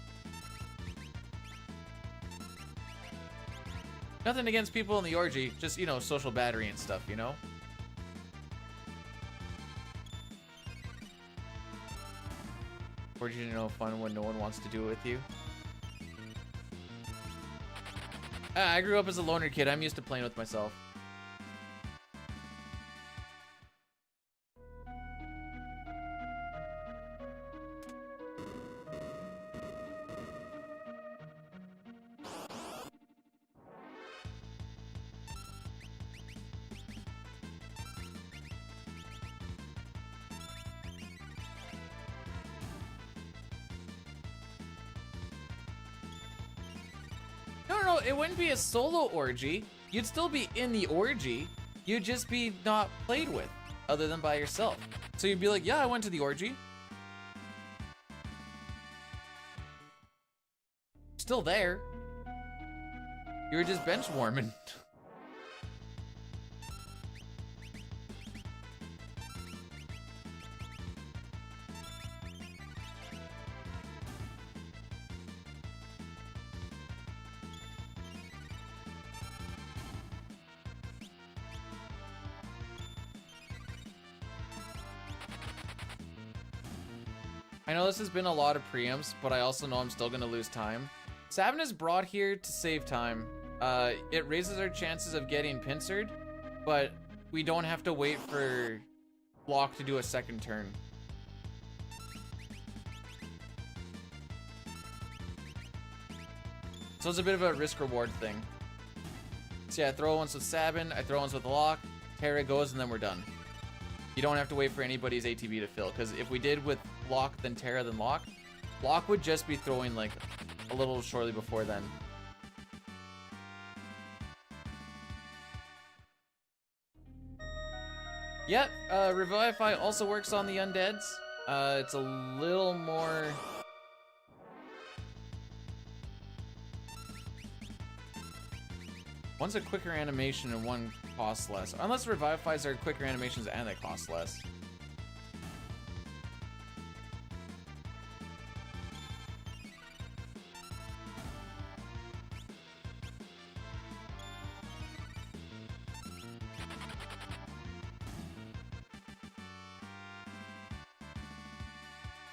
Nothing against people in the orgy, just, you know, social battery and stuff, you know? Orgy, you know, fun when no one wants to do it with you. I grew up as a loner kid. I'm used to playing with myself. No, it wouldn't be a solo orgy. You'd still be in the orgy. You'd just be not played with, other than by yourself. So you'd be like, yeah, I went to the orgy. Still there. You were just bench warming. I know this has been a lot of preamps, but I also know I'm still gonna lose time. Savin is brought here to save time. It raises our chances of getting pincered, but we don't have to wait for Block to do a second turn. So it's a bit of a risk-reward thing. So yeah, I throw once with Sabin, I throw once with Locke, Terra goes, and then we're done. You don't have to wait for anybody's ATB to fill, because if we did with Locke, then Terra, then Locke, Locke would just be throwing like a little shortly before then. Yep, Revivify also works on the undeads. It's a little more... One's a quicker animation and one costs less. Unless Revivifies are quicker animations and they cost less.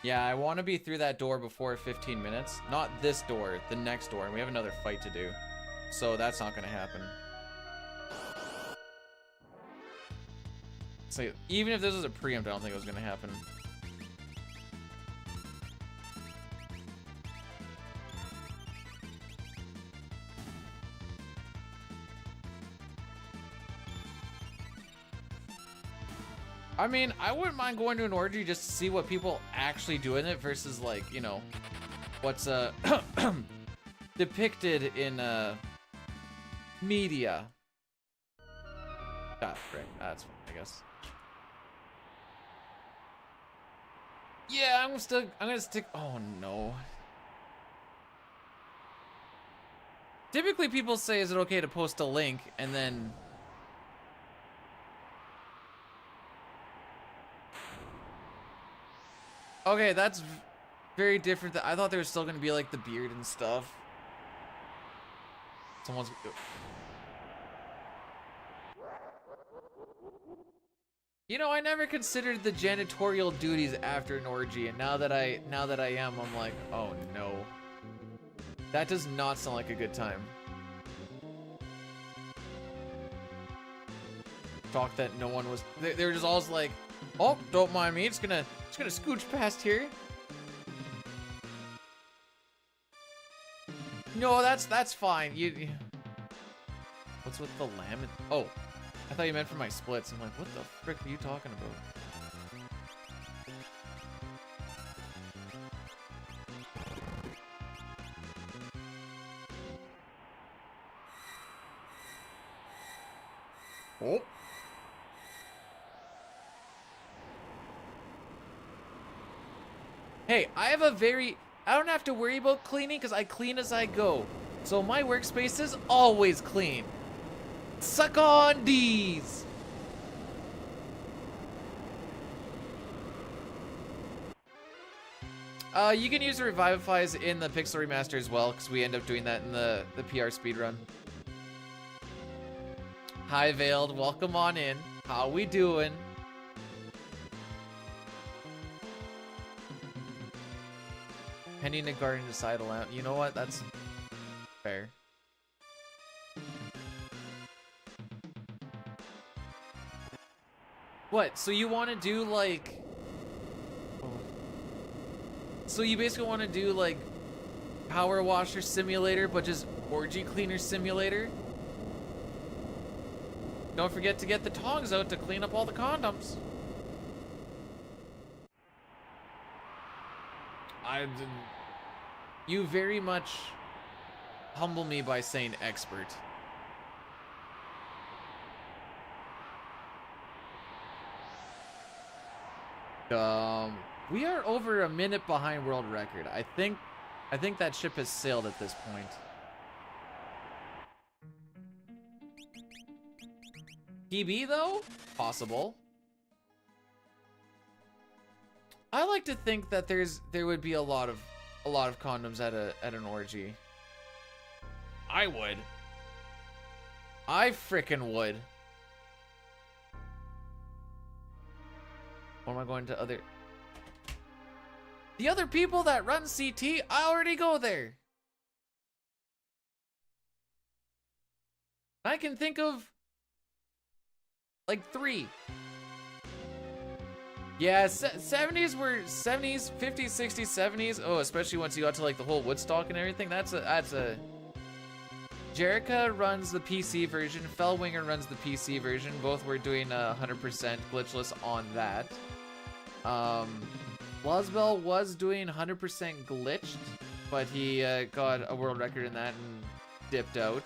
Yeah, I want to be through that door before 15 minutes. Not this door, the next door, and we have another fight to do. So that's not going to happen. So even if this was a preempt, I don't think it was going to happen. I mean, I wouldn't mind going to an orgy just to see what people actually do in it versus, like, you know, what's depicted in Media. Ah, frick. That's fine, I guess. Yeah, I'm gonna stick. Oh no. Typically, people say, "Is it okay to post a link?" And then. Okay, that's very different. I thought there was still gonna be like the beard and stuff. Someone's. You know, I never considered the janitorial duties after an orgy, and now that I am, I'm like, oh no. That does not sound like a good time. Talk that no one was. They were just always like, oh, don't mind me. Just gonna scooch past here. No, that's fine. You. What's with the lamb? Oh, I thought you meant for my splits. I'm like, what the frick are you talking about? Oh. Hey, I don't have to worry about cleaning because I clean as I go. So my workspace is always clean. Suck on these. You can use the Revivifies in the Pixel Remaster as well, because we end up doing that in the PR speedrun. Hi Veiled, welcome on in. How we doing? Pending a garden to side lamp. You know what? That's fair. What? So you want to do like... So you basically want to do like Power Washer Simulator, but just Orgy Cleaner Simulator? Don't forget to get the tongs out to clean up all the condoms. You very much humble me by saying expert. We are over a minute behind world record. I think that ship has sailed at this point. PB though? Possible. I like to think that there would be a lot of condoms at an orgy. I would. I frickin' would. Or am I going to other? The other people that run CT, I already go there. I can think of like 3. Yeah, 70s were 70s, 50s, 60s, 70s. Oh, especially once you got to like the whole Woodstock and everything. That's a. Jerica runs the PC version. Fellwinger runs the PC version. Both were doing 100% glitchless on that. Lozbel was doing 100% glitched, but he got a world record in that and dipped out.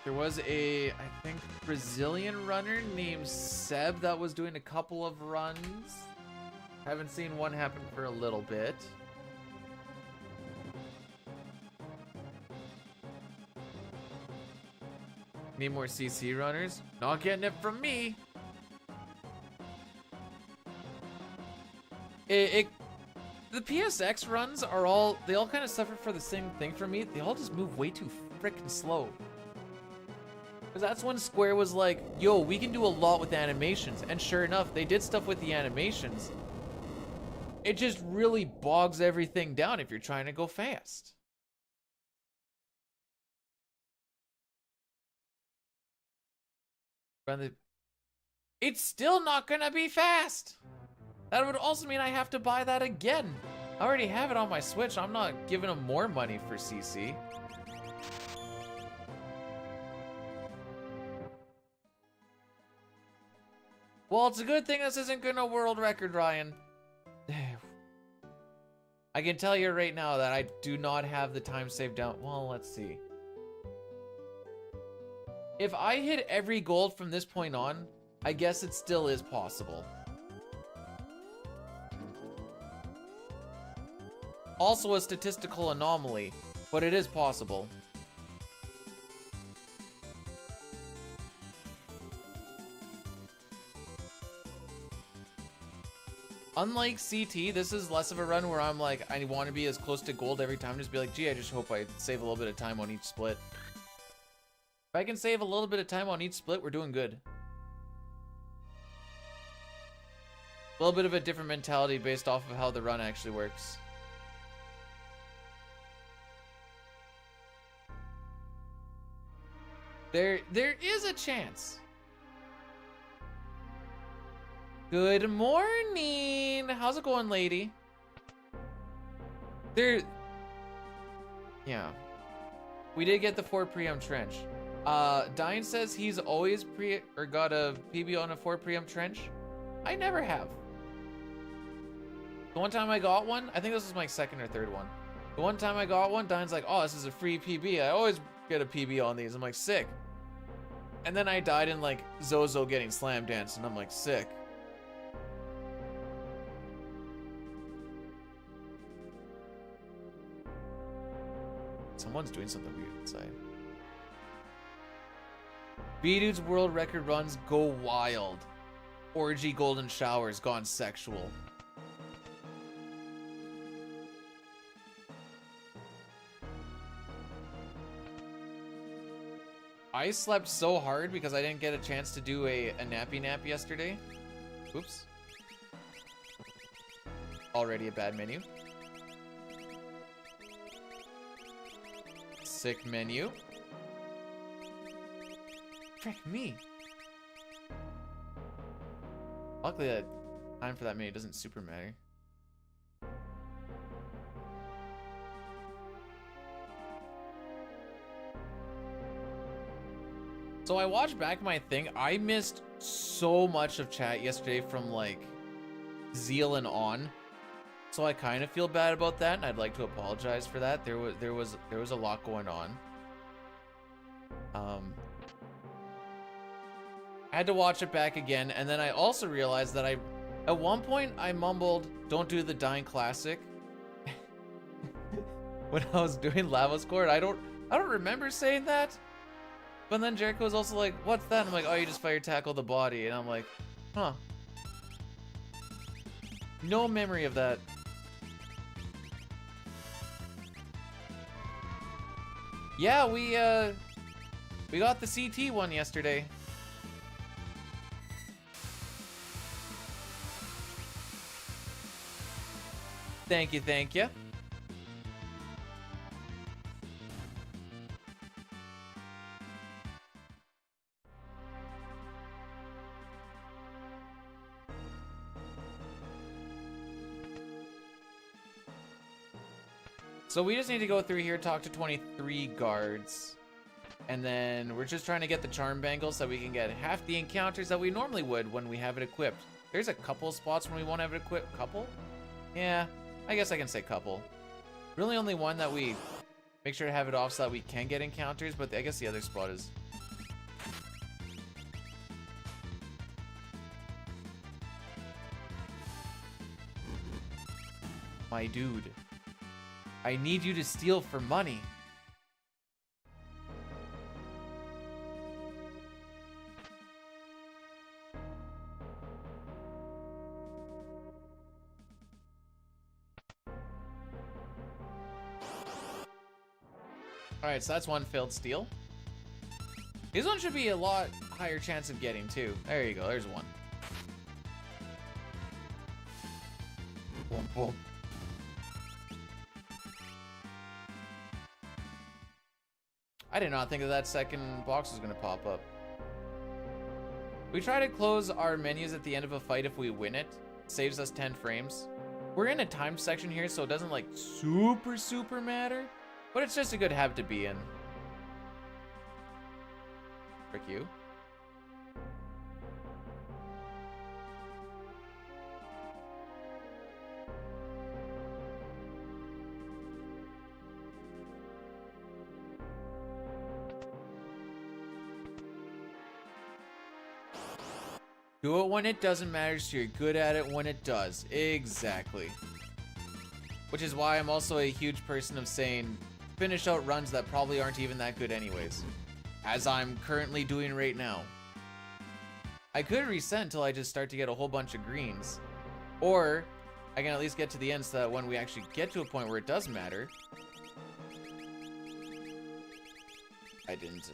There was I think, Brazilian runner named Seb that was doing a couple of runs. Haven't seen one happen for a little bit. Need more CC runners? Not getting it from me. The PSX runs are they all kind of suffer for the same thing for me. They all just move way too freaking slow. Because that's when Square was like, yo, we can do a lot with animations. And sure enough, they did stuff with the animations. It just really bogs everything down if you're trying to go fast. It's still not gonna be fast. That would also mean I have to buy that again. I already have it on my Switch. I'm not giving them more money for CC. Well, it's a good thing this isn't gonna world record, Ryan. I can tell you right now that I do not have the time saved down. Well, let's see. If I hit every gold from this point on, I guess it still is possible. Also a statistical anomaly, but it is possible. Unlike CT, this is less of a run where I'm like, I want to be as close to gold every time. Just be like, gee, I just hope I save a little bit of time on each split. If I can save a little bit of time on each split, we're doing good. A little bit of a different mentality based off of how the run actually works. There is a chance. Good morning. How's it going, lady? Yeah. We did get the 4 preempt trench. Dine says he's always got a PB on a 4 preempt trench. I never have. The one time I got one, I think this was my second or third one. The one time I got one, Dine's like, oh, this is a free PB. I always get a PB on these. I'm like, sick. And then I died in like Zozo getting slam danced, and I'm like, sick. Someone's doing something weird inside. B-Dude's world record runs go wild. Orgy golden showers gone sexual. I slept so hard because I didn't get a chance to do a nappy nap yesterday. Oops. Already a bad menu. Sick menu. Frick me. Luckily, that time for that menu doesn't super matter. So I watched back my thing. I missed so much of chat yesterday from like Zeal and on. So I kind of feel bad about that, and I'd like to apologize for that. There was a lot going on. I had to watch it back again, and then I also realized that at one point I mumbled, "Don't do the Dying Classic." When I was doing Lava Score, I don't remember saying that. But then Jericho was also like, "What's that?" And I'm like, "Oh, you just fire tackle the body." And I'm like, "Huh." No memory of that. Yeah, we got the CT one yesterday. Thank you, thank you. So we just need to go through here, talk to 23 guards, and then we're just trying to get the charm bangle so we can get half the encounters that we normally would when we have it equipped. There's a couple of spots when we won't have it equipped. Couple? Yeah, I guess I can say couple. Really only one that we make sure to have it off so that we can get encounters, but I guess the other spot is... My dude. I need you to steal for money. Alright, so that's one failed steal. This one should be a lot higher chance of getting too. There you go, there's one. Boom, boom. I did not think that second box was gonna pop up. We try to close our menus at the end of a fight if we win it. Saves us 10 frames. We're in a time section here, so it doesn't like super matter, but it's just a good habit to be in. Frick you. Do it when it doesn't matter, so you're good at it when it does. Exactly. Which is why I'm also a huge person of saying, finish out runs that probably aren't even that good anyways. As I'm currently doing right now. I could reset until I just start to get a whole bunch of greens. Or, I can at least get to the end so that when we actually get to a point where it does matter. I didn't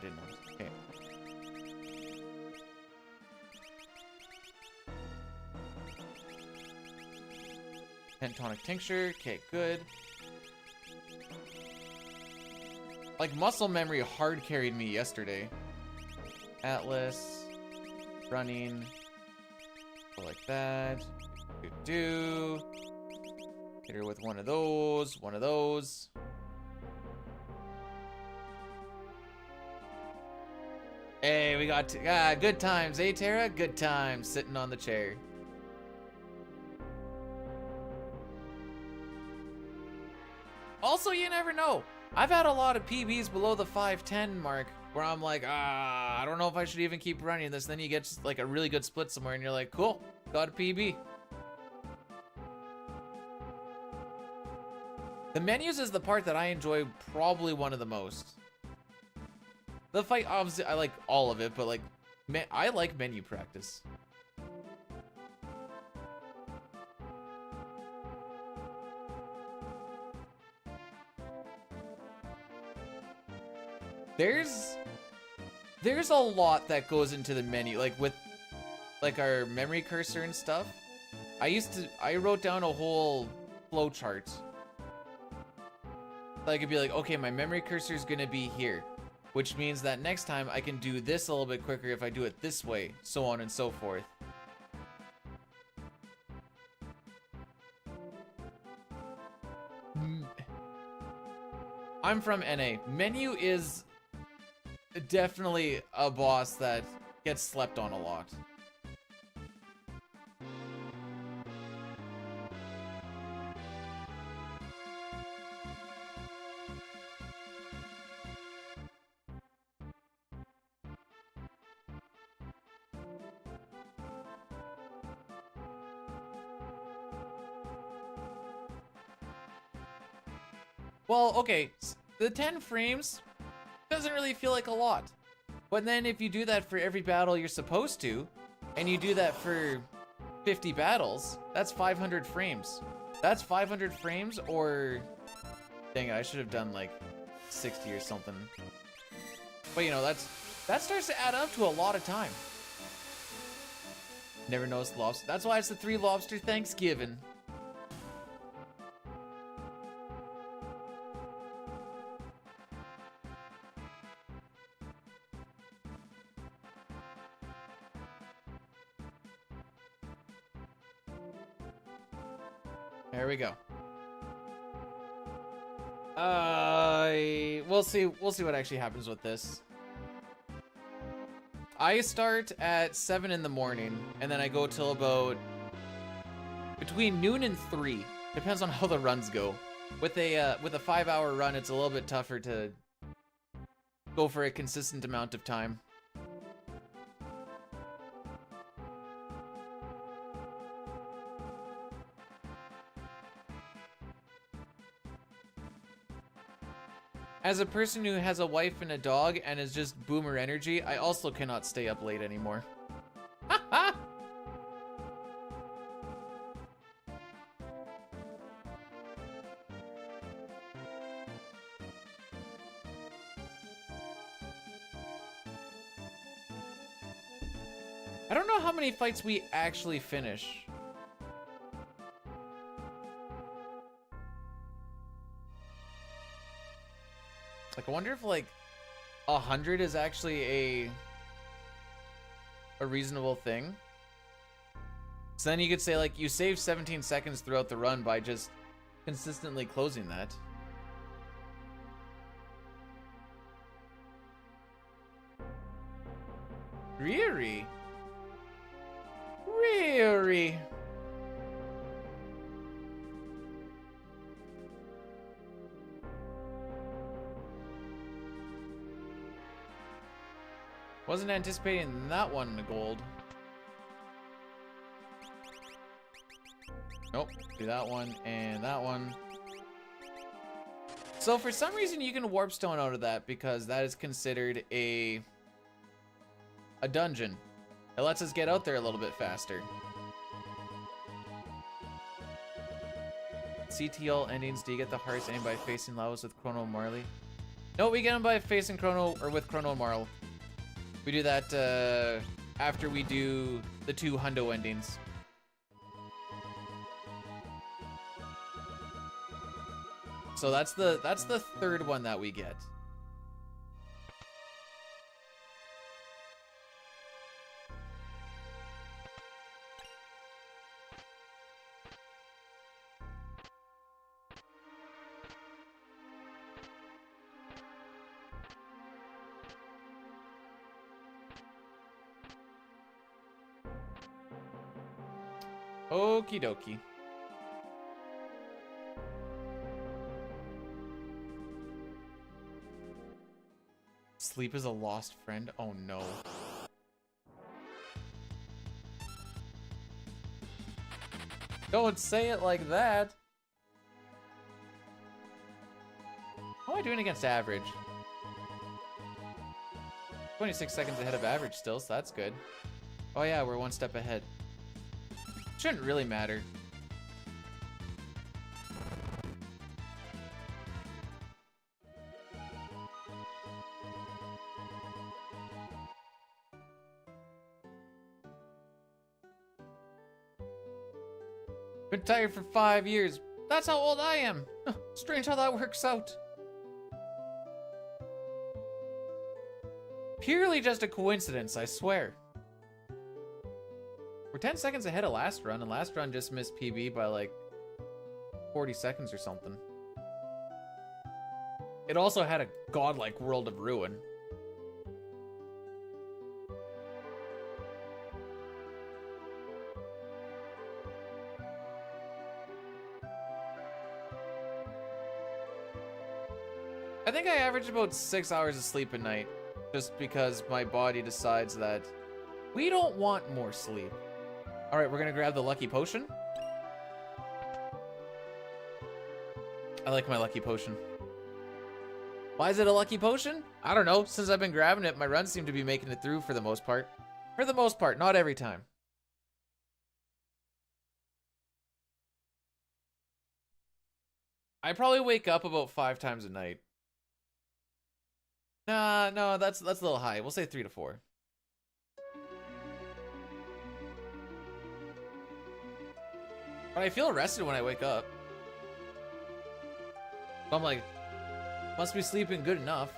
know. Okay. Pentonic tincture, okay, good. Like, muscle memory hard carried me yesterday. Atlas, running, go like that. Do. Hit her with one of those, one of those. Hey, we got good times, eh, Tara? Good times, sitting on the chair. Also, you never know. I've had a lot of PBs below the 510 mark where I'm like, I don't know if I should even keep running this. Then you get like a really good split somewhere and you're like, cool, got a PB. The menus is the part that I enjoy probably one of the most. The fight, obviously, I like all of it, but like, I like menu practice. There's a lot that goes into the menu, like with like our memory cursor and stuff. I wrote down a whole flow chart. So I could be like, okay, my memory cursor is gonna be here, which means that next time I can do this a little bit quicker if I do it this way, so on and so forth. I'm from NA. Menu is definitely a boss that gets slept on a lot. Well, okay, the 10 frames doesn't really feel like a lot. But then if you do that for every battle you're supposed to, and you do that for 50 battles, that's 500 frames. That's 500 frames, or... Dang it, I should have done like 60 or something. But you know, that starts to add up to a lot of time. Never noticed lobster. That's why it's the 3 lobster Thanksgiving. There we go. We'll see what actually happens with this. I start at 7 in the morning, and then I go till about between noon and 3. Depends on how the runs go. With a 5-hour run, it's a little bit tougher to go for a consistent amount of time. As a person who has a wife and a dog and is just boomer energy, I also cannot stay up late anymore. I don't know how many fights we actually finish. Like, I wonder if like 100 is actually a reasonable thing. So then you could say like you save 17 seconds throughout the run by just consistently closing that. Really? Really? Wasn't anticipating that one in the gold. Nope. Do that one and that one. So for some reason you can warp stone out of that because that is considered a dungeon. It lets us get out there a little bit faster. CTL endings, do you get the hearts aimed by facing levels with Chrono and Marley? No, we get them by facing Chrono, or with Chrono and Marl. We do that after we do the 2 hundo endings. So that's the 3rd one that we get. Okie dokie. Sleep is a lost friend? Oh no. Don't say it like that. How am I doing against average? 26 seconds ahead of average still, so that's good. Oh yeah, we're 1 step ahead. Shouldn't really matter. Been tired for 5 years. That's how old I am. Strange how that works out. Purely just a coincidence, I swear. We're 10 seconds ahead of last run, and last run just missed PB by like 40 seconds or something. It also had a godlike World of Ruin. I think I average about 6 hours of sleep a night, just because my body decides that we don't want more sleep. All right, we're gonna grab the lucky potion. I like my lucky potion. Why is it a lucky potion? I don't know. Since I've been grabbing it, my runs seem to be making it through for the most part. For the most part, not every time. I probably wake up about 5 times a night. Nah, no, that's a little high. We'll say 3 to 4. But I feel rested when I wake up. So I'm like, must be sleeping good enough.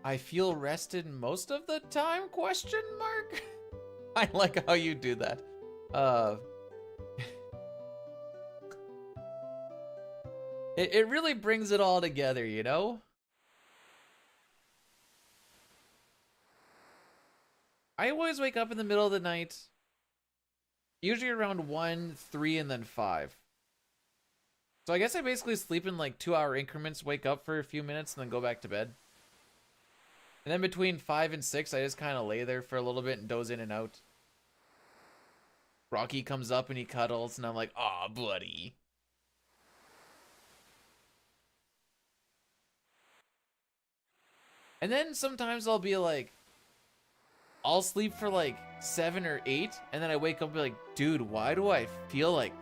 I feel rested most of the time, question mark? I like how you do that. It really brings it all together, you know? I always wake up in the middle of the night, usually around 1, 3, and then 5. So I guess I basically sleep in like 2-hour increments, wake up for a few minutes, and then go back to bed. And then between 5 and 6, I just kind of lay there for a little bit and doze in and out. Rocky comes up and he cuddles, and I'm like, aw, buddy. And then sometimes I'll be like, I'll sleep for like 7 or 8, and then I wake up and be like, dude, why do I feel like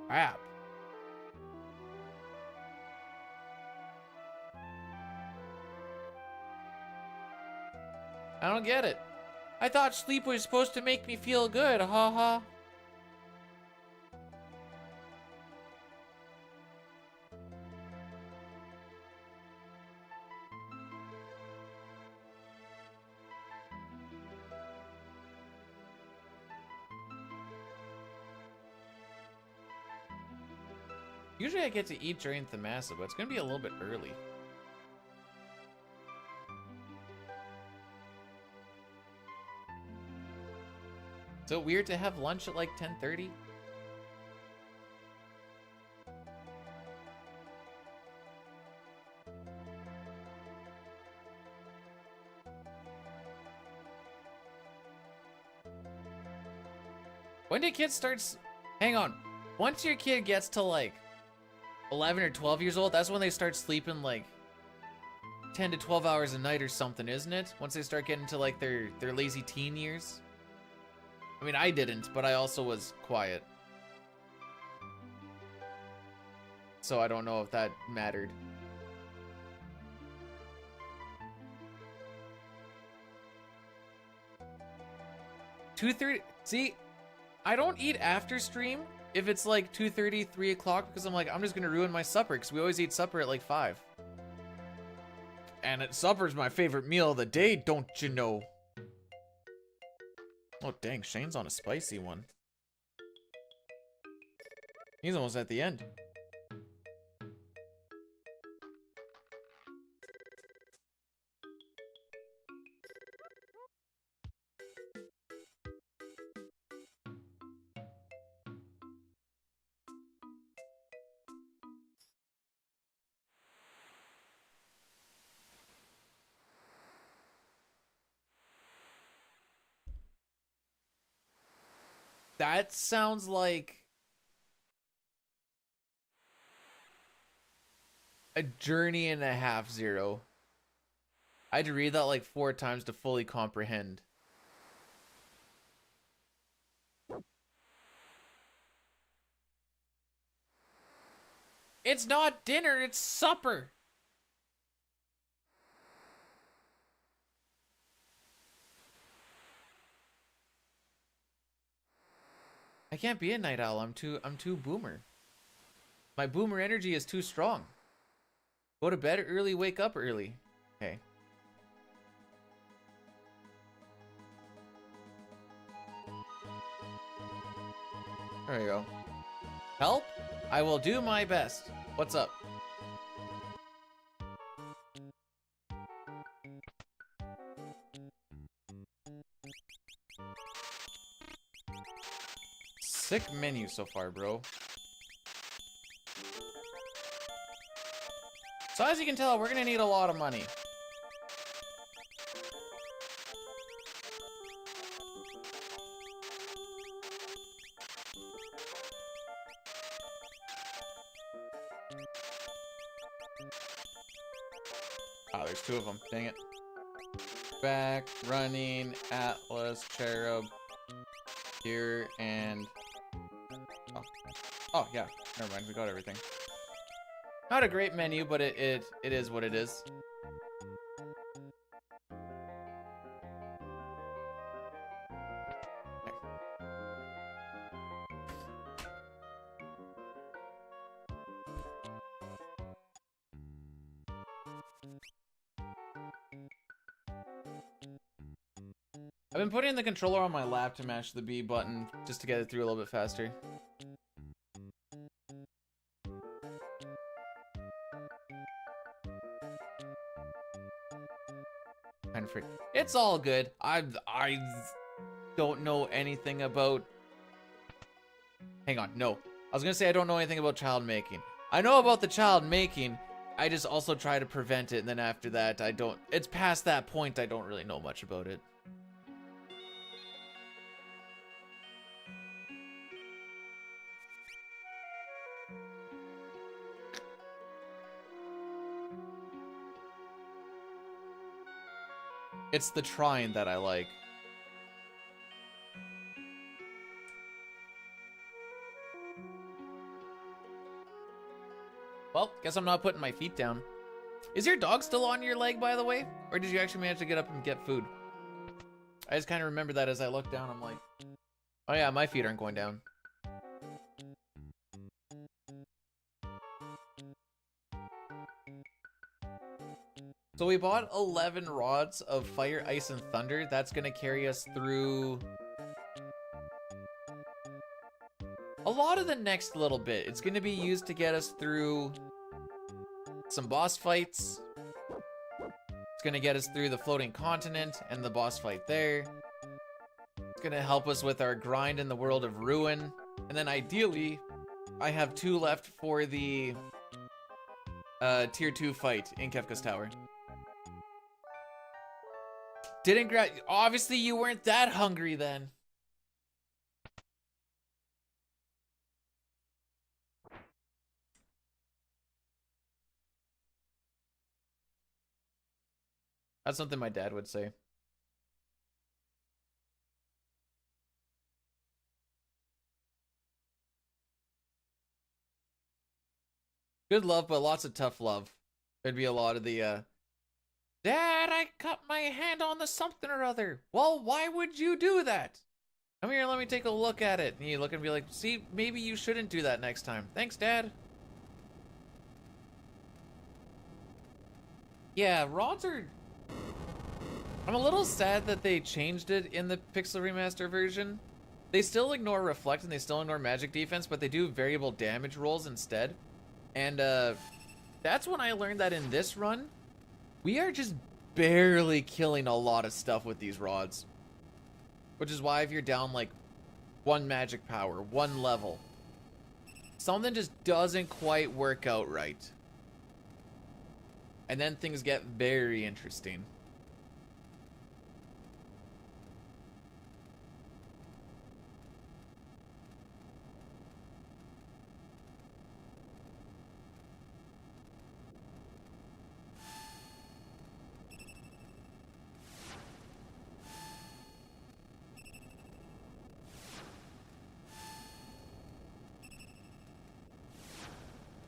crap? I don't get it. I thought sleep was supposed to make me feel good, haha. Usually I get to eat during Thamasa, but it's gonna be a little bit early. So weird to have lunch at like 10:30? When do kids start hang on. Once your kid gets to like 11 or 12 years old, that's when they start sleeping like 10 to 12 hours a night or something, isn't it? Once they start getting to like their lazy teen years. I mean, I didn't, but I also was quiet. So I don't know if that mattered. $2:30. See, I don't eat after stream if it's like 2:30, 3 o'clock, because I'm like, I'm just gonna ruin my supper, because we always eat supper at like 5. And supper's my favorite meal of the day, don't you know? Oh dang, Shane's on a spicy one. He's almost at the end. That sounds like a journey and a half, Zero. I had to read that like 4 times to fully comprehend. It's not dinner, it's supper. I can't be a night owl. I'm too boomer. My boomer energy is too strong. Go to bed early, wake up early. Okay. There we go. Help? I will do my best. What's up? Sick menu so far, bro. So as you can tell, we're gonna need a lot of money. Oh, there's 2 of them. Dang it. Back, running, Atlas, Cherub, here, and... Oh, yeah. Never mind. We got everything. Not a great menu, but it is what it is. I've been putting the controller on my lap to mash the B button just to get it through a little bit faster. It's all good. I don't know anything about... Hang on, no. I was gonna say I don't know anything about child making. I know about the child making. I just also try to prevent it, and then after that, I don't... It's past that point, I don't really know much about it. It's the trying that I like. Well, guess I'm not putting my feet down. Is your dog still on your leg, by the way? Or did you actually manage to get up and get food? I just kind of remember that as I look down, I'm like, oh yeah, my feet aren't going down. So we bought 11 rods of fire, ice, and thunder. That's gonna carry us through... A lot of the next little bit. It's gonna be used to get us through some boss fights. It's gonna get us through the floating continent and the boss fight there. It's gonna help us with our grind in the world of ruin. And then ideally, I have 2 left for the tier 2 fight in Kefka's Tower. Didn't grab. Obviously, you weren't that hungry then. That's something my dad would say. Good love, but lots of tough love. There'd be a lot of the, Dad, I cut my hand on the something or other. Well, why would you do that? Come here, let me take a look at it. And you look and be like, see, maybe you shouldn't do that next time. Thanks, Dad. Yeah, rods are... I'm a little sad that they changed it in the Pixel Remaster version. They still ignore Reflect and they still ignore Magic Defense, but they do variable damage rolls instead. And that's when I learned that in this run, we are just barely killing a lot of stuff with these rods. Which is why if you're down like 1 magic power, 1 level, something just doesn't quite work out right. And then things get very interesting.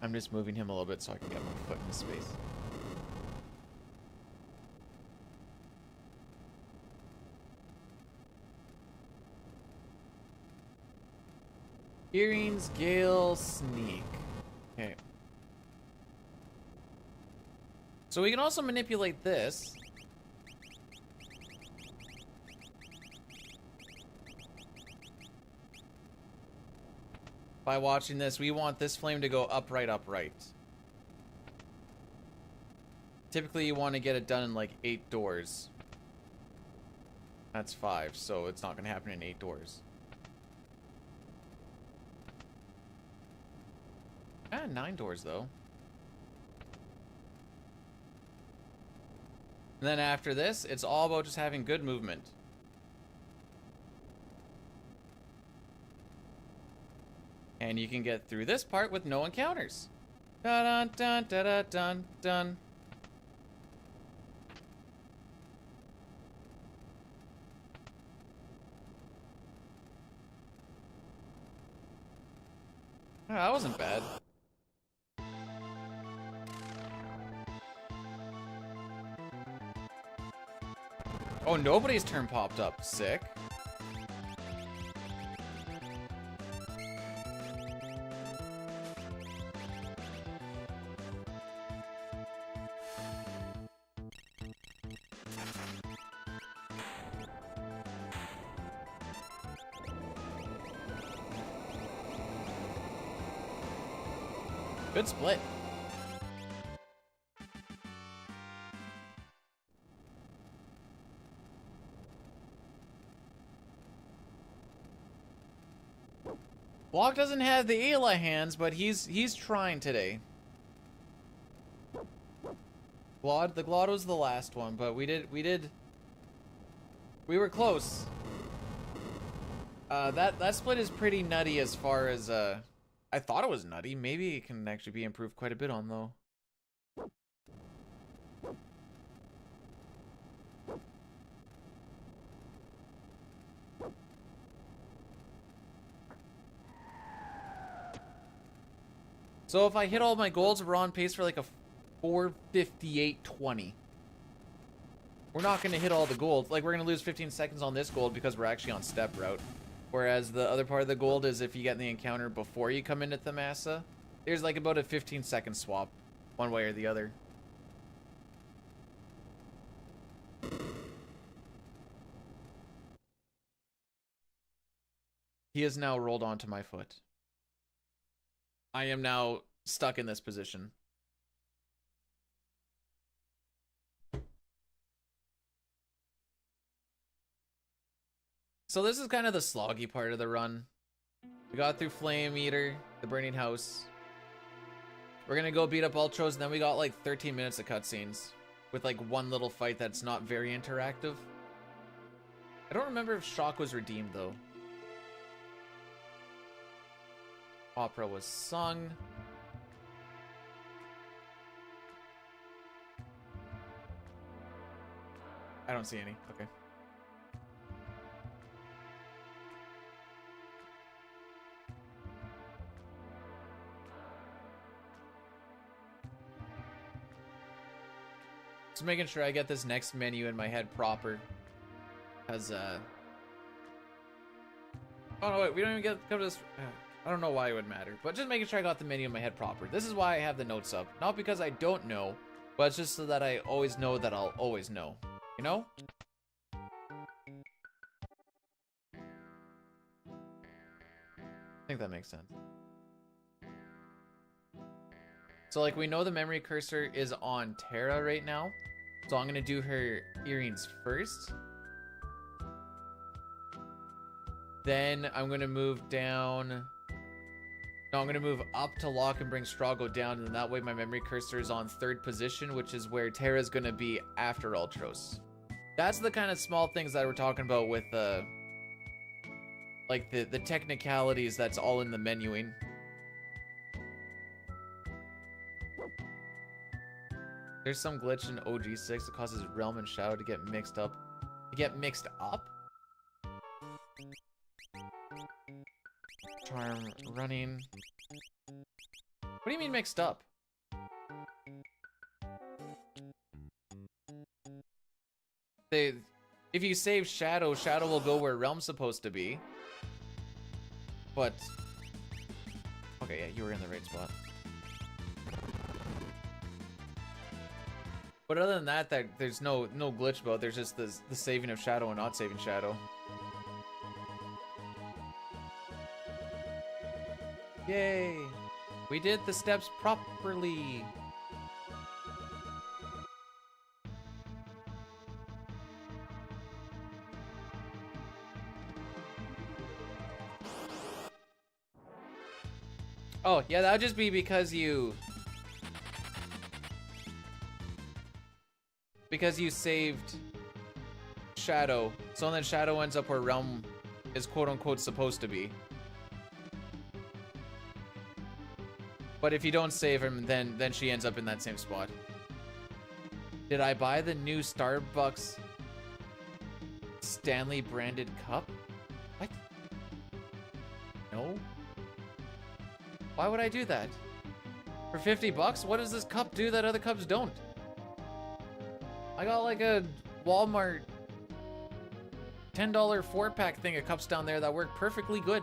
I'm just moving him a little bit so I can get my foot in space. Earrings, Gale, Sneak. Okay. So we can also manipulate this. By watching this, we want this flame to go upright, upright. Typically, you want to get it done in like 8 doors. That's 5, so it's not going to happen in 8 doors. 9 doors, though. And then after this, it's all about just having good movement. And you can get through this part with no encounters. Dun dun dun dun dun dun. Oh, that wasn't bad. Oh, nobody's turn popped up. Sick. Good split. Block doesn't have the Ayla hands, but he's trying today. The Glod was the last one, but we were close. That split is pretty nutty as far as I thought it was nutty. Maybe it can actually be improved quite a bit on, though. So if I hit all my golds, we're on pace for like a 4:58:20. We're not going to hit all the gold. Like, we're going to lose 15 seconds on this gold because we're actually on step route. Whereas the other part of the gold is if you get in the encounter before you come into Thamasa, there's like about a 15-second swap, one way or the other. He has now rolled onto my foot. I am now stuck in this position. So this is kind of the sloggy part of the run. We got through Flame Eater, the Burning House. We're gonna go beat up Ultros, and then we got like 13 minutes of cutscenes with like one little fight that's not very interactive. I don't remember if Shock was redeemed though. Opera was sung. I don't see any. Okay. Just making sure I get this next menu in my head proper. Because, oh no, wait, we don't even come to this. I don't know why it would matter, but just making sure I got the menu in my head proper. This is why I have the notes up. Not because I don't know, but it's just so that I always know that I'll always know. You know? I think that makes sense. So, like, we know the memory cursor is on Terra right now. So I'm going to do her earrings first. Then I'm going to move down. No, I'm going to move up to lock and bring Strago down. And that way my memory cursor is on 3rd position, which is where Terra's going to be after Ultros. That's the kind of small things that we're talking about with like the technicalities that's all in the menuing. There's some glitch in OG6 that causes Realm and Shadow to get mixed up. Charm running. What do you mean mixed up? If you save Shadow, Shadow will go where Realm's supposed to be. But okay, yeah, you were in the right spot. But other than that, there's no glitch about. There's just the saving of Shadow and not saving Shadow. Yay! We did the steps properly. Oh, yeah, that would just be because you saved Shadow. So then Shadow ends up where Realm is quote-unquote supposed to be. But if you don't save him, then she ends up in that same spot. Did I buy the new Starbucks Stanley branded cup? What? No. Why would I do that? For 50 bucks? What does this cup do that other cups don't? I got like a Walmart $10 4-pack thing of cups down there that work perfectly good.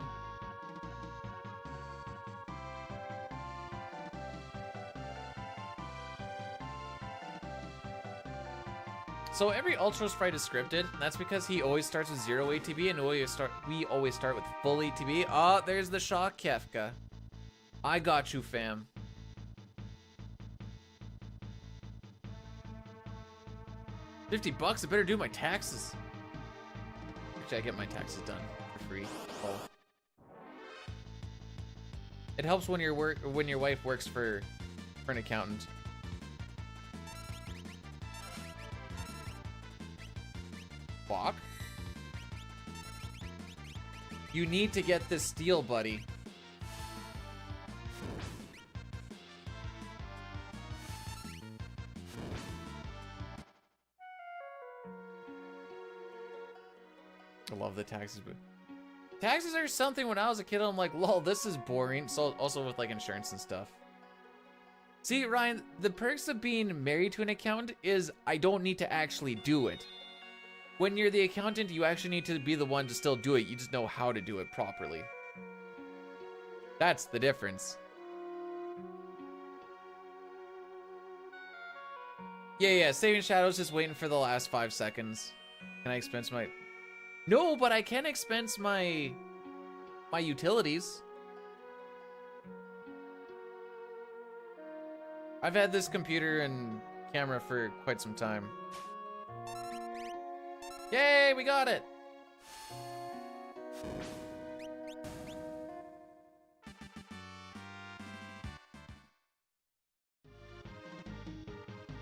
So every Ultros fight is scripted. That's because he always starts with 0 ATB and we always start with full ATB. Oh, there's the Shock Kefka. I got you, fam. $50, I better do my taxes. Actually, I get my taxes done for free. Oh. It helps when your wife works for an accountant. Fuck. You need to get this steel, buddy. I love the taxes, but taxes are something. When I was a kid, I'm like, lol, this is boring. So also with like insurance and stuff. See, Ryan, the perks of being married to an accountant is I don't need to actually do it. When you're the accountant, you actually need to be the one to still do it. You just know how to do it properly. That's the difference. Yeah, saving Shadow's just waiting for the last 5 seconds. Can I expense my... No, but I can expense my utilities. I've had this computer and camera for quite some time. Yay, we got it!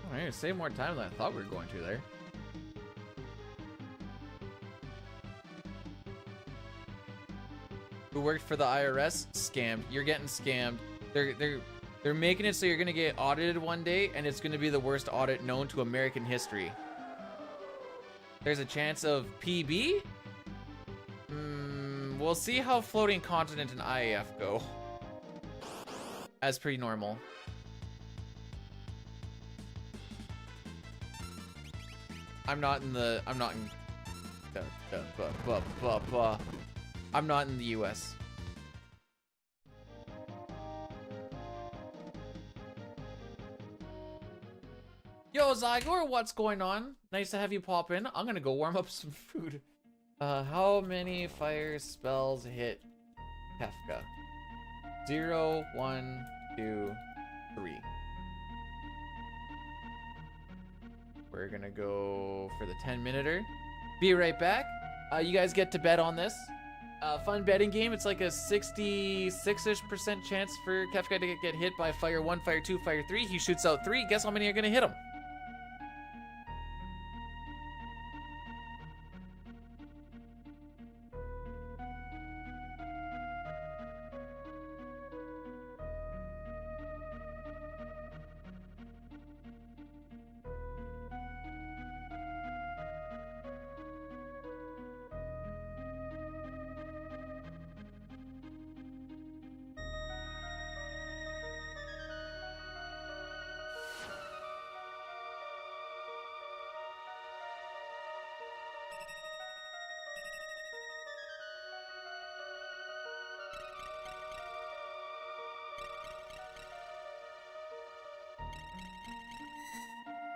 Oh, I need to save more time than I thought we were going to there. Who worked for the IRS? Scammed. You're getting scammed. They're making it so you're gonna get audited one day, and it's gonna be the worst audit known to American history. There's a chance of PB? We'll see how floating continent and IAF go. As pretty normal. I'm not in the US. Yo, Zygor, what's going on? Nice to have you pop in. I'm gonna go warm up some food. How many fire spells hit Kefka? 0, 1, 2, 3. We're gonna go for the 10-minuter. Be right back. You guys get to bet on this. Fun betting game. It's like a 66-ish% chance for Kefka to get hit by Fire 1, Fire 2, Fire 3. He shoots out 3. Guess how many are gonna hit him?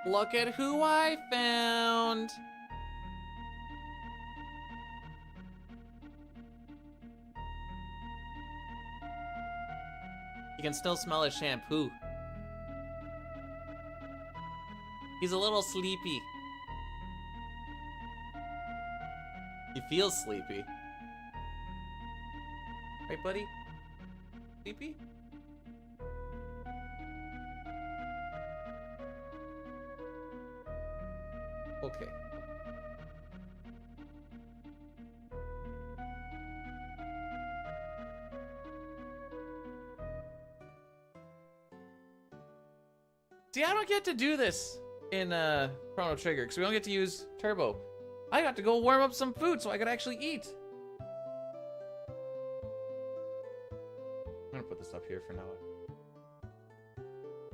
Look at who I found! You can still smell his shampoo. He's a little sleepy. He feels sleepy. Right, buddy? Sleepy? Okay. See, I don't get to do this in Chrono Trigger because we don't get to use Turbo. I got to go warm up some food so I could actually eat. I'm gonna put this up here for now.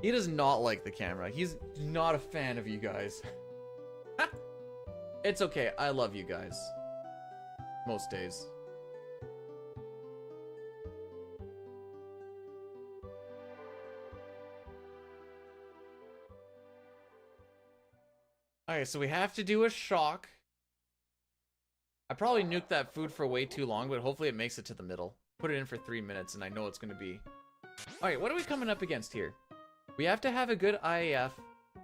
He does not like the camera. He's not a fan of you guys. It's okay. I love you guys. Most days. Alright, so we have to do a shock. I probably nuked that food for way too long, but hopefully it makes it to the middle. Put it in for 3 minutes, and I know it's going to be... Alright, what are we coming up against here? We have to have a good IAF,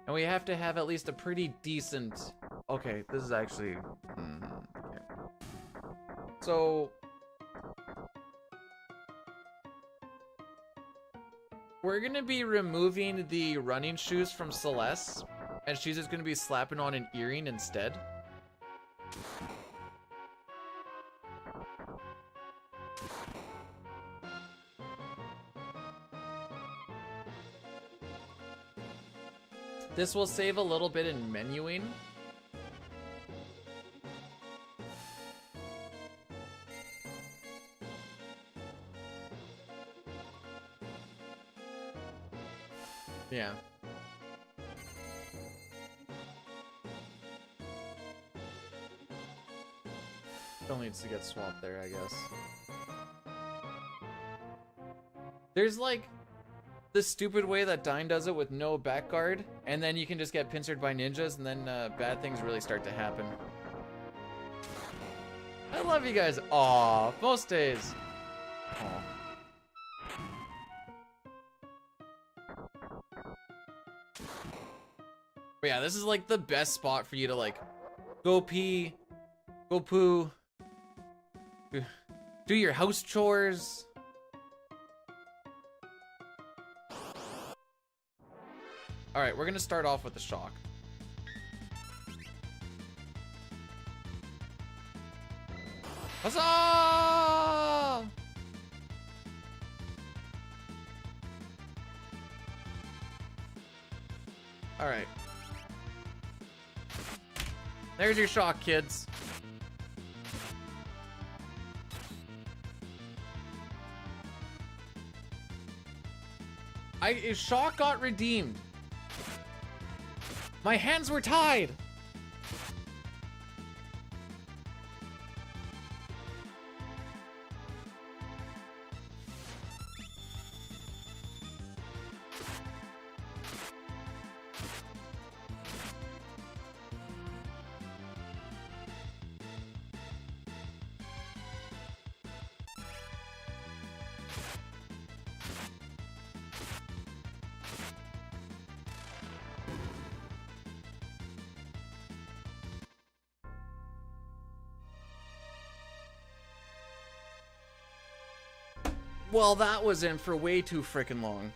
and we have to have at least a pretty decent... Okay, this is actually... okay. So... we're going to be removing the running shoes from Celeste, and she's just going to be slapping on an earring instead. This will save a little bit in menuing. Yeah. Still needs to get swapped there, I guess. There's like the stupid way that Dine does it with no back guard, and then you can just get pincered by ninjas, and then bad things really start to happen. I love you guys. Aw, most days. Aw. But yeah, this is like the best spot for you to like go pee, go poo, do your house chores. All right, we're gonna start off with the shock. Huzzah! All right. There's your shock, kids. Shock got redeemed. My hands were tied. Well, that was in for way too freaking long.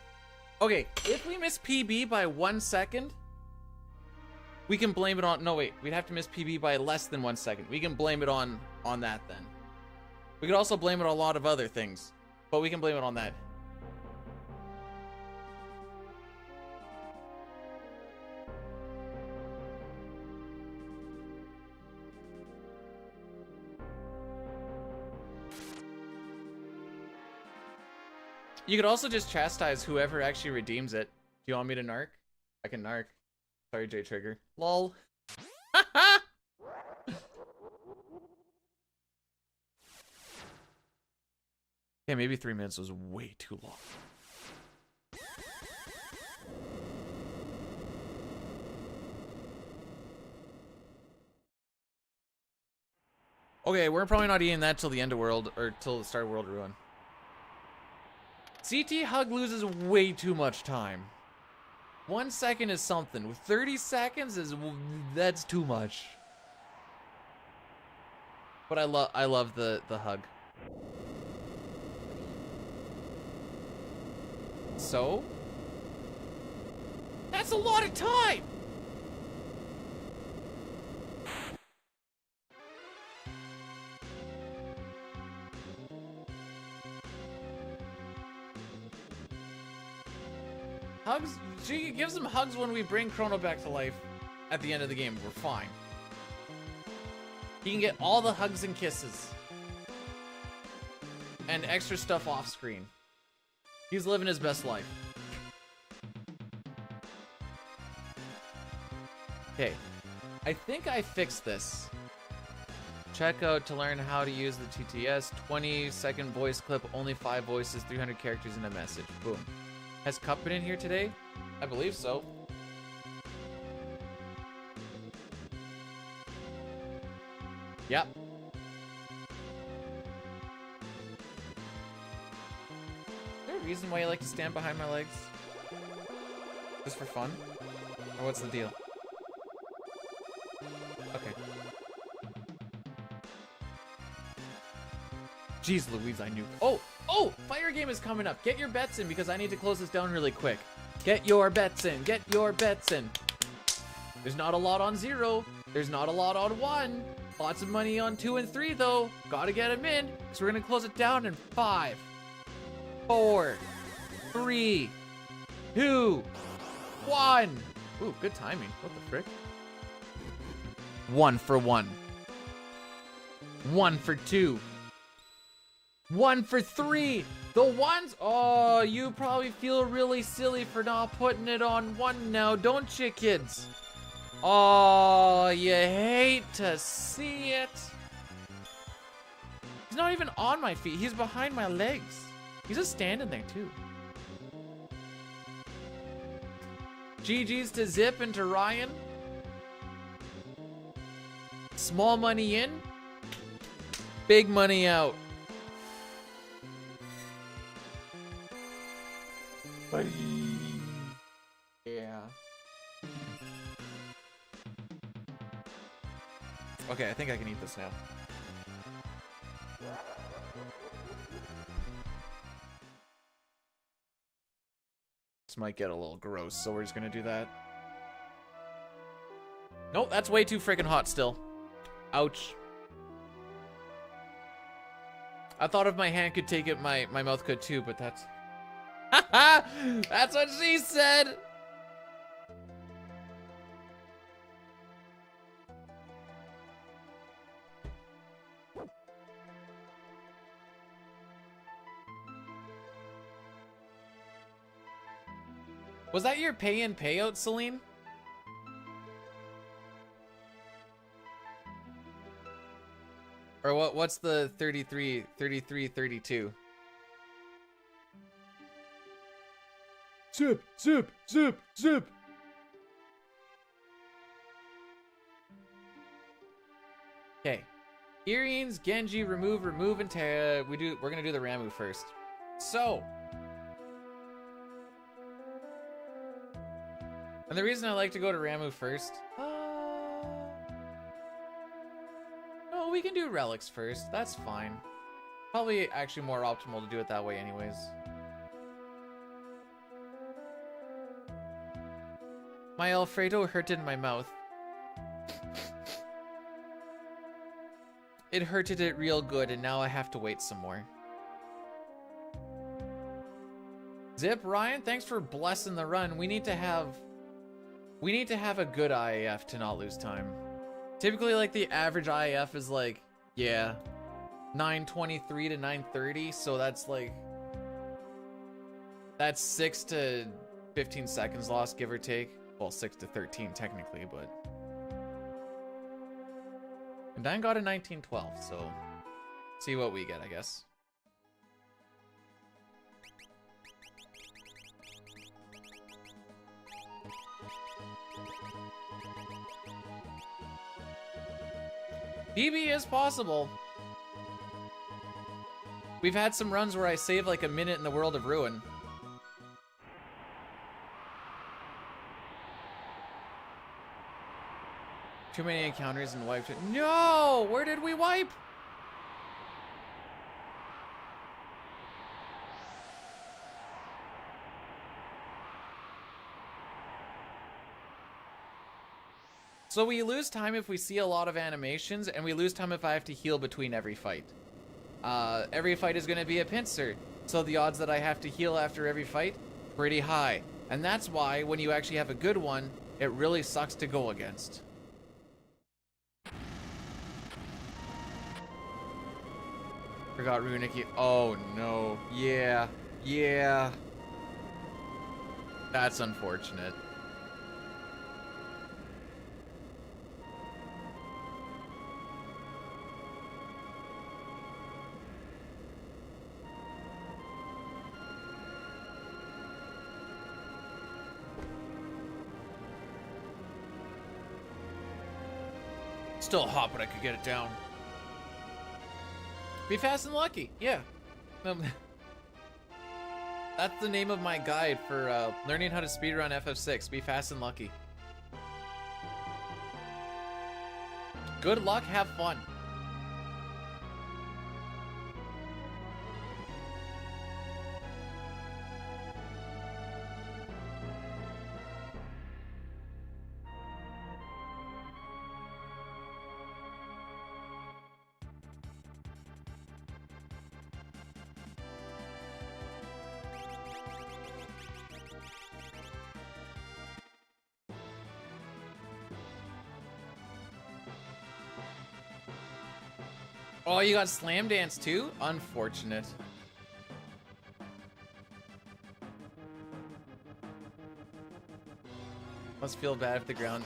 Okay, if we miss PB by 1 second, we can blame it on... No, wait. We'd have to miss PB by less than 1 second. We can blame it on that then. We could also blame it on a lot of other things, but we can blame it on that. You could also just chastise whoever actually redeems it. Do you want me to narc? I can narc. Sorry, J Trigger. Lol. Yeah, maybe 3 minutes was way too long. Okay, we're probably not eating that till the end of world, or till the start of World Ruin. CT Hug loses way too much time. 1 second is something. 30 seconds that's too much. But I love the hug. So? That's a lot of time. Hugs, she gives him hugs when we bring Chrono back to life at the end of the game. We're fine. He can get all the hugs and kisses. And extra stuff off screen. He's living his best life. Okay. I think I fixed this. Check out to learn how to use the TTS. 20-second voice clip, only 5 voices, 300 characters in a message. Boom. Has Cup been in here today? I believe so. Yep. Is there a reason why you like to stand behind my legs? Just for fun? Or what's the deal? Okay. Jeez Louise, I knew. Oh! Oh! Fire game is coming up. Get your bets in because I need to close this down really quick. Get your bets in. Get your bets in. There's not a lot on 0. There's not a lot on 1. Lots of money on 2 and 3 though. Gotta get them in because we're gonna close it down in 5, 4, 3, 2, 1. Ooh, good timing. What the frick? 1 for 1. 1 for 2. 1 for 3. The ones. Oh, you probably feel really silly for not putting it on 1 now, don't you, kids? Oh, you hate to see it. He's not even on my feet. He's behind my legs. He's just standing there, too. GG's to Zip and to Ryan. Small money in. Big money out. Bye. Yeah. Okay, I think I can eat this now. This might get a little gross, so we're just gonna do that. Nope, that's way too freaking hot still. Ouch. I thought if my hand could take it, my mouth could too, but that's... That's what she said! Was that your pay-in payout, Celine? Or what's the 33, 32? Zip, zip, zip, zip. Okay. Earrings, Genji, remove, and we're gonna do the Ramu first. So. And the reason I like to go to Ramu first. No, we can do relics first. That's fine. Probably actually more optimal to do it that way anyways. My Alfredo hurted my mouth. It hurted it real good, and now I have to wait some more. Zip, Ryan, thanks for blessing the run. We need to have a good IAF to not lose time. Typically, like, the average IAF is like, yeah, 9:23 to 9:30, so that's like, that's 6 to 15 seconds lost, give or take. Well, 6 to 13 technically, but... And Dan got a 1912, so see what we get, I guess. BB is possible. We've had some runs where I save like a minute in the World of Ruin. Too many encounters and wiped it. No! Where did we wipe? So we lose time if we see a lot of animations, and we lose time if I have to heal between every fight. Every fight is going to be a pincer, so the odds that I have to heal after every fight, pretty high. And that's why, when you actually have a good one, it really sucks to go against. Forgot Runiki. Oh no. Yeah. Yeah. That's unfortunate. Still hot, but I could get it down. Be fast and lucky, yeah. That's the name of my guide for learning how to speedrun FF6. Be fast and lucky. Good luck, have fun. Oh, you got Slam Dance too? Unfortunate. Must feel bad for the ground.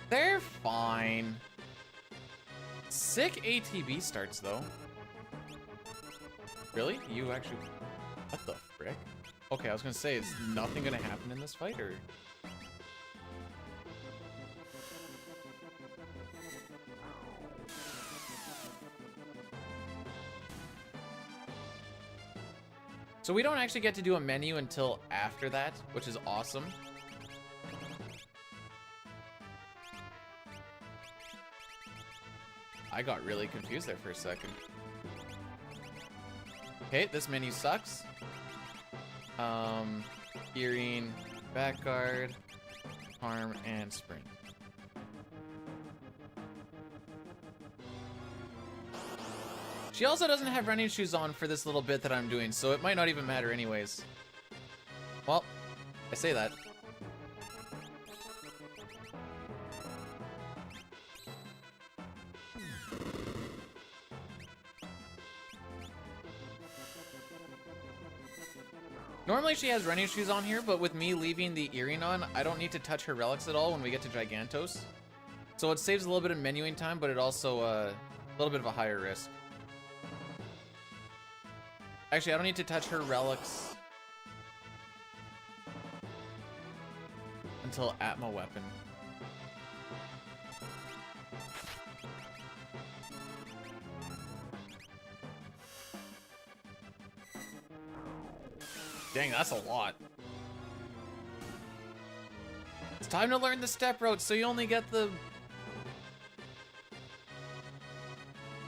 They're fine. Sick ATB starts though. Really? You actually... What the frick? Okay, I was gonna say, is nothing gonna happen in this fight, or...? So we don't actually get to do a menu until after that, which is awesome. I got really confused there for a second. Okay, this menu sucks. Earring, back guard, arm, and spring. She also doesn't have running shoes on for this little bit that I'm doing, so it might not even matter anyways. Well, I say that. Normally she has running shoes on here, but with me leaving the earring on, I don't need to touch her relics at all when we get to Gigantos. So it saves a little bit of menuing time, but it also a little bit of a higher risk. Actually, I don't need to touch her relics until Atma weapon. Dang, that's a lot. It's time to learn the step route, so you only get the... Do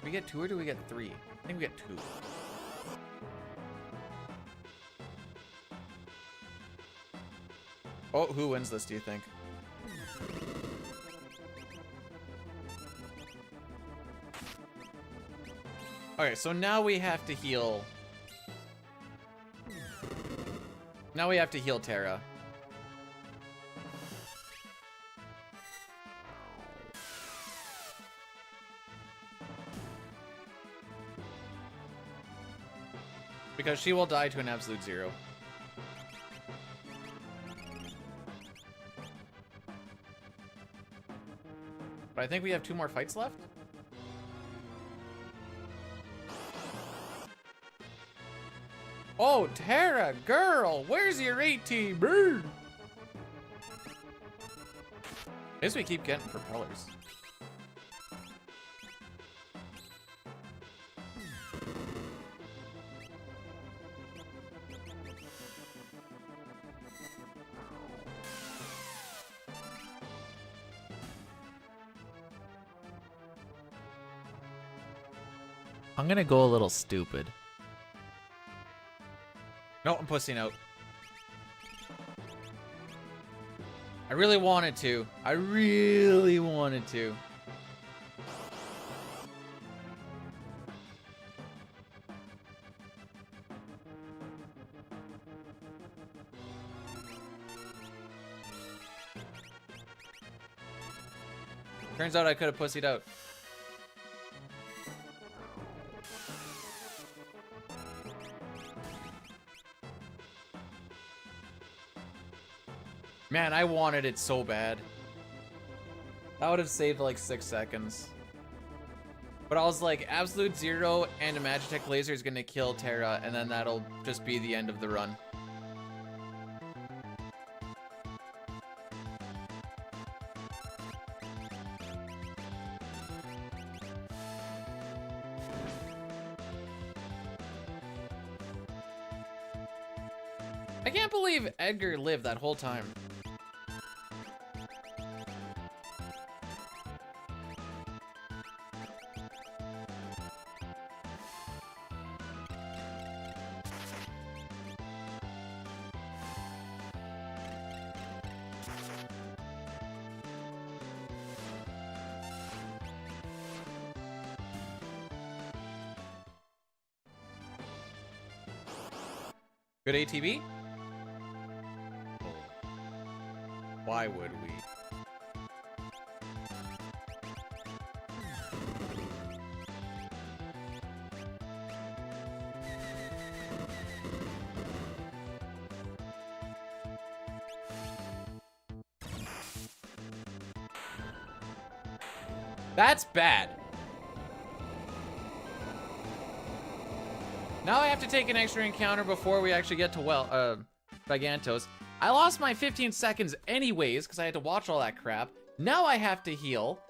we get 2 or do we get 3? I think we get 2. Oh, who wins this, do you think? Okay, so now we have to heal... Now we have to heal Terra. Because she will die to an absolute 0. But I think we have 2 more fights left. Oh, Terra, girl, where's your ATB? I guess we keep getting propellers. I'm gonna go a little stupid. No, I'm pussing out. I really wanted to. I really wanted to. Turns out I could have pussied out. Man, I wanted it so bad. That would have saved like 6 seconds. But I was like, absolute 0 and a Magitech laser is gonna kill Terra, and then that'll just be the end of the run. I can't believe Edgar lived that whole time. Good ATB? Why would we? That's bad. Now I have to take an extra encounter before we actually get to, Gigantos. I lost my 15 seconds anyways, because I had to watch all that crap. Now I have to heal.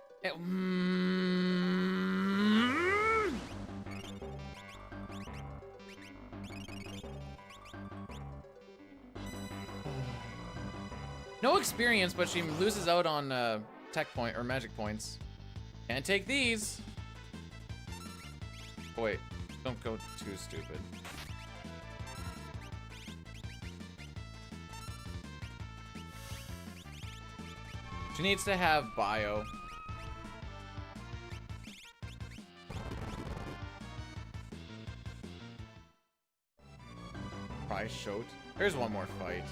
No experience, but she loses out on, tech point, or magic points. Can't take these. Oh, wait, don't go too stupid. She needs to have bio. Prize shot. There's one more fight.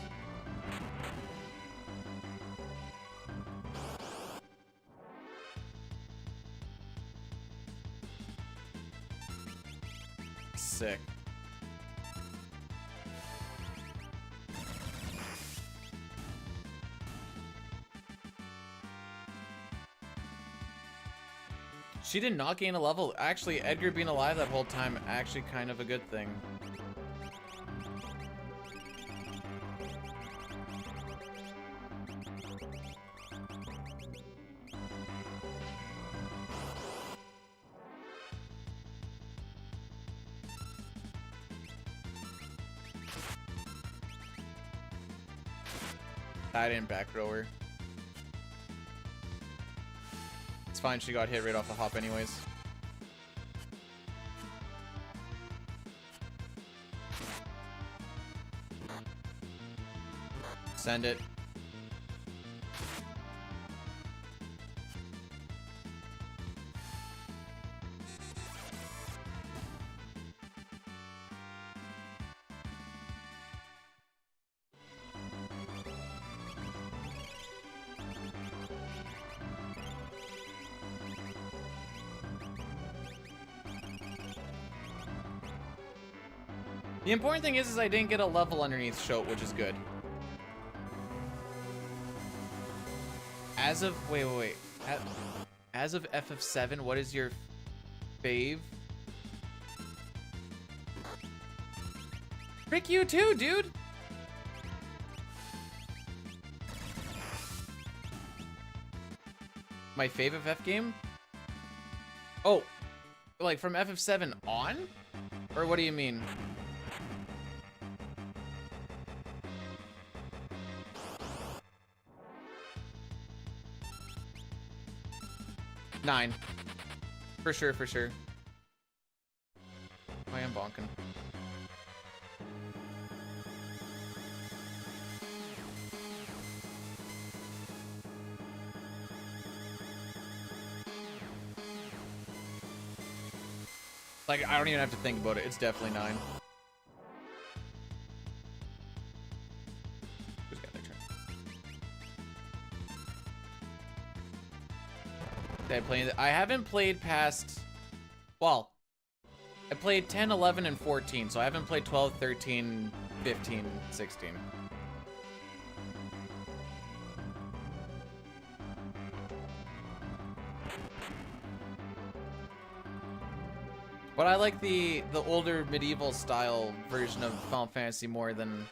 Sick. She did not gain a level. Actually, Edgar being alive that whole time, actually kind of a good thing. I didn't back row her. It's fine, she got hit right off the hop anyways. Send it. The important thing is I didn't get a level underneath Shoat, which is good. As of wait. As of FF7, what is your fave? Frick you too, dude. My fave FF game? Oh, like from FF7 on? Or what do you mean? Nine. For sure, for sure. I am bonking. Like, I don't even have to think about it. It's definitely 9. Who's got their turn? I haven't played past... Well, I played 10, 11, and 14, so I haven't played 12, 13, 15, 16. But I like the older medieval style version of Final Fantasy more than...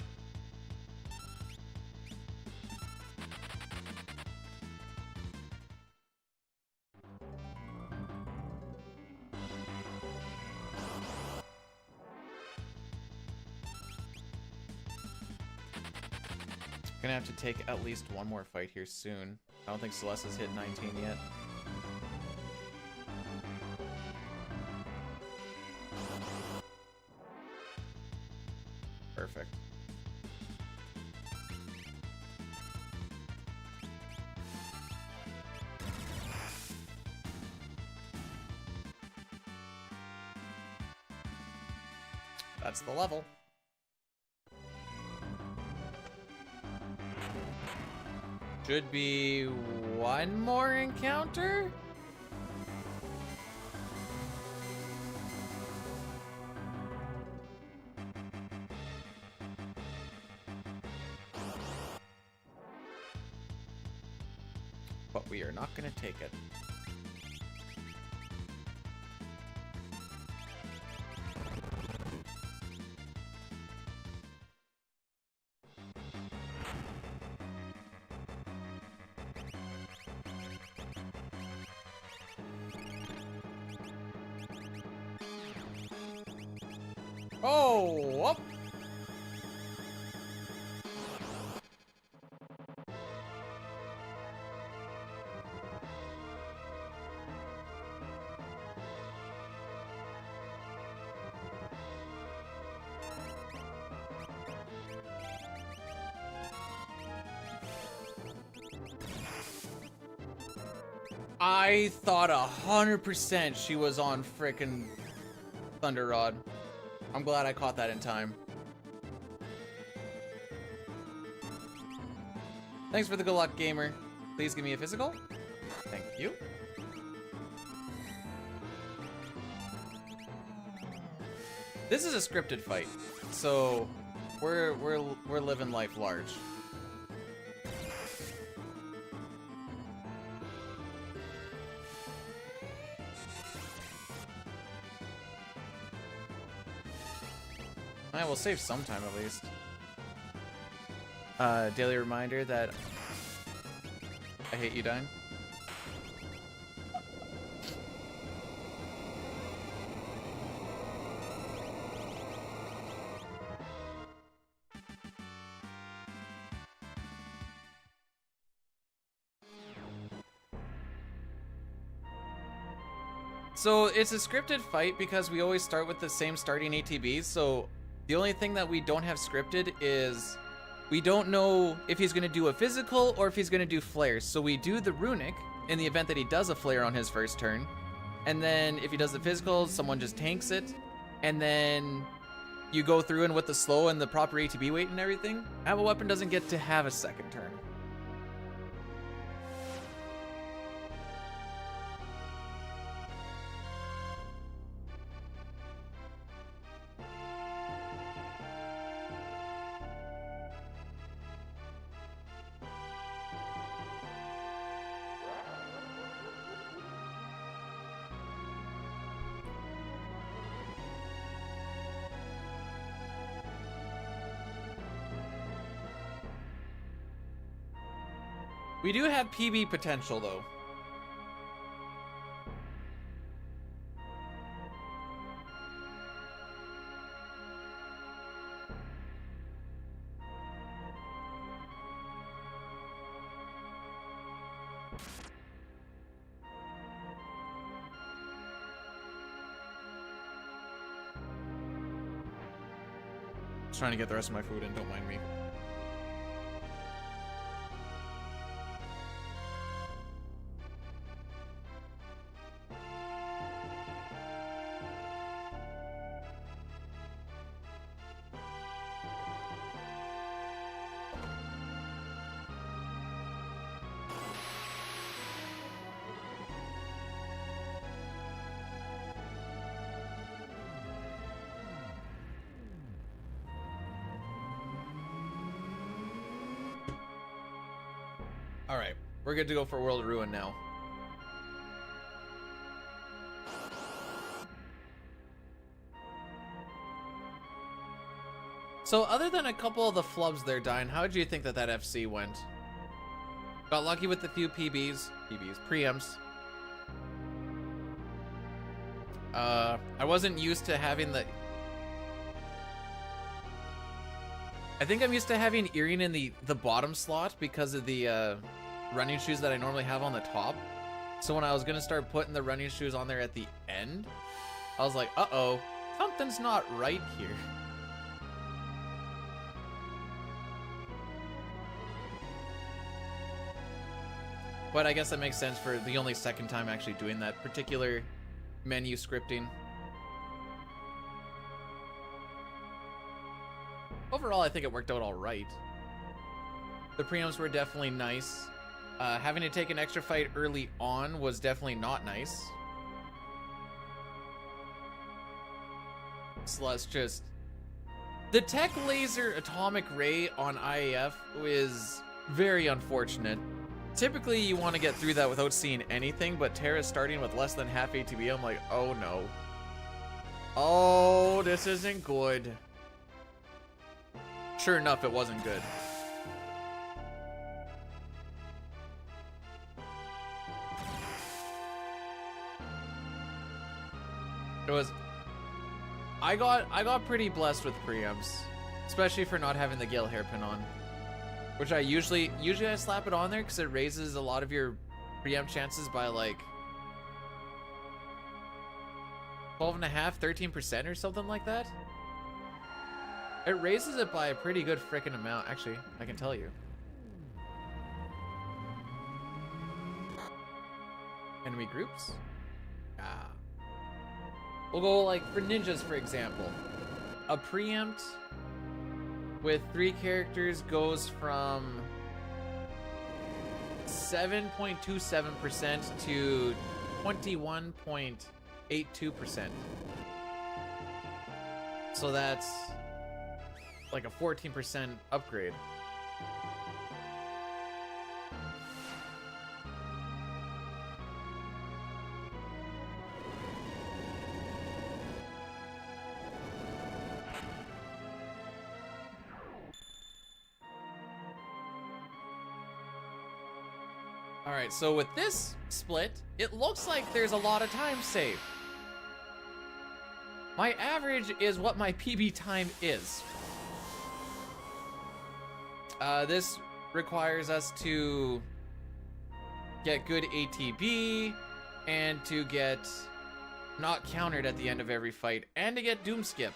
Gonna have to take at least one more fight here soon. I don't think Celeste's hit 19 yet. Perfect. That's the level. Should be one more encounter? But we are not going to take it. Oh, whoop. I thought 100% she was on frickin' Thunder Rod. I'm glad I caught that in time. Thanks for the good luck, gamer. Please give me a physical. Thank you. This is a scripted fight, so we're living life large. I will save some time at least. Daily reminder that I hate you dying. So it's a scripted fight because we always start with the same starting ATBs. So the only thing that we don't have scripted is we don't know if he's going to do a physical or if he's going to do flares. So we do the runic in the event that he does a flare on his first turn. And then if he does the physical, someone just tanks it. And then you go through and with the slow and the proper ATB weight and everything, have a weapon doesn't get to have a second turn. We do have PB potential, though. Just trying to get the rest of my food in, don't mind me. Alright, we're good to go for World Ruin now. So other than a couple of the flubs there dying, how do you think that FC went? Got lucky with a few preempts. I wasn't used to having the... I think I'm used to having earring in the bottom slot because of the running shoes that I normally have on the top. So when I was gonna start putting the running shoes on there at the end, I was like, uh-oh, something's not right here. But I guess that makes sense for the only second time actually doing that particular menu scripting. Overall, I think it worked out all right. The preamps were definitely nice. Having to take an extra fight early on was definitely not nice. So let's just... The Tech Laser Atomic Ray on IAF is very unfortunate. Typically, you want to get through that without seeing anything, but Terra starting with less than half ATB, I'm like, oh no. Oh, this isn't good. Sure enough, it wasn't good. It was... I got pretty blessed with preamps, especially for not having the Gale hairpin on, which I usually I slap it on there because it raises a lot of your preamp chances by like 12.5, 13% or something like that. It raises it by a pretty good frickin' amount. Actually, I can tell you. Enemy groups? Ah. We'll go like for ninjas, for example. A preempt with 3 characters goes from 7.27% to 21.82%. So that's like a 14% upgrade. Alright, so with this split, it looks like there's a lot of time saved. My average is what my PB time is. This requires us to get good ATB, and to get not countered at the end of every fight, and to get Doom Skip.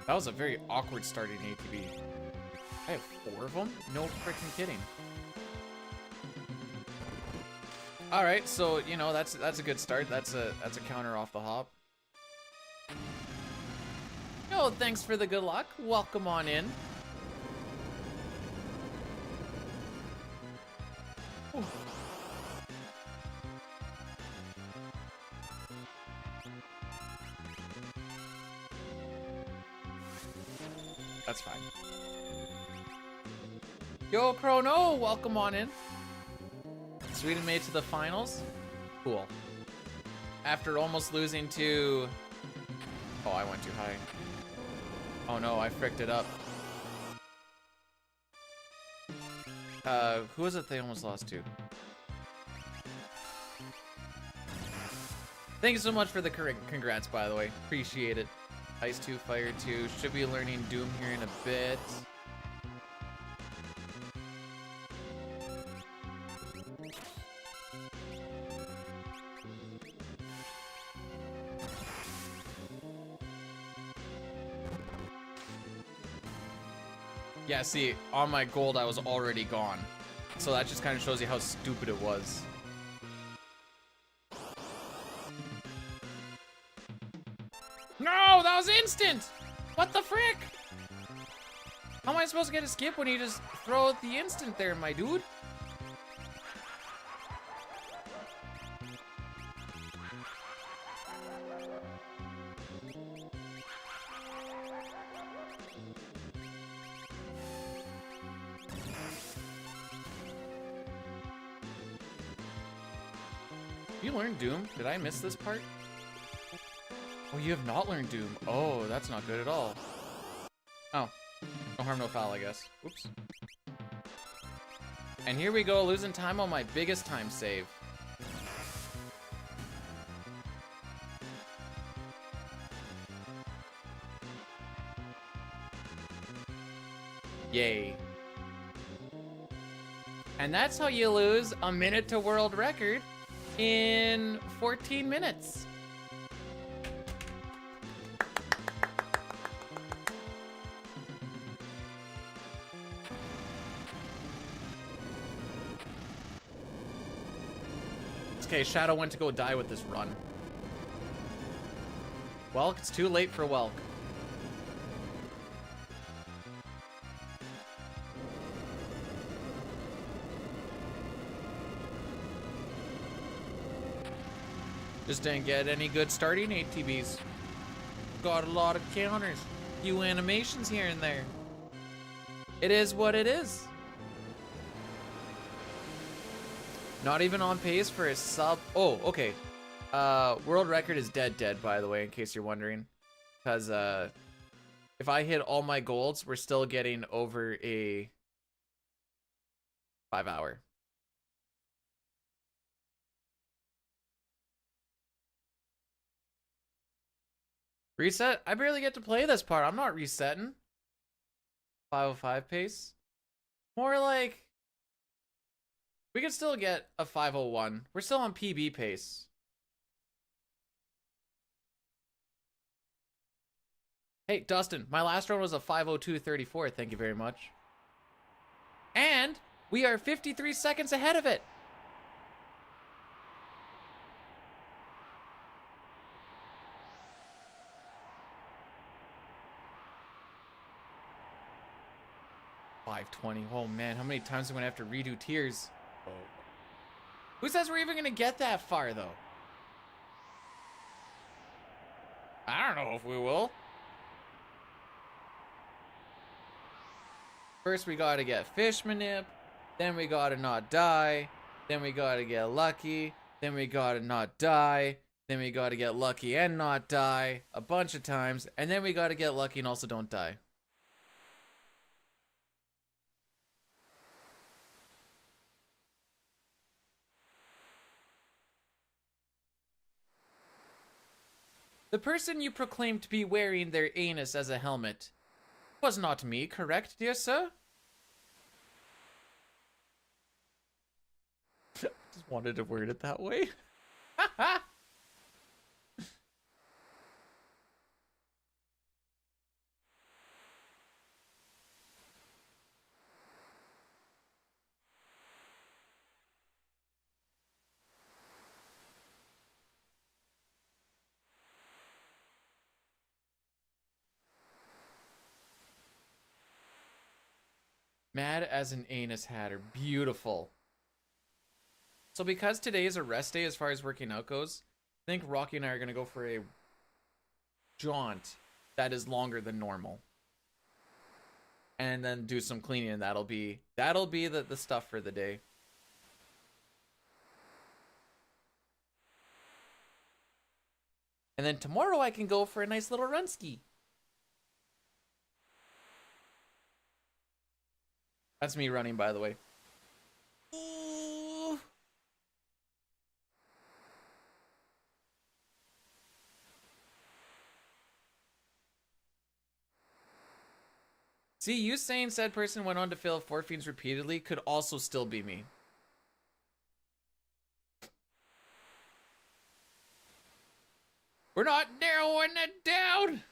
That was a very awkward starting ATB. I have 4 of them? No freaking kidding. All right, so you know that's a good start. That's a counter off the hop. Oh, thanks for the good luck. Welcome on in. Ooh. That's fine. Yo, Chrono, welcome on in. Sweden made it to the finals. Cool. After almost losing to... Oh, I went too high. Oh no, I fricked it up. Who was it they almost lost to? Thank you so much for the congrats, by the way. Appreciate it. Ice 2, Fire 2. Should be learning Doom here in a bit. Yeah, see, on my gold, I was already gone. So that just kind of shows you how stupid it was. No, that was instant! What the frick? How am I supposed to get a skip when you just throw out the instant there, my dude? You learned Doom? Did I miss this part? Oh, you have not learned Doom. Oh, that's not good at all. Oh. No harm, no foul, I guess. Oops. And here we go, losing time on my biggest time save. Yay. And that's how you lose a minute to world record in 14 minutes. Okay, Shadow went to go die with this run. Welk, it's too late for Welk. Just didn't get any good starting ATBs. Got a lot of counters. Few animations here and there. It is what it is. Not even on pace for a sub. Oh, okay. World record is dead, by the way, in case you're wondering. Because if I hit all my golds, we're still getting over a 5-hour. Reset? I barely get to play this part. I'm not resetting. 505 pace. More like... We could still get a 501. We're still on PB pace. Hey, Dustin, my last run was a 5:02:34. Thank you very much. And we are 53 seconds ahead of it. $520. Oh man, how many times am I gonna have to redo tiers? Oh. Who says we're even gonna get that far though? I don't know if we will. First we gotta get fish manip, then we gotta not die, then we gotta get lucky, then we gotta not die, then we gotta get lucky and not die a bunch of times, and then we gotta get lucky and also don't die. The person you proclaim to be wearing their anus as a helmet was not me, correct, dear sir? Just wanted to word it that way. Mad as an anus hatter. Beautiful. So because today is a rest day as far as working out goes, I think Rocky and I are going to go for a jaunt that is longer than normal. And then do some cleaning, and that'll be the stuff for the day. And then tomorrow I can go for a nice little run ski. That's me running, by the way. Ooh. See, you saying said person went on to fail 4 fiends repeatedly could also still be me. We're not narrowing it down!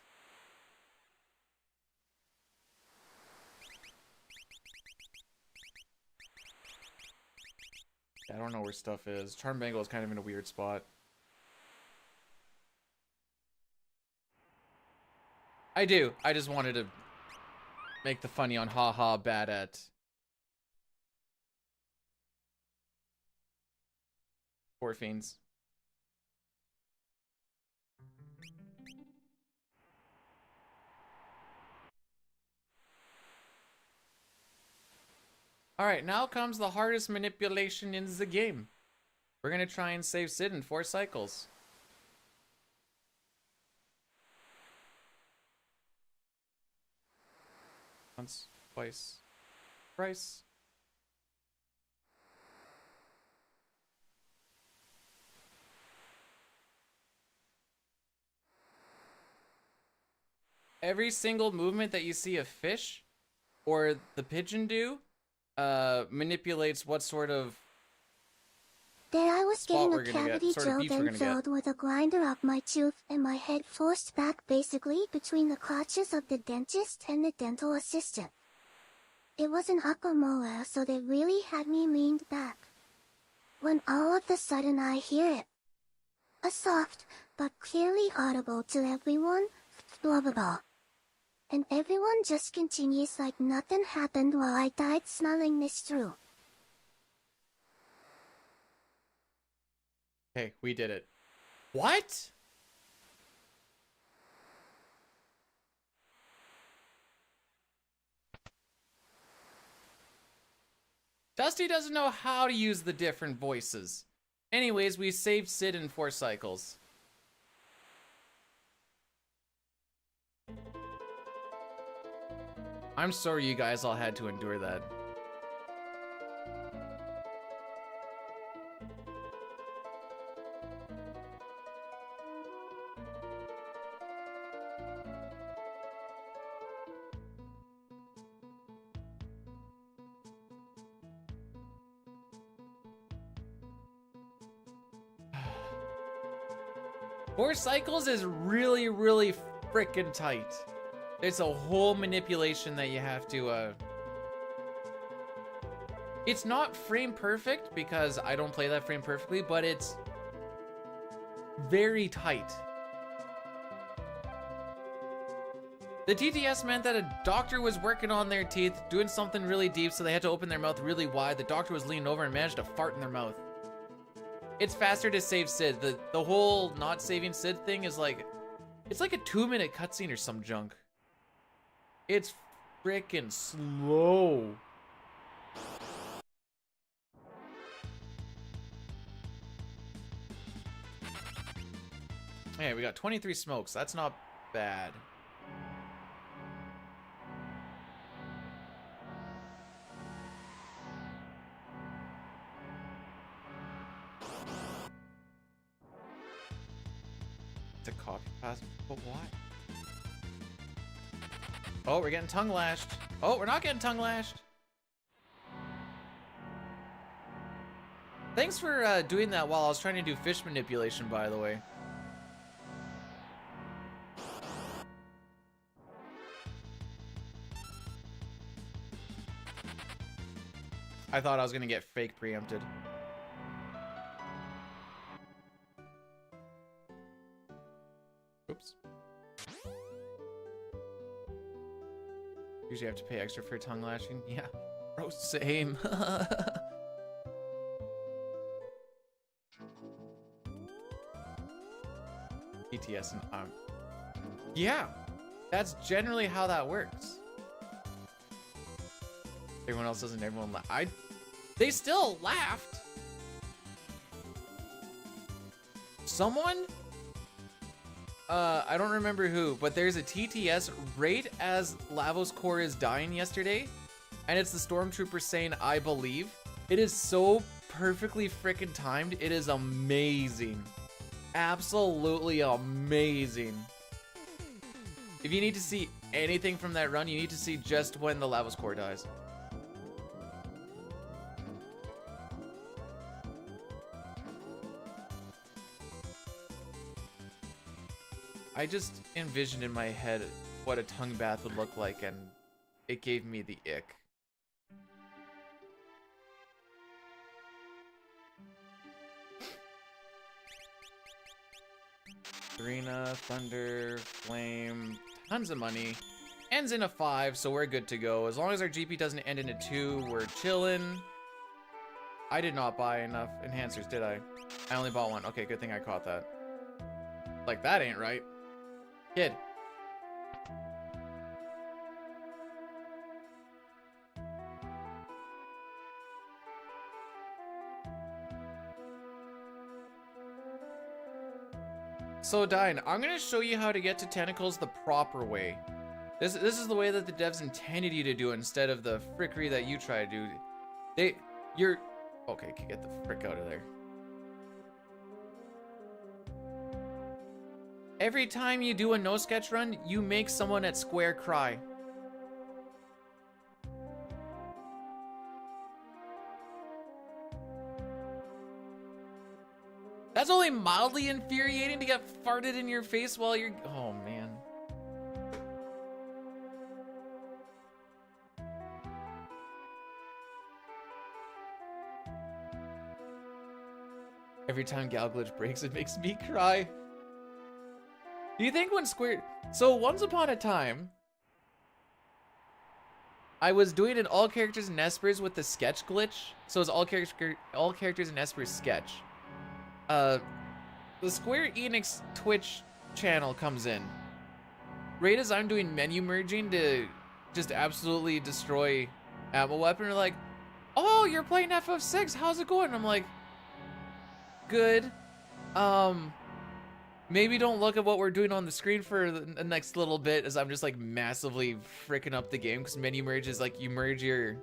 I don't know where stuff is. Charmbangle is kind of in a weird spot. I do. I just wanted to make the funny on haha bad at. Poor fiends. Alright, now comes the hardest manipulation in the game. We're gonna try and save Sid in 4 cycles. Once, twice, thrice. Every single movement that you see a fish or the pigeon do manipulates what sort of There I was getting a spot we're gonna get, cavity sort of drilled beach we're and gonna get. filled with a grinder up my tooth and my head forced back basically between the crotches of the dentist and the dental assistant. It was an upper molar, so they really had me leaned back. When all of a sudden I hear it. A soft, but clearly audible to everyone, blah blah blah. And everyone just continues like nothing happened while I died smelling this through. Okay, we did it. What? Dusty doesn't know how to use the different voices. Anyways, we saved Sid in 4 cycles. I'm sorry you guys all had to endure that. Four cycles is really, really freaking tight. It's a whole manipulation that you have to, it's not frame perfect because I don't play that frame perfectly, but it's very tight. The TTS meant that a doctor was working on their teeth, doing something really deep, so they had to open their mouth really wide. The doctor was leaning over and managed to fart in their mouth. It's faster to save Sid. The whole not saving Sid thing is like, it's like a 2-minute cutscene or some junk. It's freaking slow. Hey, we got 23 smokes. That's not bad. It's a copy pass, but why? Oh, we're getting tongue lashed. Oh, we're not getting tongue lashed. Thanks for doing that while I was trying to do fish manipulation, by the way. I thought I was gonna get fake preempted. Oops. Usually have to pay extra for tongue lashing. Yeah. Bro, same. ETS and yeah. That's generally how that works. Everyone else doesn't, everyone they still laughed. Someone I don't remember who, but there's a TTS right as Lavos Core is dying yesterday, and it's the stormtrooper saying I believe. It is so perfectly freaking timed. It is amazing. Absolutely amazing. If you need to see anything from that run, you need to see just when the Lavos Core dies. I just envisioned in my head what a tongue bath would look like, and it gave me the ick. Arena, Thunder, Flame, tons of money. Ends in a 5, so we're good to go. As long as our GP doesn't end in a 2, we're chilling. I did not buy enough enhancers, did I? I only bought one. Okay, good thing I caught that. Like, that ain't right. Kid. So, Dine, I'm gonna show you how to get to tentacles the proper way. This is the way that the devs intended you to do it instead of the frickery that you try to do. Okay, get the frick out of there. Every time you do a no sketch run, you make someone at Square cry. That's only mildly infuriating to get farted in your face while you're... Oh, man. Every time Glitch breaks, it makes me cry. Do you think when Square... So, once upon a time, I was doing an all characters and espers with the sketch glitch. So, it's all characters and espers sketch. The Square Enix Twitch channel comes in. Right as I'm doing menu merging to just absolutely destroy Ammo Weapon, they're like, oh, you're playing FF6, how's it going? I'm like, good. Maybe don't look at what we're doing on the screen for the next little bit, as I'm just like massively freaking up the game, because menu merge is like you merge your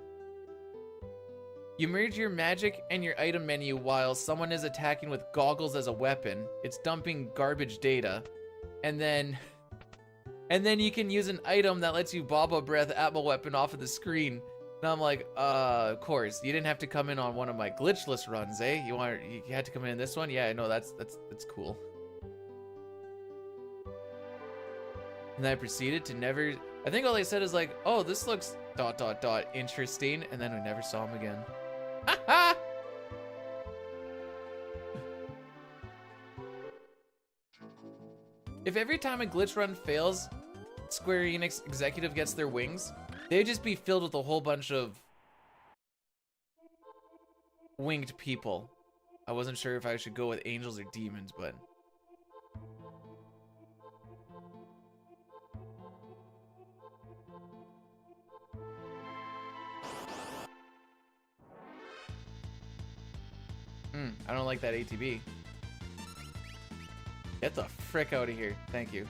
magic and your item menu while someone is attacking with goggles as a weapon. It's dumping garbage data, and then you can use an item that lets you Baba Breath Atma Weapon off of the screen. And I'm like, of course, you didn't have to come in on one of my glitchless runs, eh? You had to come in this one? Yeah, I know, that's cool. And I proceeded to never I think all they said is like, oh, this looks ... interesting, and then we never saw him again. Ha If every time a glitch run fails, Square Enix executive gets their wings, they'd just be filled with a whole bunch of winged people. I wasn't sure if I should go with angels or demons, but... I don't like that ATB. Get the frick out of here. Thank you.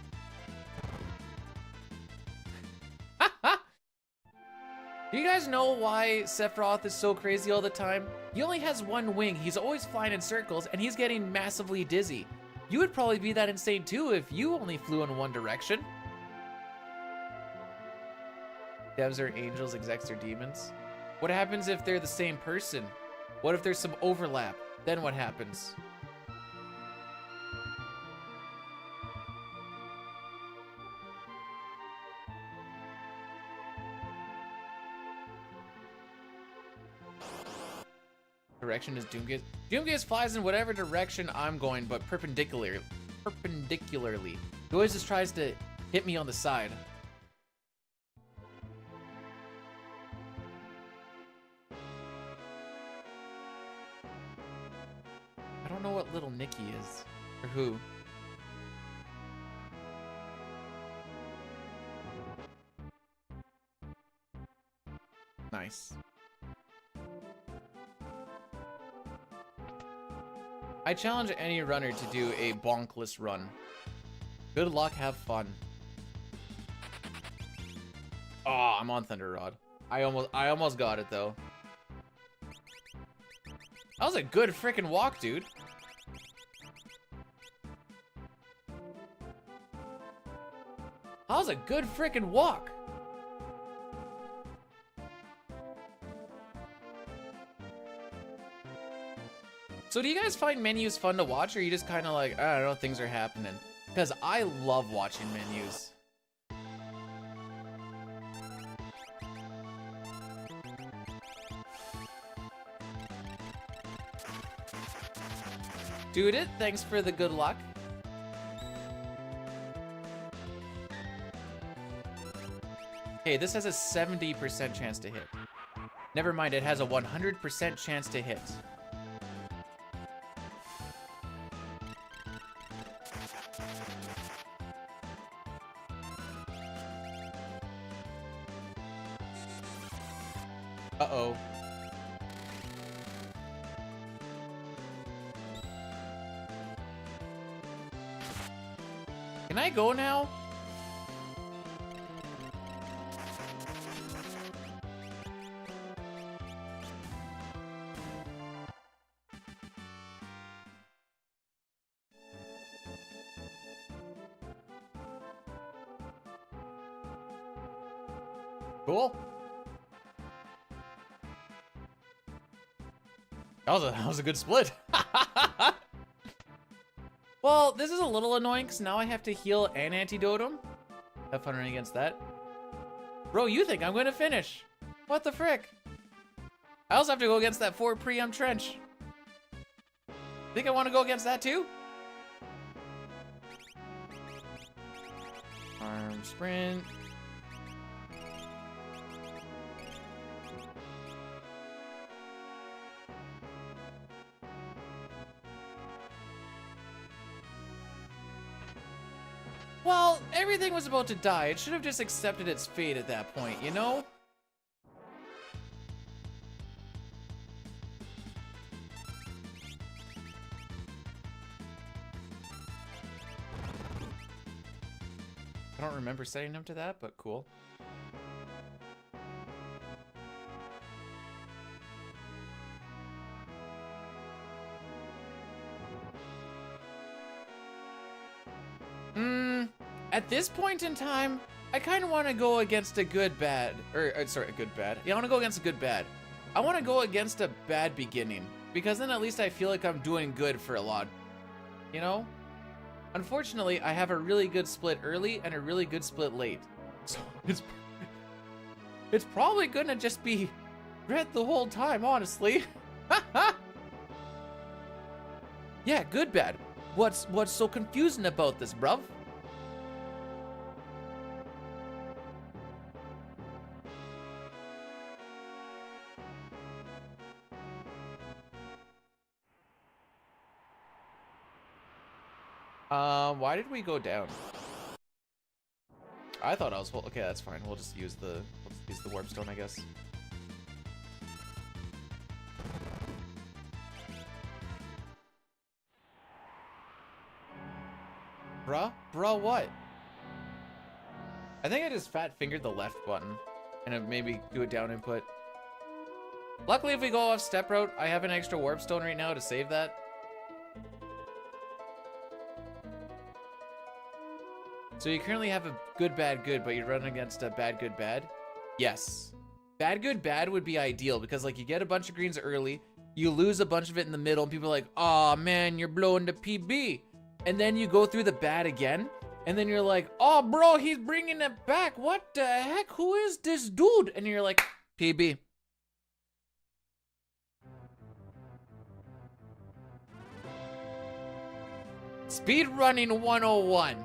Do you guys know why Sephiroth is so crazy all the time? He only has one wing, he's always flying in circles, and he's getting massively dizzy. You would probably be that insane too if you only flew in one direction. Devs are angels, execs are demons. What happens if they're the same person? What if there's some overlap? Then what happens? Direction is Doomgaze. Doomgaze flies in whatever direction I'm going, but perpendicularly. He always just tries to hit me on the side. I don't know what little Nicky is. Or who. Nice. I challenge any runner to do a bonkless run. Good luck, have fun. Oh, I'm on Thunder Rod. I almost got it though. That was a good freaking walk, dude. That was a good freaking walk. So do you guys find menus fun to watch, or are you just kind of like, I don't know, things are happening? Because I love watching menus. Dude, thanks for the good luck. Okay, this has a 70% chance to hit. Never mind, it has a 100% chance to hit. Uh-oh. Can I go now? Cool. That was a good split. Well, this is a little annoying because now I have to heal and antidote him. Have fun running against that. Bro, you think I'm going to finish? What the frick? I also have to go against that 4 preempt trench. Think I want to go against that too? Arm sprint. Well, everything was about to die. It should have just accepted its fate at that point, you know? I don't remember setting him to that, but cool. At this point in time, I kind of want to go against a good bad, sorry, a good bad. Yeah, I want to go against a good bad. I want to go against a bad beginning, because then at least I feel like I'm doing good for a lot, you know? Unfortunately, I have a really good split early and a really good split late. So it's probably gonna just be red the whole time, honestly. Yeah, good, bad. What's so confusing about this, bruv? Why did we go down? I thought I was full. Okay, that's fine. We'll just use the warp stone, I guess. Bruh, what? I think I just fat fingered the left button and it maybe do a down input. Luckily, if we go off step route, I have an extra warp stone right now to save that. So you currently have a good, bad, good, but you're running against a bad, good, bad? Yes. Bad, good, bad would be ideal because, like, you get a bunch of greens early, you lose a bunch of it in the middle, and people are like, aw, man, you're blowing the PB. And then you go through the bad again, and then you're like, oh, bro, he's bringing it back. What the heck? Who is this dude? And you're like, PB. Speedrunning 101.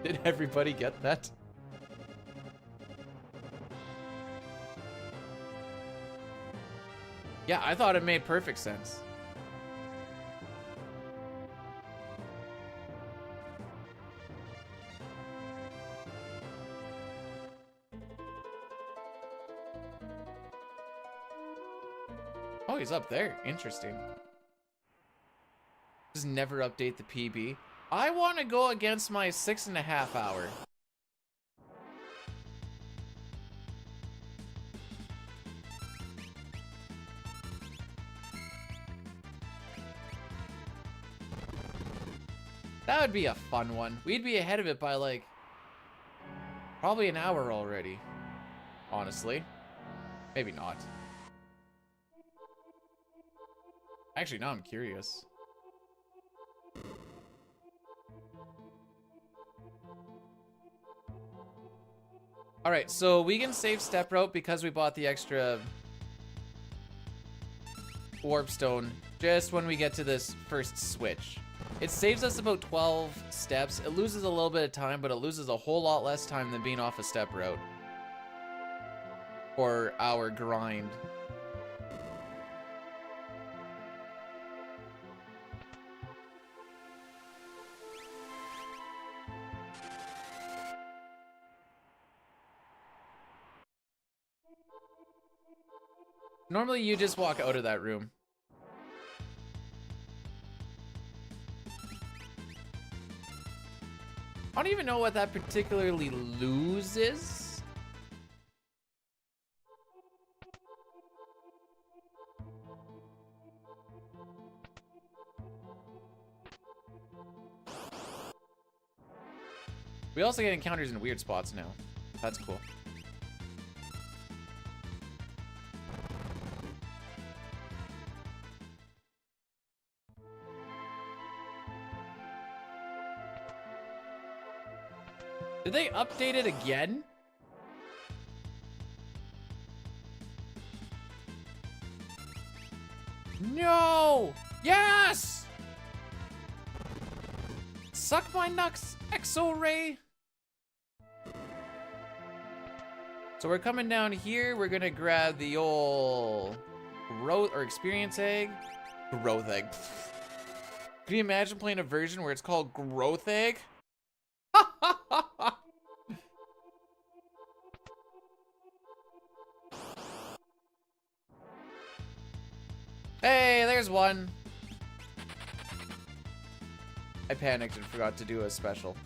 Did everybody get that? Yeah, I thought it made perfect sense. Oh, he's up there. Interesting. Just never update the PB. I want to go against my 6.5 hour. That would be a fun one. We'd be ahead of it by like probably an hour already. Honestly. Maybe not. Actually, now I'm curious. All right, so we can save step route because we bought the extra warp stone just when we get to this first switch. It saves us about 12 steps. It loses a little bit of time, but it loses a whole lot less time than being off a step route for our grind. Normally, you just walk out of that room. I don't even know what that particularly loses. We also get encounters in weird spots now. That's cool. Did they update it again? No! Yes! Suck my nuts, Exo-Ray! So we're coming down here. We're gonna grab the old growth or experience egg. Growth egg. Can you imagine playing a version where it's called growth egg? Hey, there's one. I panicked and forgot to do a special.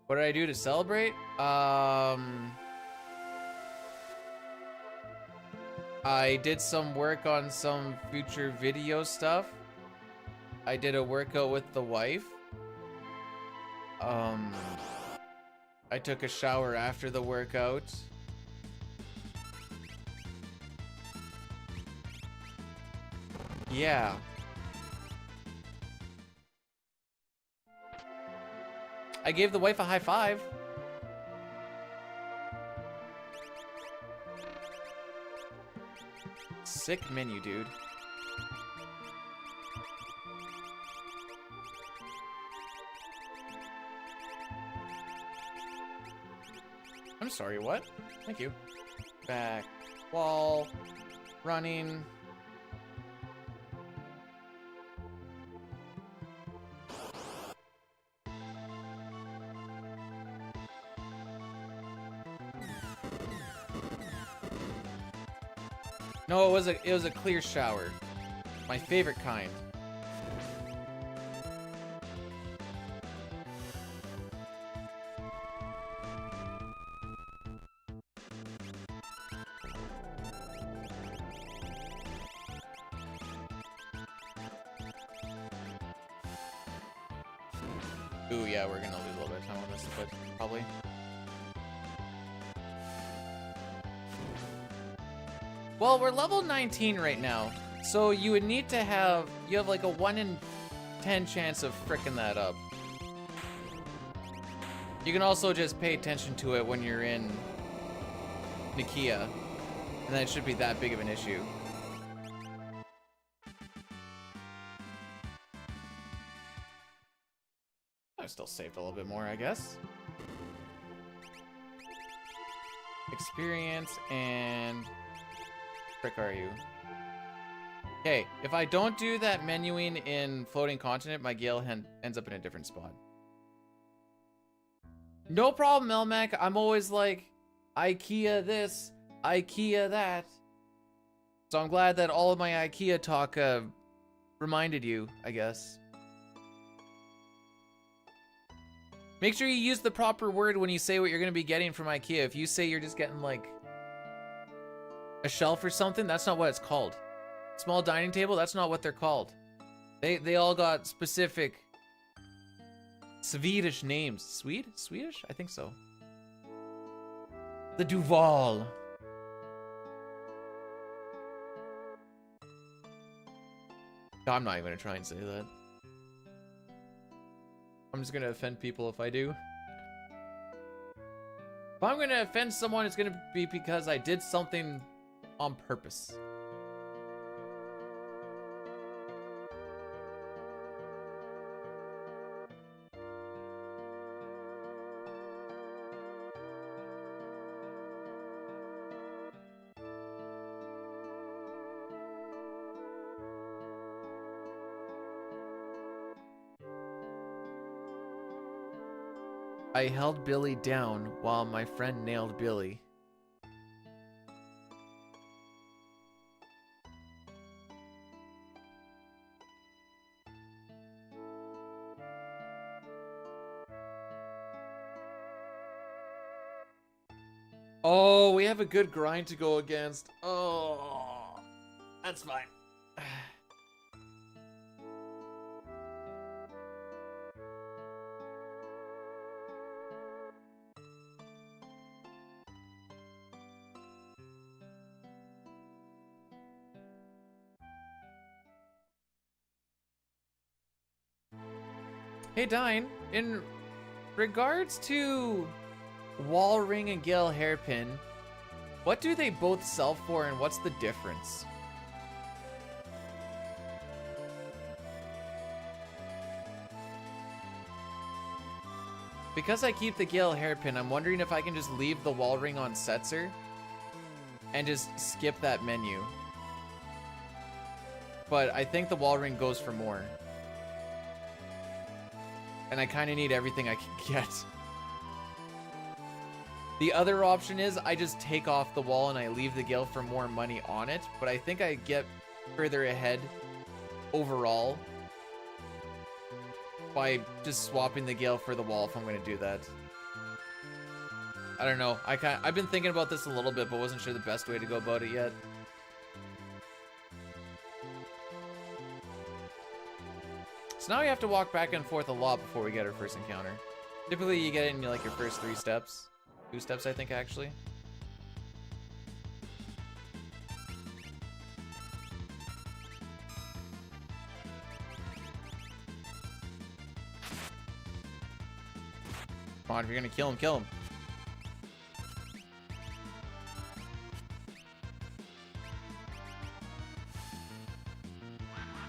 What did I do to celebrate? I did some work on some future video stuff. I did a workout with the wife. I took a shower after the workout. Yeah. I gave the wife a high five. Sick menu, dude. I'm sorry, what? Thank you. Back. Wall. Running. No, it was a clear shower. My favorite kind. Ooh, yeah, we're gonna lose a little bit of time on this, but probably. Well, we're level 19 right now, so you would need to have, you have like a 1 in 10 chance of fricking that up. You can also just pay attention to it when you're in Nikia, and then it should be that big of an issue. I still saved a little bit more, I guess. Experience and... frick are you? Okay, if I don't do that menuing in floating continent, my Gale ends up in a different spot. No problem, Melmac. I'm always like, IKEA this, IKEA that. So I'm glad that all of my IKEA talk reminded you, I guess. Make sure you use the proper word when you say what you're going to be getting from IKEA. If you say you're just getting like a shelf or something, that's not what it's called. Small dining table, that's not what they're called. They all got specific Swedish names. Swedish? I think so. The Duval. I'm not even gonna try and say that. I'm just gonna offend people if I do. If I'm gonna offend someone, it's gonna be because I did something on purpose. I held Billy down while my friend nailed Billy. Oh, we have a good grind to go against. Oh, that's fine. Hey, Dine, in regards to Wall Ring and Gale Hairpin, what do they both sell for and what's the difference? Because I keep the Gale Hairpin, I'm wondering if I can just leave the Wall Ring on Setzer and just skip that menu. But I think the Wall Ring goes for more. And I kind of need everything I can get. The other option is I just take off the wall and I leave the Gale for more money on it, but I think I get further ahead overall by just swapping the Gale for the wall if I'm going to do that. I don't know. I've been thinking about this a little bit, but wasn't sure the best way to go about it yet. So now we have to walk back and forth a lot before we get our first encounter. Typically you get it in like your first 3 steps. 2 steps, I think, actually. Come on, if you're gonna kill him, kill him.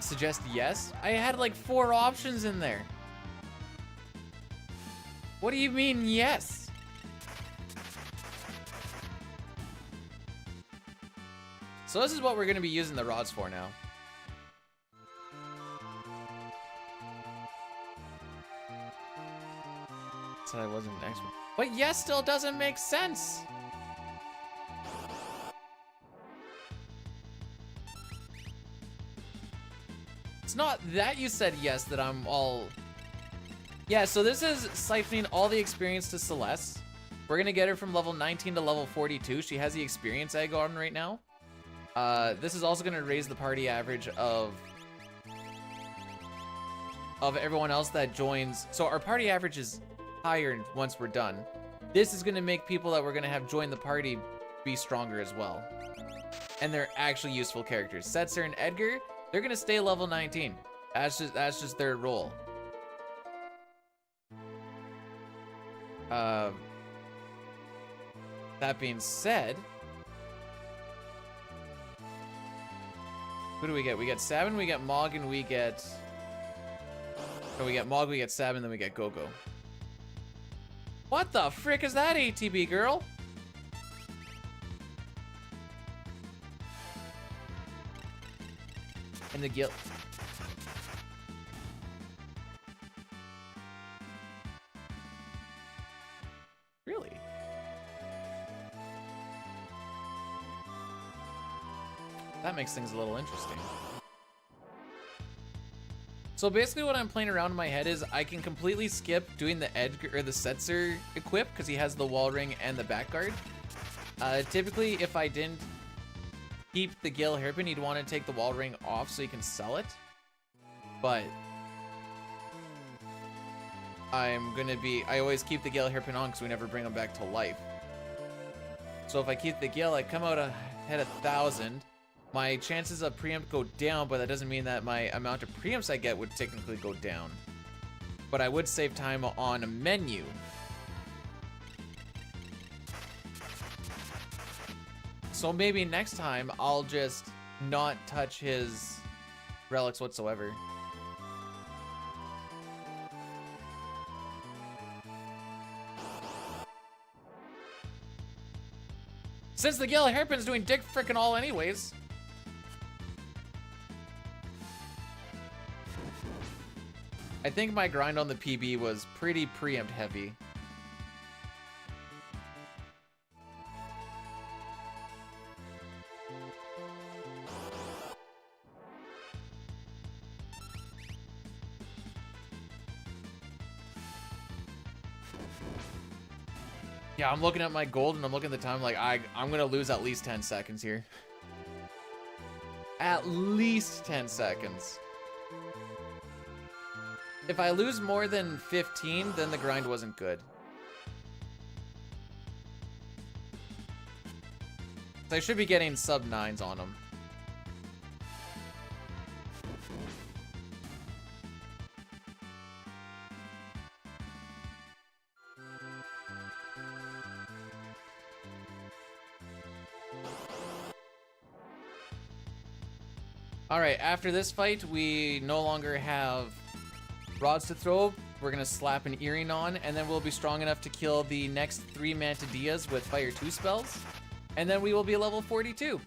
Suggest yes? I had like 4 options in there. What do you mean yes? So this is what we're gonna be using the rods for now. Said I wasn't an expert. But yes still doesn't make sense. It's not that you said yes that I'm all... Yeah, so this is siphoning all the experience to Celeste. We're gonna get her from level 19 to level 42. She has the experience egg on right now. This is also gonna raise the party average of everyone else that joins. So our party average is higher once we're done. This is gonna make people that we're gonna have join the party be stronger as well. And they're actually useful characters. Setzer and Edgar, they're gonna stay level 19. That's just their role. That being said, who do we get? We get Sabin, we get Mog, and we get... Oh, we get Mog, we get Sabin, then we get Gogo. What the frick is that, ATB girl? And the guild. Really? That makes things a little interesting. So basically what I'm playing around in my head is I can completely skip doing the Edgar or the Setzer equip because he has the wall ring and the back guard. Typically if I didn't keep the Gale Hairpin, he'd want to take the wall ring off so he can sell it. But I always keep the Gale Hairpin on because we never bring him back to life. So if I keep the Gale, I come out ahead 1,000. My chances of preempt go down, but that doesn't mean that my amount of preempts I get would technically go down. But I would save time on a menu. So maybe next time I'll just not touch his relics whatsoever. Since the Gale Hairpin's doing dick frickin' all anyways. I think my grind on the PB was pretty preempt heavy. Yeah, I'm looking at my gold and I'm looking at the time like I'm gonna lose at least 10 seconds here. At least 10 seconds. If I lose more than 15, then the grind wasn't good. So I should be getting sub 9s on him. Alright, after this fight, we no longer have rods to throw. We're gonna slap an earring on, and then we'll be strong enough to kill the next 3 Mantadillas with Fire 2 spells. And then we will be level 42.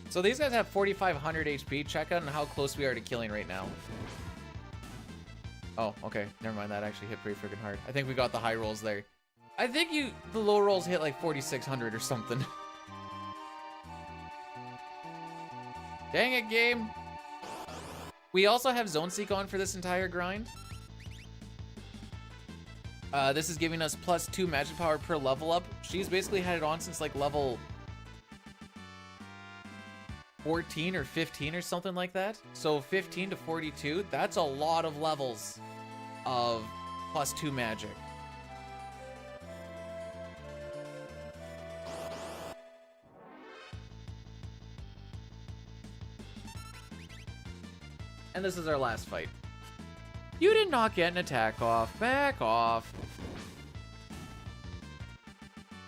So these guys have 4,500 HP. Check out how close we are to killing right now. Oh, okay. Never mind. That actually hit pretty freaking hard. I think we got the high rolls there. I think the low rolls hit like 4,600 or something. Dang it, game. We also have Zone Seek on for this entire grind. This is giving us +2 magic power per level up. She's basically had it on since like level 14 or 15 or something like that. So 15 to 42, that's a lot of levels of +2 magic. And this is our last fight. You did not get an attack off. Back off.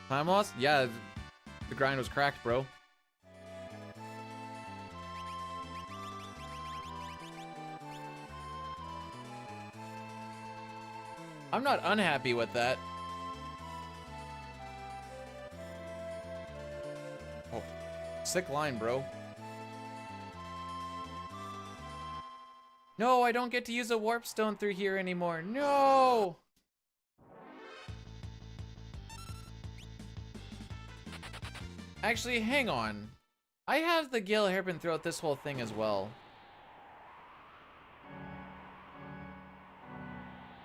Time lost? Yeah, the grind was cracked, bro. I'm not unhappy with that. Oh, sick line, bro. No, I don't get to use a warp stone through here anymore. No! Actually, hang on. I have the Gale Hairpin throughout this whole thing as well.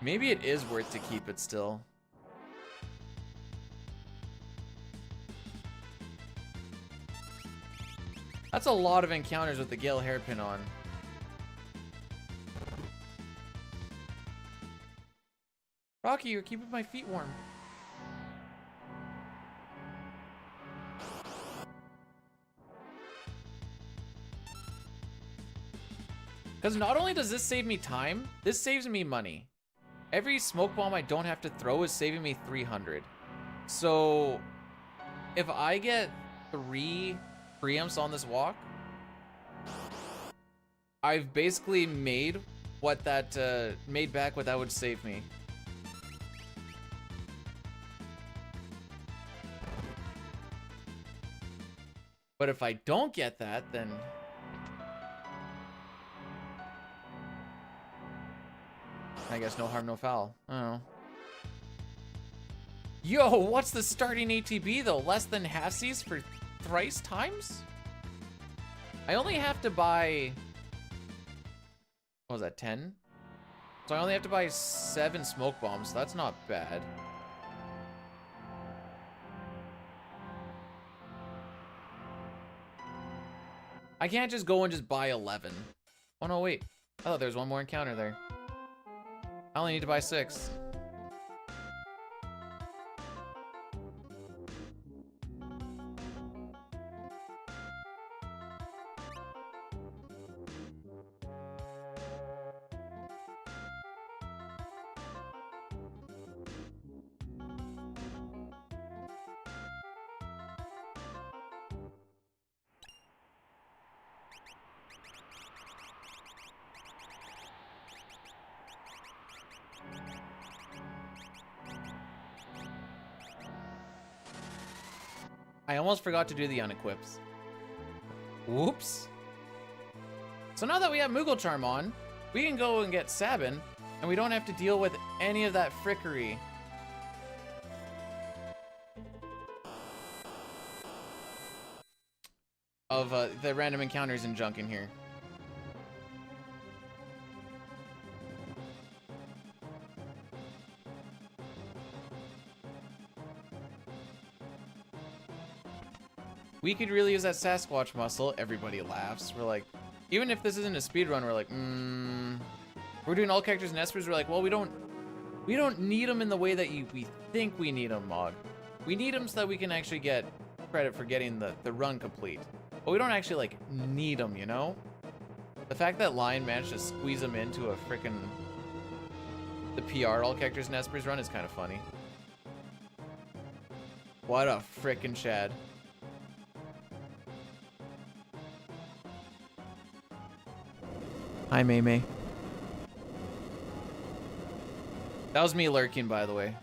Maybe it is worth to keep it still. That's a lot of encounters with the Gale Hairpin on. Rocky, you're keeping my feet warm. Because not only does this save me time, this saves me money. Every smoke bomb I don't have to throw is saving me 300. So if I get 3 preamps on this walk, I've basically made what that made back what that would save me. But if I don't get that, then I guess no harm, no foul. I don't know. Yo, what's the starting ATB though? Less than halfsies for thrice times? I only have to buy... What was that, 10? So I only have to buy 7 smoke bombs. So that's not bad. I can't just go and just buy 11. Oh no, wait. I thought there was one more encounter there. I only need to buy 6. I almost forgot to do the unequips. Whoops. So now that we have Moogle Charm on, we can go and get Sabin, and we don't have to deal with any of that frickery. Of the random encounters and junk in here. We could really use that Sasquatch muscle. Everybody laughs. We're like, even if this isn't a speedrun, we're like, we're doing all characters and espers. We're like, well, we don't need them in the way that we think we need them, Mog. We need them so that we can actually get credit for getting the run complete. But we don't actually, like, need them, you know? The fact that Lion managed to squeeze them into a frickin' the PR all characters and espers run is kind of funny. What a frickin' Chad. Hi, May May. That was me lurking, by the way.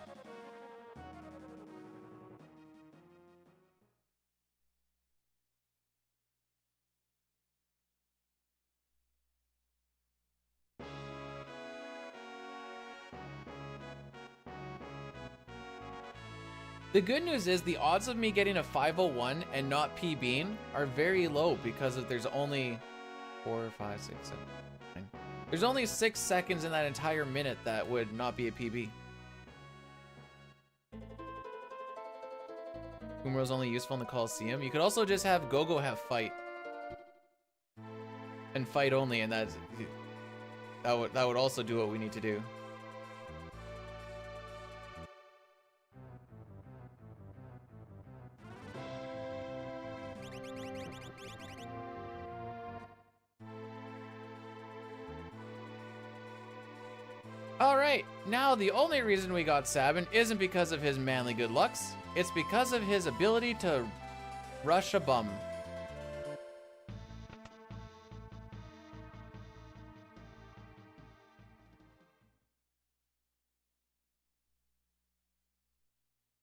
The good news is the odds of me getting a 501 and not PBing are very low because there's only 4, 5, 6, 7, 9. There's only 6 seconds in that entire minute that would not be a PB. Umro's only useful in the Coliseum. You could also just have Gogo have fight. And fight only, and that would also do what we need to do. Alright, now the only reason we got Sabin isn't because of his manly good looks, it's because of his ability to rush a bum.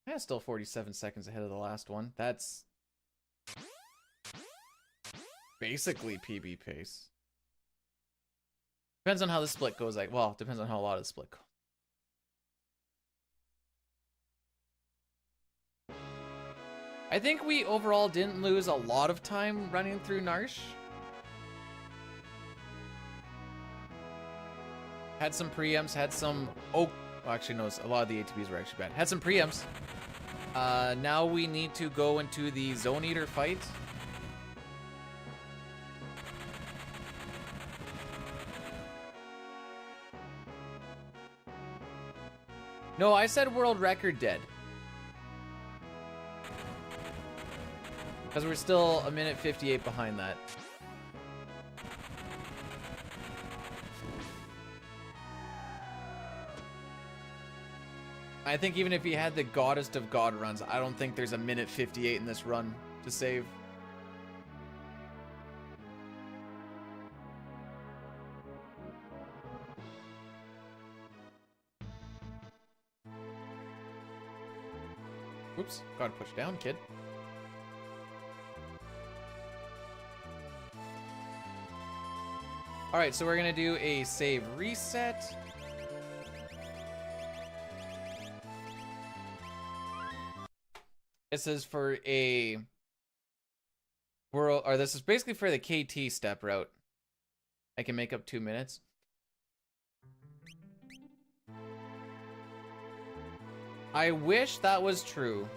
Yeah, still 47 seconds ahead of the last one. That's basically PB pace. Depends on how the split goes. Like, well, depends on how a lot of the split goes. I think we overall didn't lose a lot of time running through Narsh. Had some preempts, had some... Oh, well, actually, no, a lot of the ATBs were actually bad. Had some preempts. Now we need to go into the Zone Eater fight. No, I said world record dead. Because we're still a minute 58 behind that. I think even if he had the goddest of god runs, I don't think there's a minute 58 in this run to save. Oops, gotta push down, kid. Alright, so we're gonna do a save reset. This is for a world, or this is basically for the KT step route. I can make up 2 minutes. I wish that was true.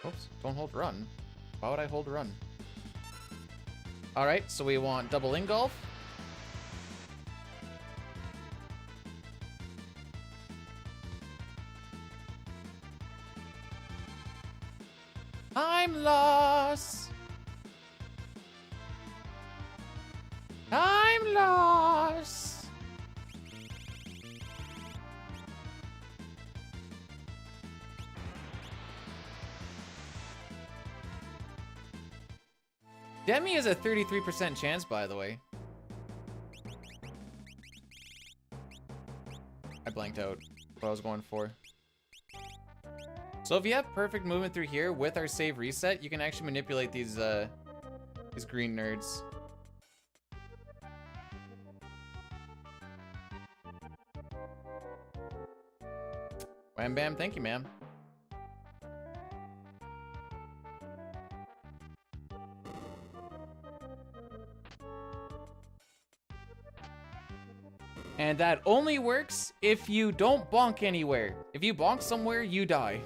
Oops, don't hold run. Why would I hold run? Alright, so we want double engulf. I'm lost. I'm lost. Demi is a 33% chance, by the way. I blanked out what I was going for. So if you have perfect movement through here with our save reset, you can actually manipulate these green nerds. Wham bam, thank you, ma'am. And that only works if you don't bonk anywhere. If you bonk somewhere, you die.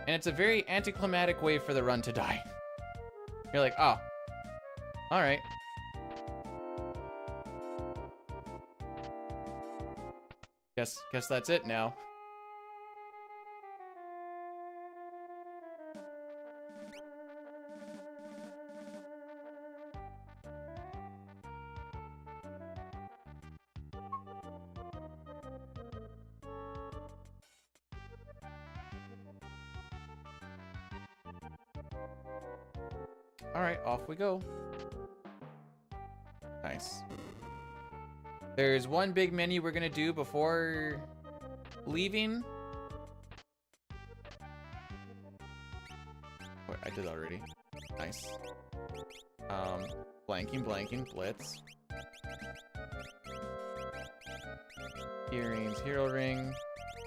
And it's a very anticlimactic way for the run to die. You're like, oh, all right. Guess that's it now. All right, off we go. Nice. There's one big menu we're gonna do before leaving. Wait, I did already. Nice. Blanking, blitz. Earrings, hero ring,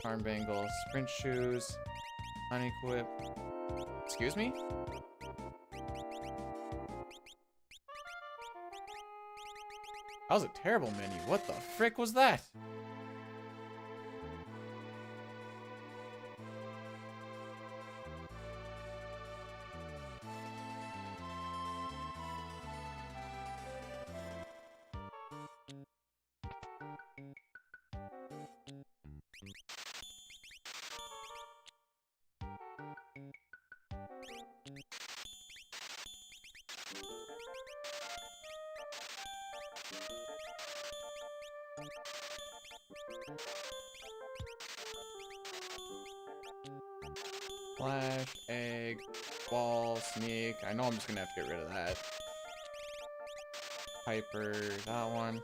arm bangle, sprint shoes, unequip. Excuse me? That was a terrible menu. What the frick was that? Flash, egg, ball, sneak. I know I'm just gonna have to get rid of that. Piper, that one.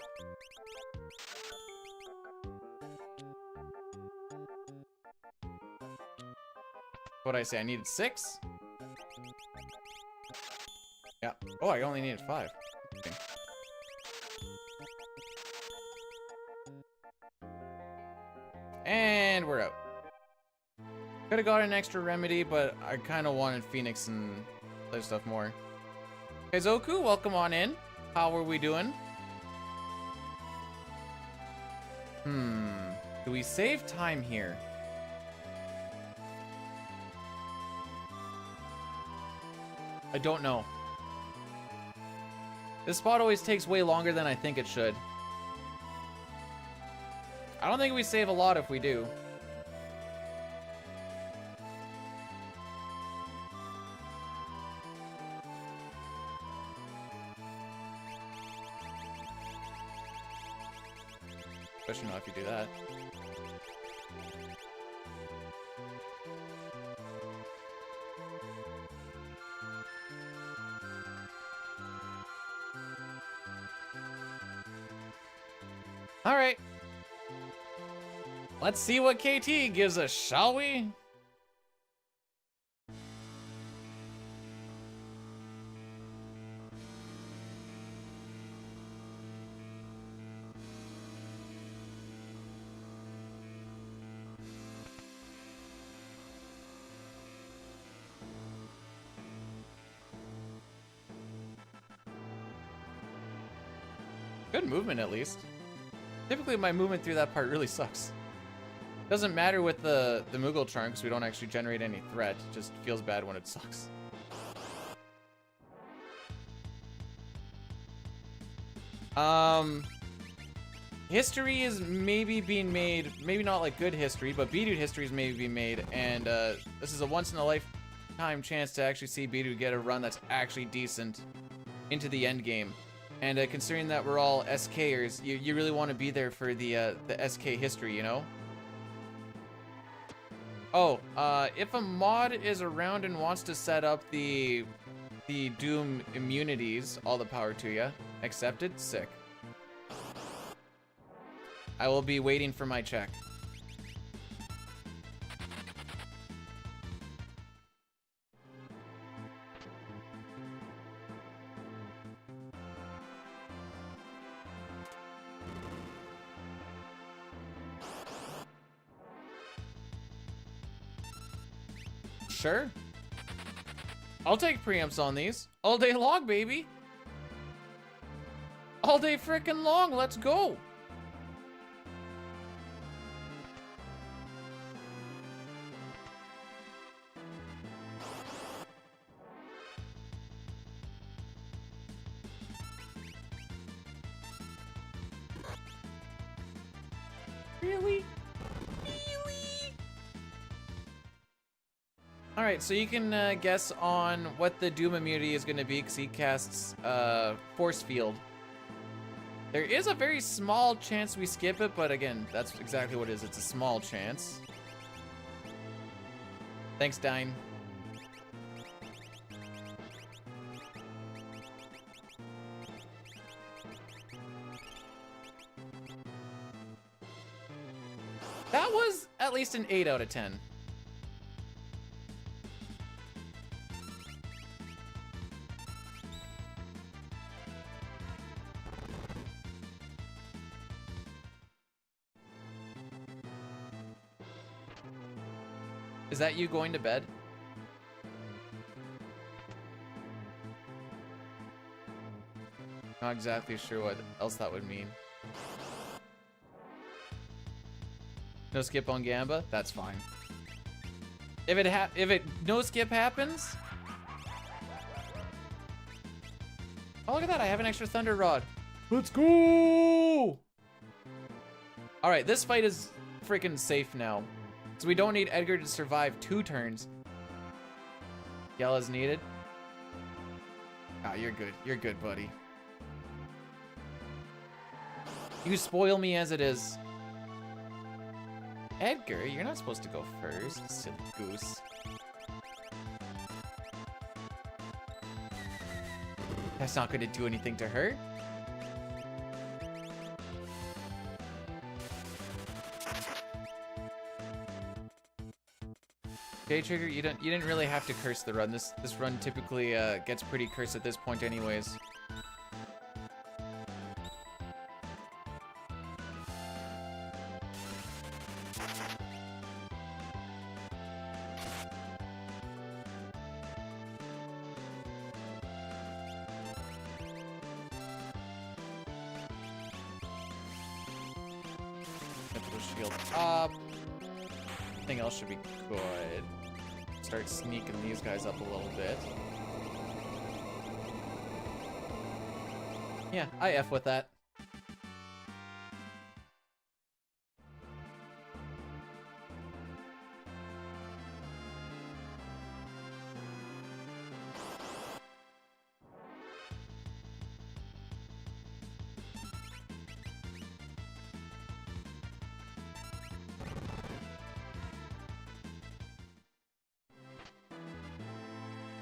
What'd I say? I needed 6? Yeah. Oh, I only needed 5. Okay. And we're out. Could have got an extra remedy, but I kind of wanted Phoenix and other stuff more. Hey, Zoku, welcome on in. How are we doing? Do we save time here? I don't know. This spot always takes way longer than I think it should. I don't think we save a lot if we do. Especially not if you do that. All right. Let's see what KT gives us, shall we? Good movement, at least. Typically, my movement through that part really sucks. Doesn't matter with the Moogle charm because we don't actually generate any threat. It just feels bad when it sucks. History is maybe being made, maybe not like good history, but B-Dude history is maybe being made, and this is a once-in-a-lifetime chance to actually see B-Dude get a run that's actually decent into the end game. And considering that we're all SKers, you really want to be there for the SK history, you know? Oh, if a mod is around and wants to set up the Doom immunities, all the power to ya. Accepted? Sick. I will be waiting for my check. Sure. I'll take preamps on these. All day long, baby. All day frickin' long. Let's go. Really? Alright, so you can guess on what the Doom immunity is going to be because he casts Force Field. There is a very small chance we skip it, but again, that's exactly what it is. It's a small chance. Thanks, Dine. That was at least an 8 out of 10. Is that you going to bed? Not exactly sure what else that would mean. No skip on Gamba? That's fine. If it no skip happens. Oh, look at that. I have an extra Thunder Rod. Let's go! Alright, this fight is freaking safe now. So we don't need Edgar to survive 2 turns. Yell is needed. Ah, you're good. You're good, buddy. You spoil me as it is. Edgar, you're not supposed to go first, silly goose. That's not gonna do anything to her. Okay, Trigger, you didn't really have to curse the run. This run typically gets pretty cursed at this point anyways. Shield up. Everything else should be good. Start sneaking these guys up a little bit. Yeah, I F with that.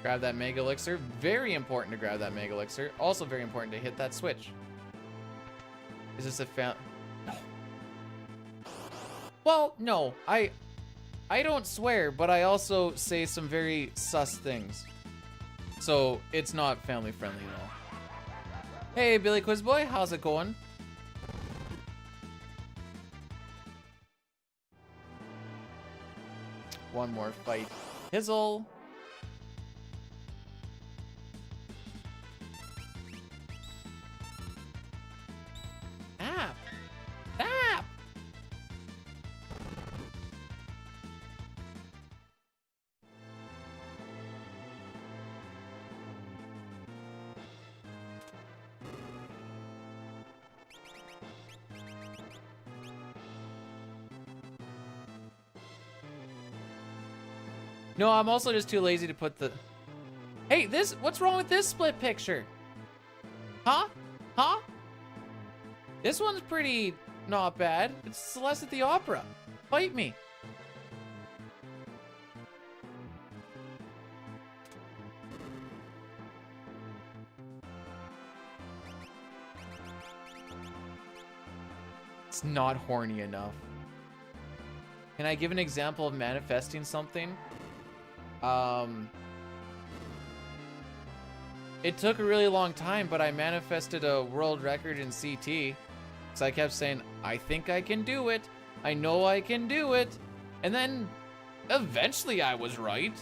Grab that Mega Elixir. Very important to grab that Mega Elixir. Also very important to hit that switch. Is this a No. Well, no. I don't swear, but I also say some very sus things. So, it's not family friendly at all. Hey, Billy Quizboy, how's it going? One more fight. Hizzle. No, I'm also just too lazy to put the... Hey, what's wrong with this split picture? Huh? Huh? This one's pretty not bad. It's Celeste at the Opera. Fight me. It's not horny enough. Can I give an example of manifesting something? It took a really long time, but I manifested a world record in CT. So I kept saying, I think I can do it. I know I can do it. And then eventually I was right.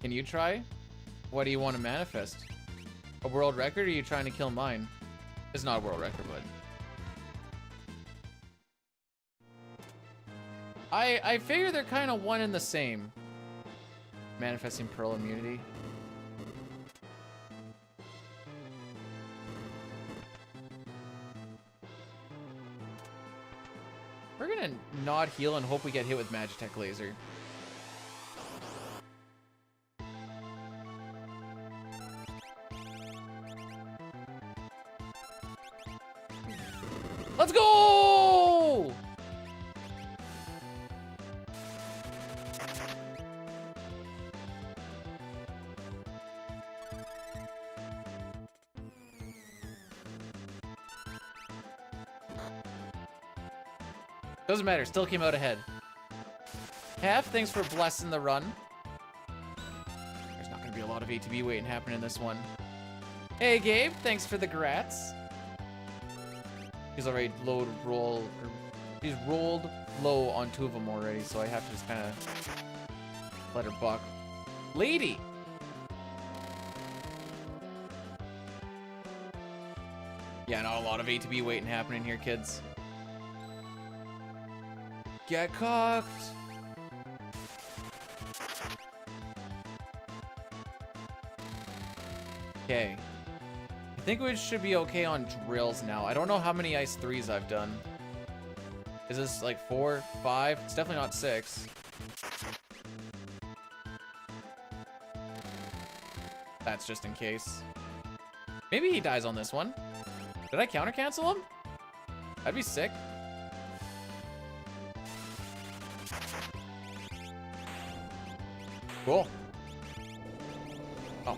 Can you try? What do you want to manifest? A world record, or are you trying to kill mine? It's not a world record, but... I figure they're kind of one and the same. Manifesting Pearl immunity. We're gonna not heal and hope we get hit with Magitech Laser. Let's go! Doesn't matter, still came out ahead. Half, thanks for blessing the run. There's not gonna be a lot of ATB waiting happening in this one. Hey Gabe, thanks for the grats. He's already he's rolled low on 2 of them already, so I have to just kind of let her buck. Lady! Yeah, not a lot of ATB waiting happening here, kids. Get cocked! Okay. I think we should be okay on drills now. I don't know how many Ice 3s I've done. Is this like 4, 5? It's definitely not 6. That's just in case. Maybe he dies on this one. Did I counter cancel him? That'd be sick. Cool. Oh.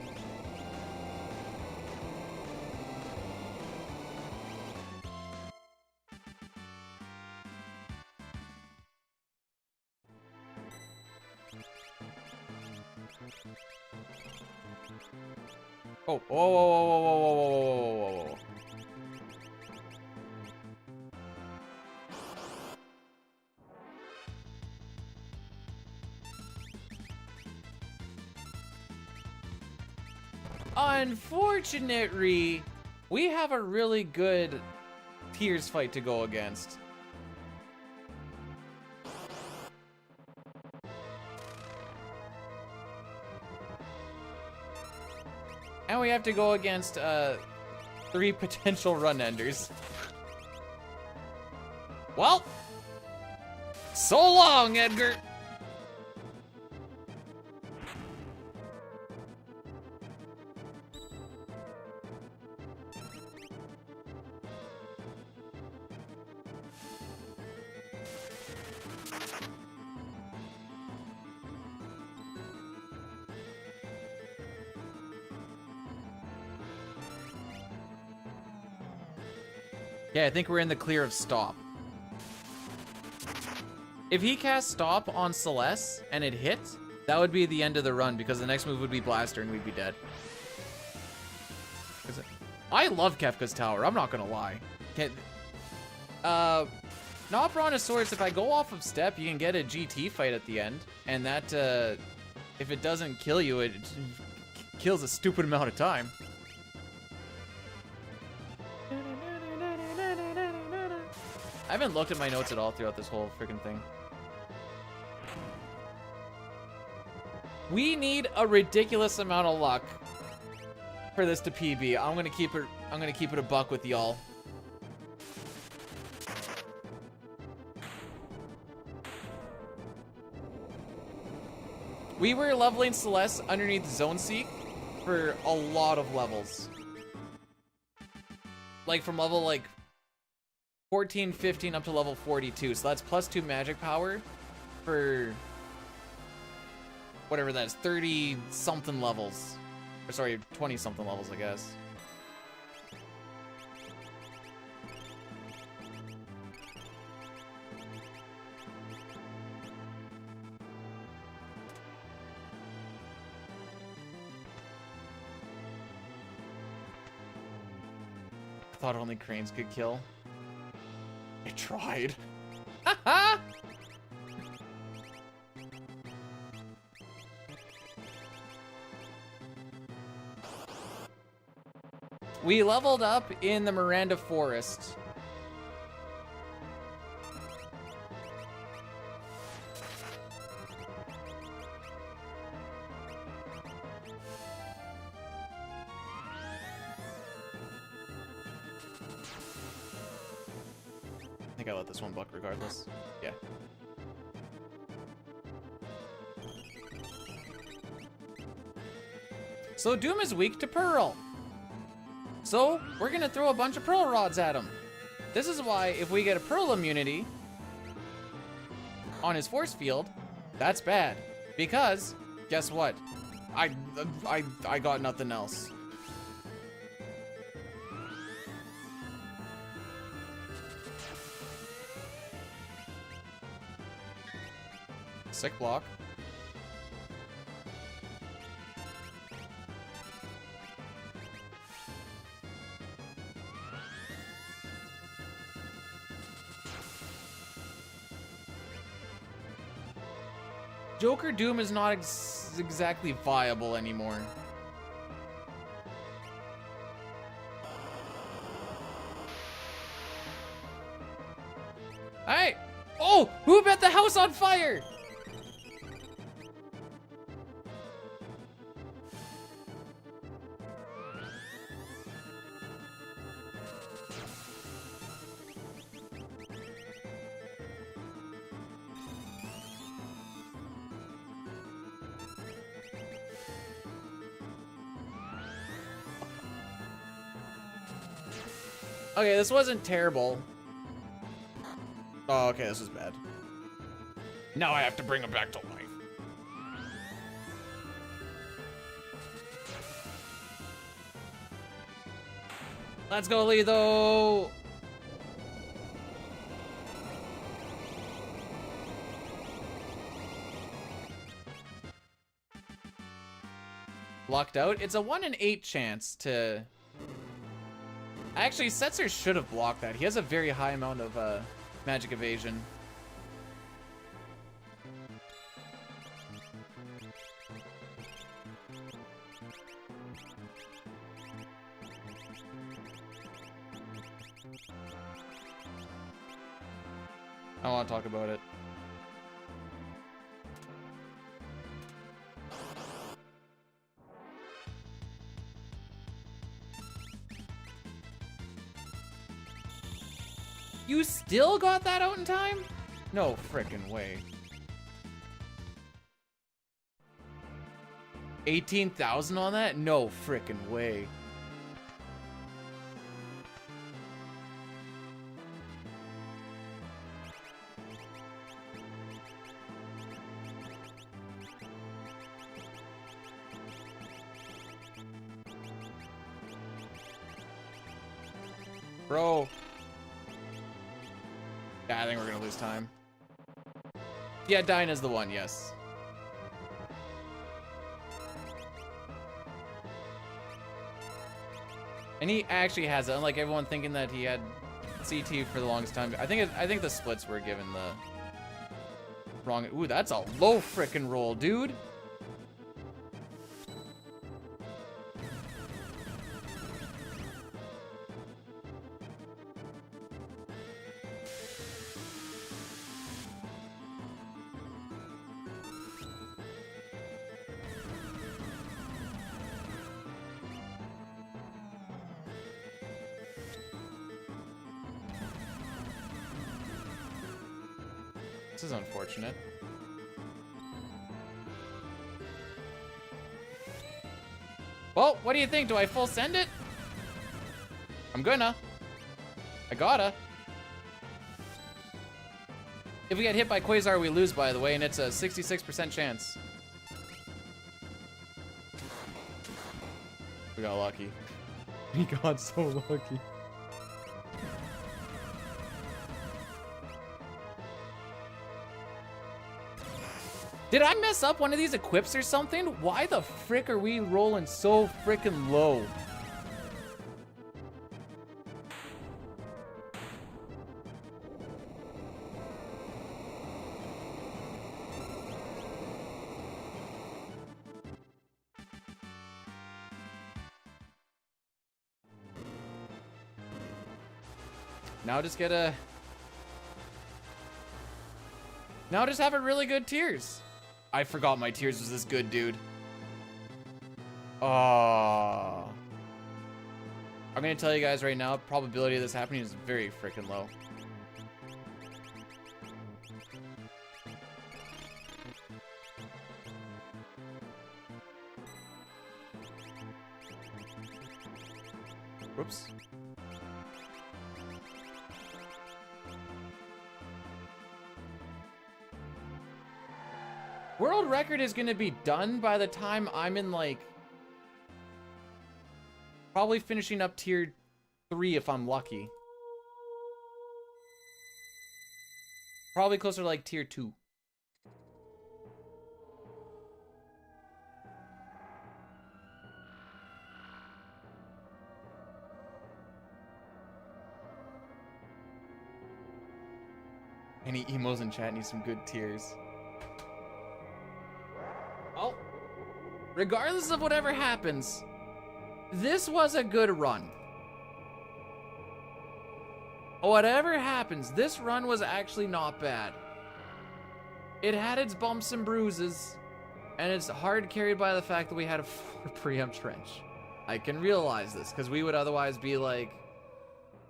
Oh, whoa, whoa, whoa, whoa, whoa, whoa, whoa, whoa, whoa. Unfortunately, we have a really good Tears fight to go against. And we have to go against 3 potential run enders. Well, so long, Edgar. Yeah, I think we're in the clear of stop. If he casts stop on Celeste and it hits, that would be the end of the run because the next move would be Blaster and we'd be dead. I love Kefka's Tower, I'm not gonna lie. Not Brontosaurus, if I go off of step, you can get a GT fight at the end. And that, if it doesn't kill you, it kills a stupid amount of time. I haven't looked at my notes at all throughout this whole freaking thing. We need a ridiculous amount of luck for this to PB. I'm gonna keep it a buck with y'all. We were leveling Celeste underneath Zone Seek for a lot of levels. Like from level like 14, 15 up to level 42. So that's plus 2 magic power for whatever that is, 30 something levels. Or sorry, 20 something levels, I guess. I thought only cranes could kill. I tried. Haha! We leveled up in the Miranda Forest. I think I let this one buck regardless. Yeah. So Doom is weak to Pearl. So we're gonna throw a bunch of Pearl Rods at him. This is why if we get a Pearl immunity on his force field, that's bad. Because guess what? I got nothing else. Sick block. Joker Doom is not exactly viable anymore. Hey! Oh! Who bet the house on fire? Okay, this wasn't terrible. Oh, okay, this was bad. Now I have to bring him back to life. Let's go, Letho! Blocked out? It's a 1 in 8 chance to... Actually, Setzer should have blocked that. He has a very high amount of magic evasion. I don't want to talk about it. You still got that out in time? No frickin' way. 18,000 on that? No frickin' way. Bro. Yeah, I think we're gonna lose time. Yeah, Dinah's the one, yes. And he actually has it, unlike everyone thinking that he had CT for the longest time. I think the splits were given the wrong. Ooh, that's a low frickin' roll, dude. This is unfortunate. Well, what do you think? Do I full send it? I'm gonna. I gotta. If we get hit by Quasar, we lose, by the way, and it's a 66% chance. We got lucky. We got so lucky. Did I mess up one of these equips or something? Why the frick are we rolling so frickin' low? Now just get a... Now just have a really good tiers. I forgot my tiers was this good, dude. Oh. I'm gonna tell you guys right now, probability of this happening is very freaking low. Whoops. World record is gonna be done by the time I'm in, like, probably finishing up tier 3 if I'm lucky. Probably closer to like tier 2. Any emos in chat need some good tiers. Well, regardless of whatever happens, this was a good run. Whatever happens, this run was actually not bad. It had its bumps and bruises, and it's hard carried by the fact that we had a 4 preempt trench. I can realize this, because we would otherwise be like,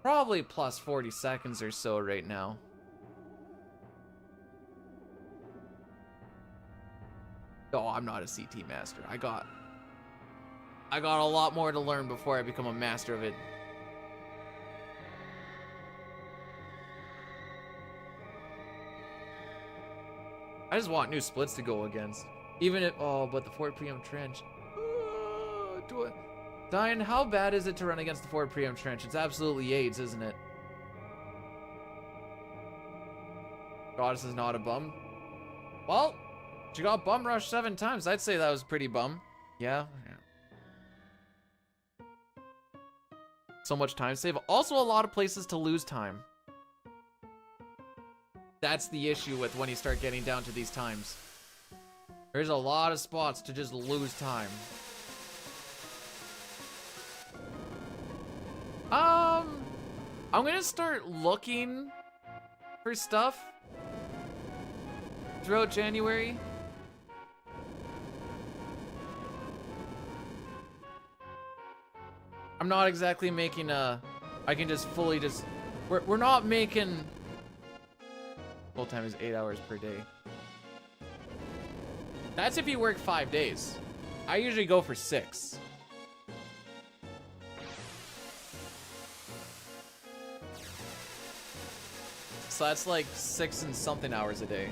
probably plus 40 seconds or so right now. Oh, I'm not a CT master. I got a lot more to learn before I become a master of it. I just want new splits to go against. Even if, oh, but the 4 p.m. trench. Diane, how bad is it to run against the 4 p.m. trench? It's absolutely AIDS, isn't it? Goddess is not a bum. Well, she got bum rushed 7 times. I'd say that was pretty bum. Yeah. So much time save. Also a lot of places to lose time. That's the issue with when you start getting down to these times. There's a lot of spots to just lose time. I'm gonna start looking for stuff throughout January. I'm not exactly making a, I can just fully just, we're not making, full time is 8 hours per day. That's if you work 5 days. I usually go for 6. So that's like 6 and something hours a day.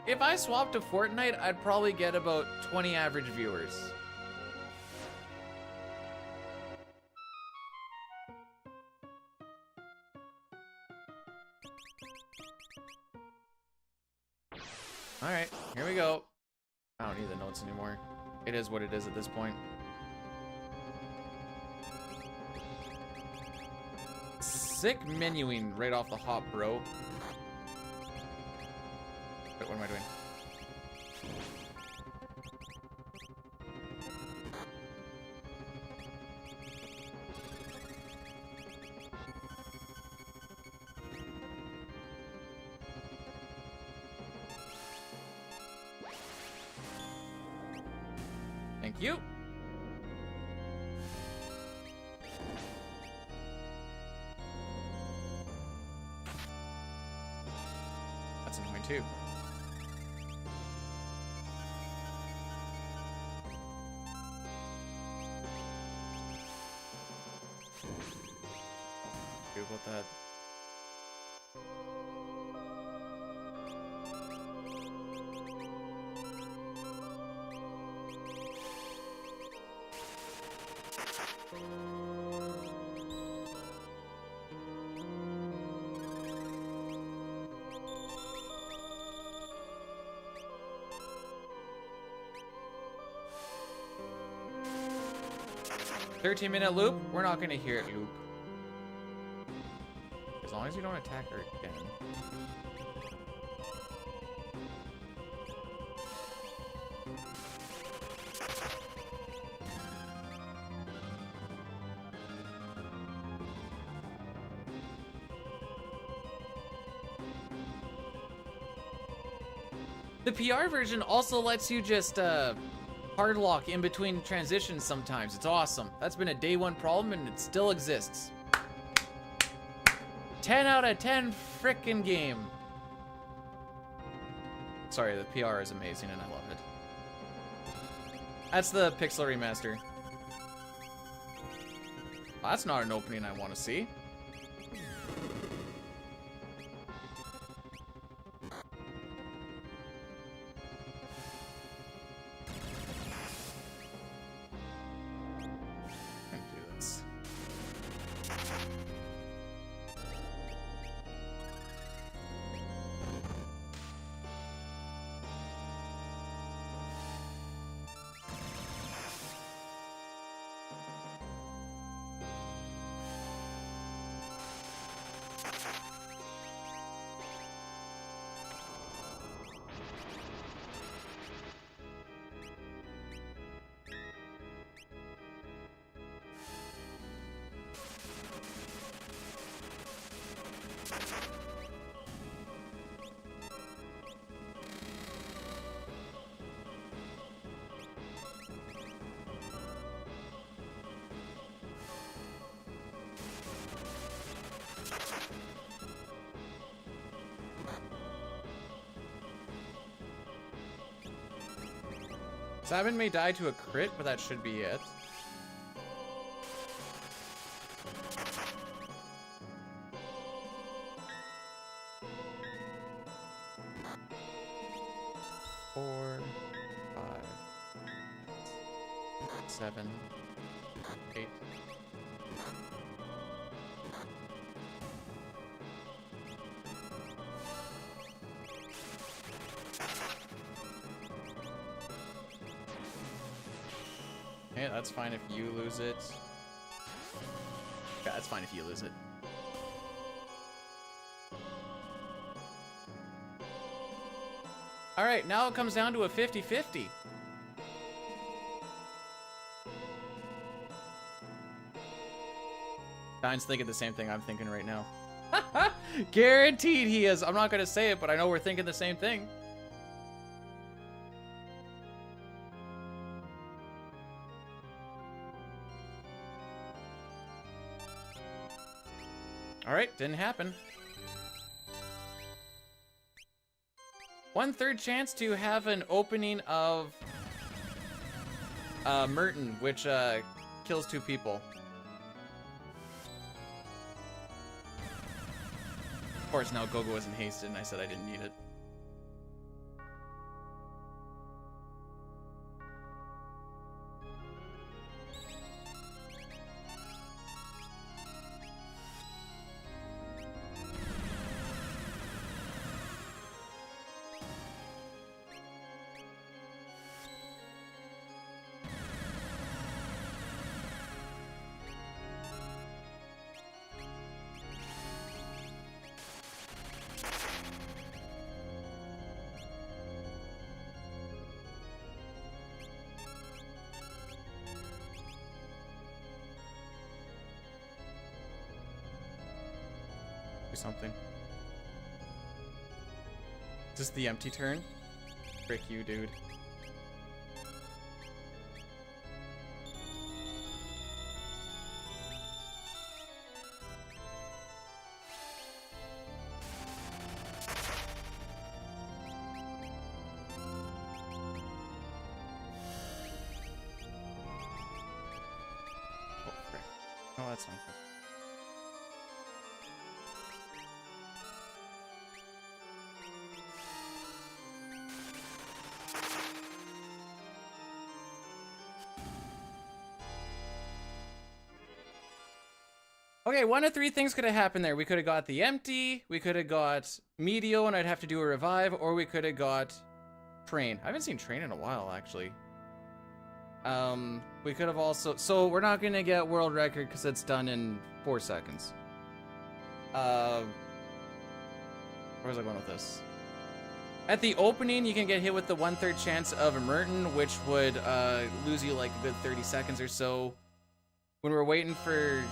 If I swapped to Fortnite, I'd probably get about 20 average viewers. Alright, here we go. I don't need the notes anymore. It is what it is at this point. Sick menuing right off the hop, bro. Wait, what am I doing? Thank you. That's annoying too. About that. "13-minute loop? We're not gonna hear it loop. As long as you don't attack her again." The PR version also lets you just hard lock in between transitions sometimes. It's awesome. That's been a day one problem and it still exists. 10 out of 10 frickin' game. Sorry, the PR is amazing and I love it. That's the Pixel Remaster. Well, that's not an opening I want to see. Simon may die to a crit, but that should be it. Four, 5, 7, 8. Yeah, that's fine if you lose it. Yeah, that's fine if you lose it. Alright, now it comes down to a 50-50. Dine's thinking the same thing I'm thinking right now. Guaranteed he is. I'm not going to say it, but I know we're thinking the same thing. Alright, didn't happen. 1/3 chance to have an opening of Merton, which kills 2 people. Of course, now Gogo wasn't hasted, and I said I didn't need it. Something. Is this the empty turn? Frick you, dude. Oh, frick. Oh, that's not good. Okay, 1 of 3 things could have happened there. We could have got the empty, we could have got Medio and I'd have to do a revive, or we could have got Train. I haven't seen Train in a while, actually. We could have also... So, we're not going to get world record because it's done in 4 seconds. Where was I going with this? At the opening, you can get hit with the 1/3 chance of a Merton, which would lose you like a good 30 seconds or so. When we're waiting for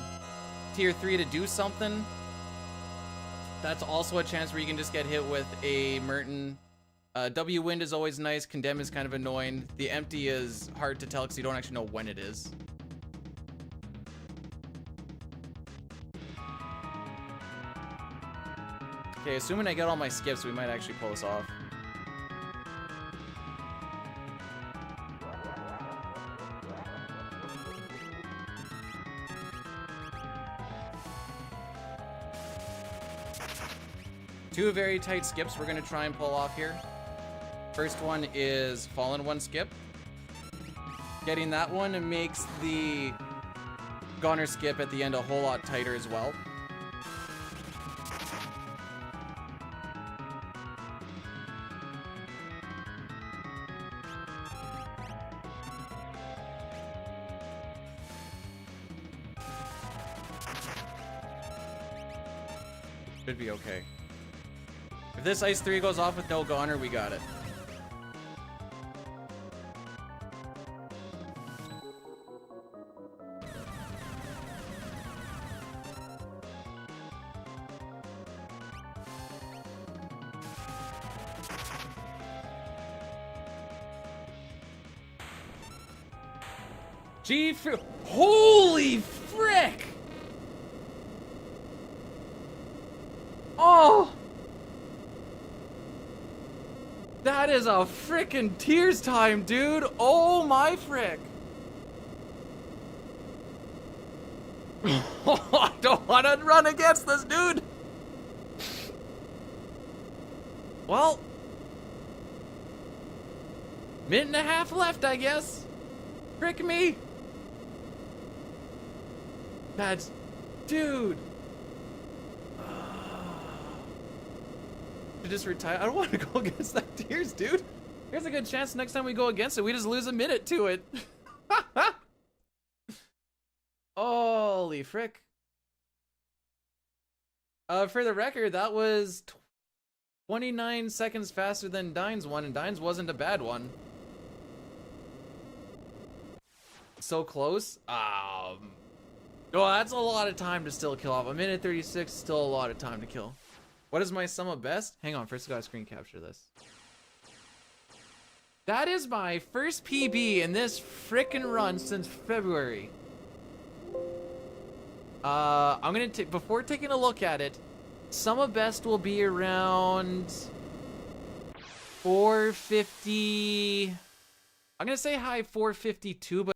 Tier 3 to do something, that's also a chance where you can just get hit with a Merton. W Wind is always nice. Condemn is kind of annoying. The empty is hard to tell because you don't actually know when it is. Okay, assuming I get all my skips, we might actually pull this off. Two very tight skips we're going to try and pull off here. First one is Fallen 1 skip. Getting that one makes the Goner skip at the end a whole lot tighter as well. Should be okay. If this Ice 3 goes off with no Goner, we got it. Holy frick! Oh! That is a frickin' tears time, dude. Oh my frick. I don't want to run against this dude. Well, minute and a half left, I guess. Frick me. That's, dude. To just retire. I don't want to go against that tears, dude. There's a good chance next time we go against it, we just lose a minute to it. Holy frick. For the record, that was 29 seconds faster than Dine's one, and Dine's wasn't a bad one. So close. Oh, that's a lot of time to still kill off. A minute 36 is still a lot of time to kill. What is my sum of best? Hang on, first I gotta screen capture this. That is my first PB in this frickin' run since February. I'm gonna take, before taking a look at it, sum of best will be around 450. I'm gonna say high 452, but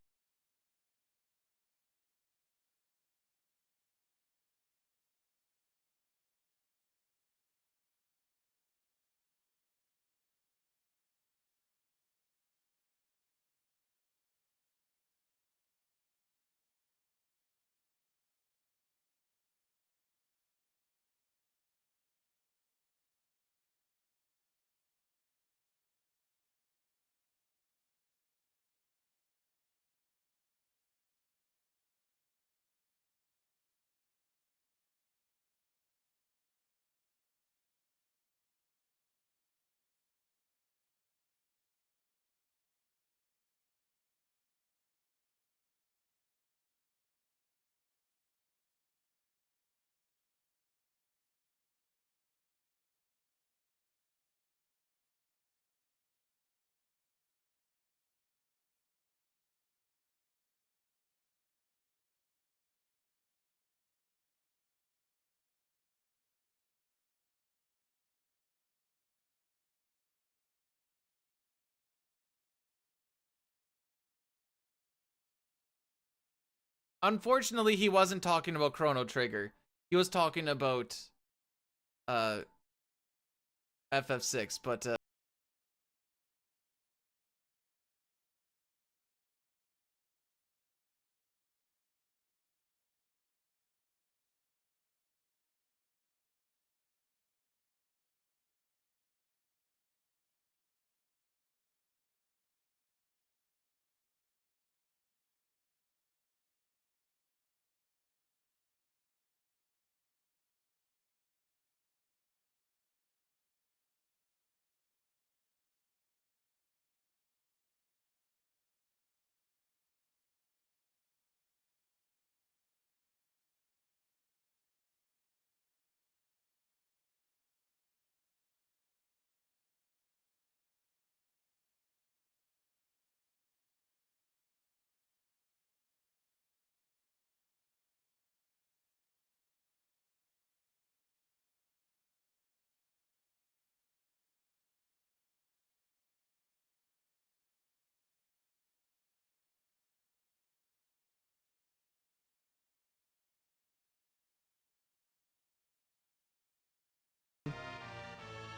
unfortunately he wasn't talking about Chrono Trigger. He was talking about FF6, but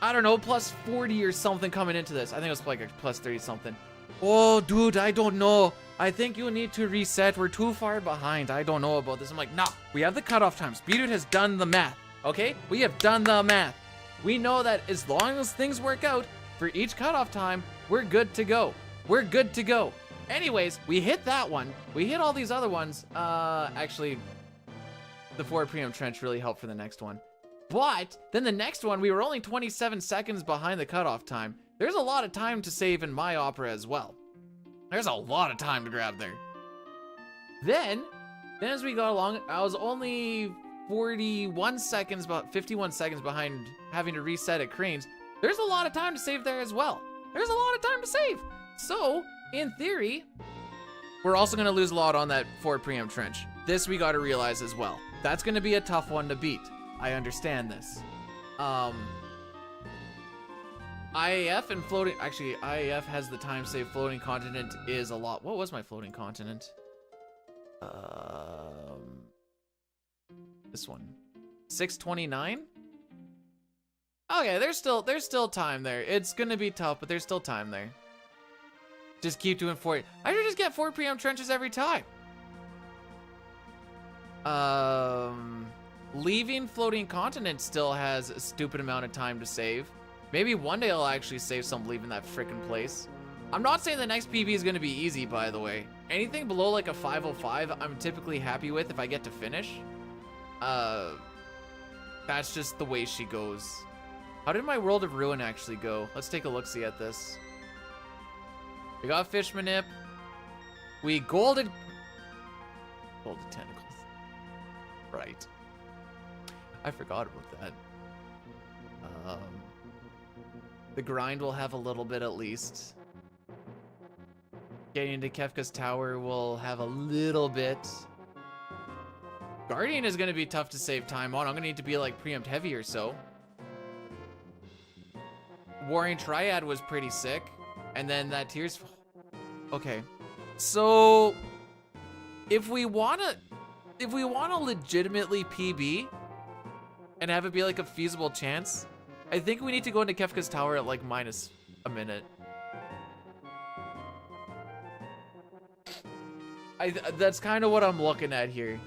I don't know, plus 40 or something coming into this. I think it was like a plus 30 something. Oh, dude, I don't know. I think you need to reset. We're too far behind. I don't know about this. I'm like, nah, we have the cutoff time. Speedrun has done the math, okay? We have done the math. We know that as long as things work out for each cutoff time, we're good to go. We're good to go. Anyways, we hit that one. We hit all these other ones. Actually, the forward preempt trench really helped for the next one. But then the next one, we were only 27 seconds behind the cutoff time. There's a lot of time to save in my opera as well. There's a lot of time to grab there. Then as we got along, I was only 41 seconds, about 51 seconds behind having to reset at Cranes. There's a lot of time to save there as well. There's a lot of time to save. So, in theory, we're also gonna lose a lot on that forward preempt trench. This we gotta realize as well. That's gonna be a tough one to beat. I understand this. IAF and floating. Actually, IAF has the time save. Floating continent is a lot. What was my floating continent? This one. 629. Okay, there's still time there. It's gonna be tough, but there's still time there. Just keep doing 40. I should just get 4 preempt trenches every time. Leaving floating continent still has a stupid amount of time to save. Maybe one day I'll actually save some leaving that frickin' place. I'm not saying the next PB is gonna be easy, by the way. Anything below like a 505, I'm typically happy with if I get to finish. That's just the way she goes. How did my World of Ruin actually go? Let's take a look-see at this. We got Fish Manip. We golded tentacles. Right. I forgot about that. The grind will have a little bit at least. Getting into Kefka's tower will have a little bit. Guardian is going to be tough to save time on. I'm going to need to be like preempt heavy or so. Warring Triad was pretty sick. And then that Tears... Okay. So... If we want to legitimately PB and have it be like a feasible chance, I think we need to go into Kefka's tower at like minus a minute. That's kind of what I'm looking at here.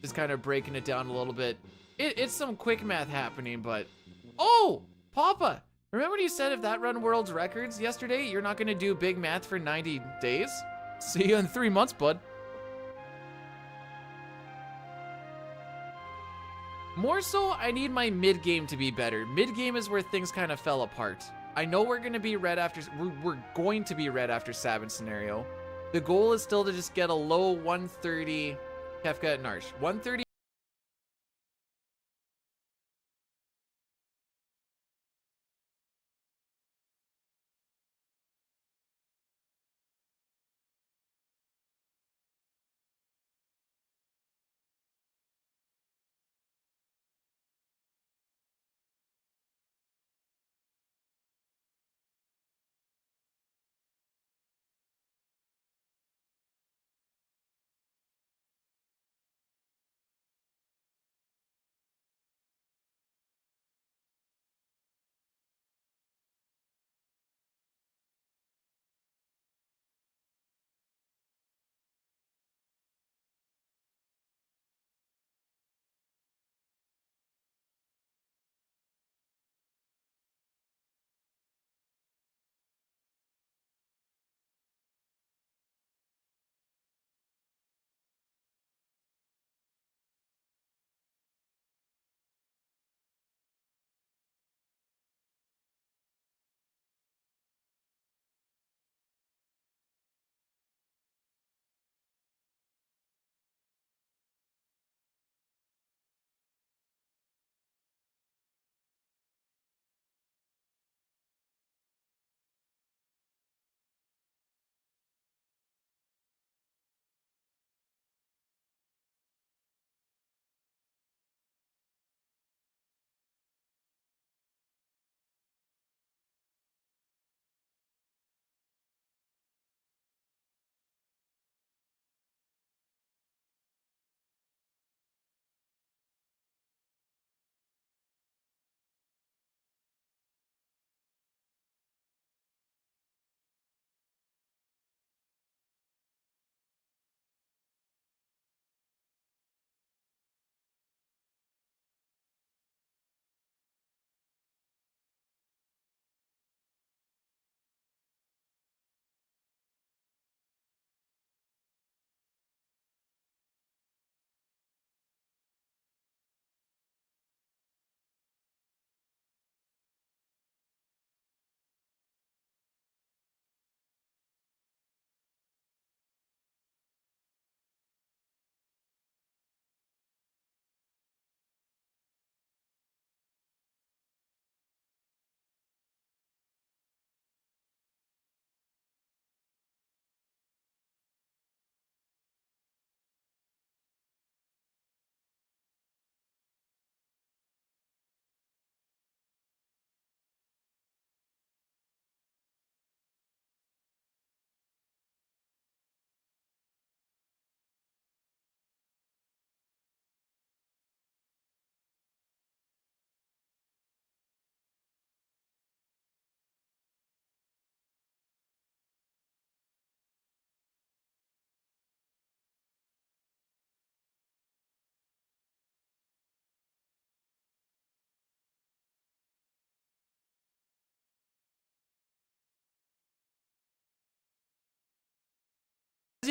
Just kind of breaking it down a little bit. It's some quick math happening, but... Oh! Papa! Remember when you said if that run world's records yesterday, you're not going to do big math for 90 days? See you in 3 months, bud. More so, I need my mid-game to be better. Mid-game is where things kind of fell apart. I know we're going to be red after... We're going to be red after Sabin scenario. The goal is still to just get a low 130 Kefka and Narsh. 130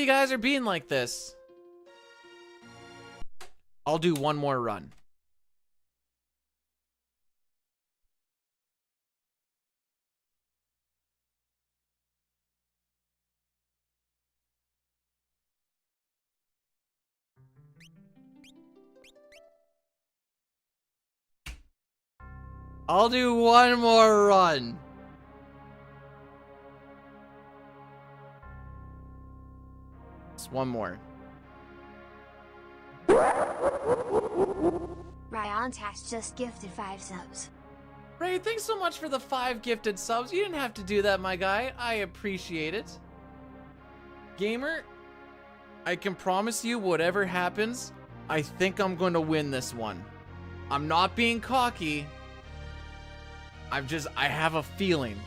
you guys are being like this, I'll do one more run. I'll do one more run. Just one more. Ryan has just gifted 5 subs. Ray, thanks so much for the 5 gifted subs. You didn't have to do that, my guy. I appreciate it. Gamer, I can promise you whatever happens, I think I'm going to win this one. I'm not being cocky. I have a feeling.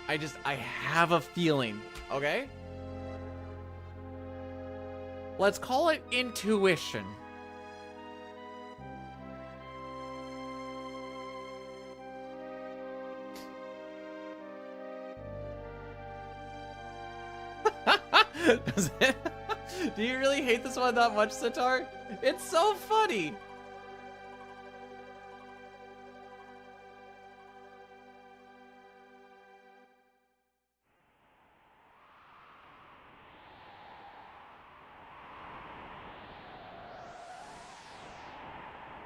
I have a feeling, okay? Let's call it intuition. Does it? Do you really hate this one that much, Sitar? It's so funny.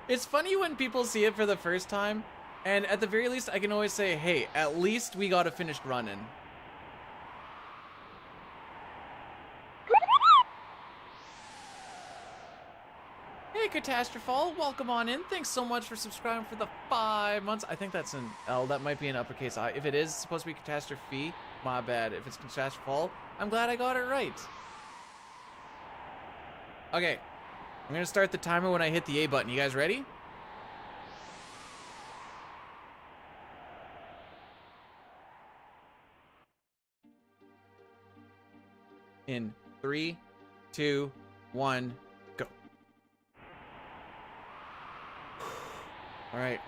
It's funny when people see it for the first time, and at the very least, I can always say, hey, at least we got a finished running. Hey, Catastrophal, welcome on in. Thanks so much for subscribing for the 5 months. I think that's an L. That might be an uppercase I. If it is supposed to be Catastrophe, my bad. If it's Catastrophal, I'm glad I got it right. Okay. I'm going to start the timer when I hit the A button. You guys ready? In 3, 2, 1, go. All right.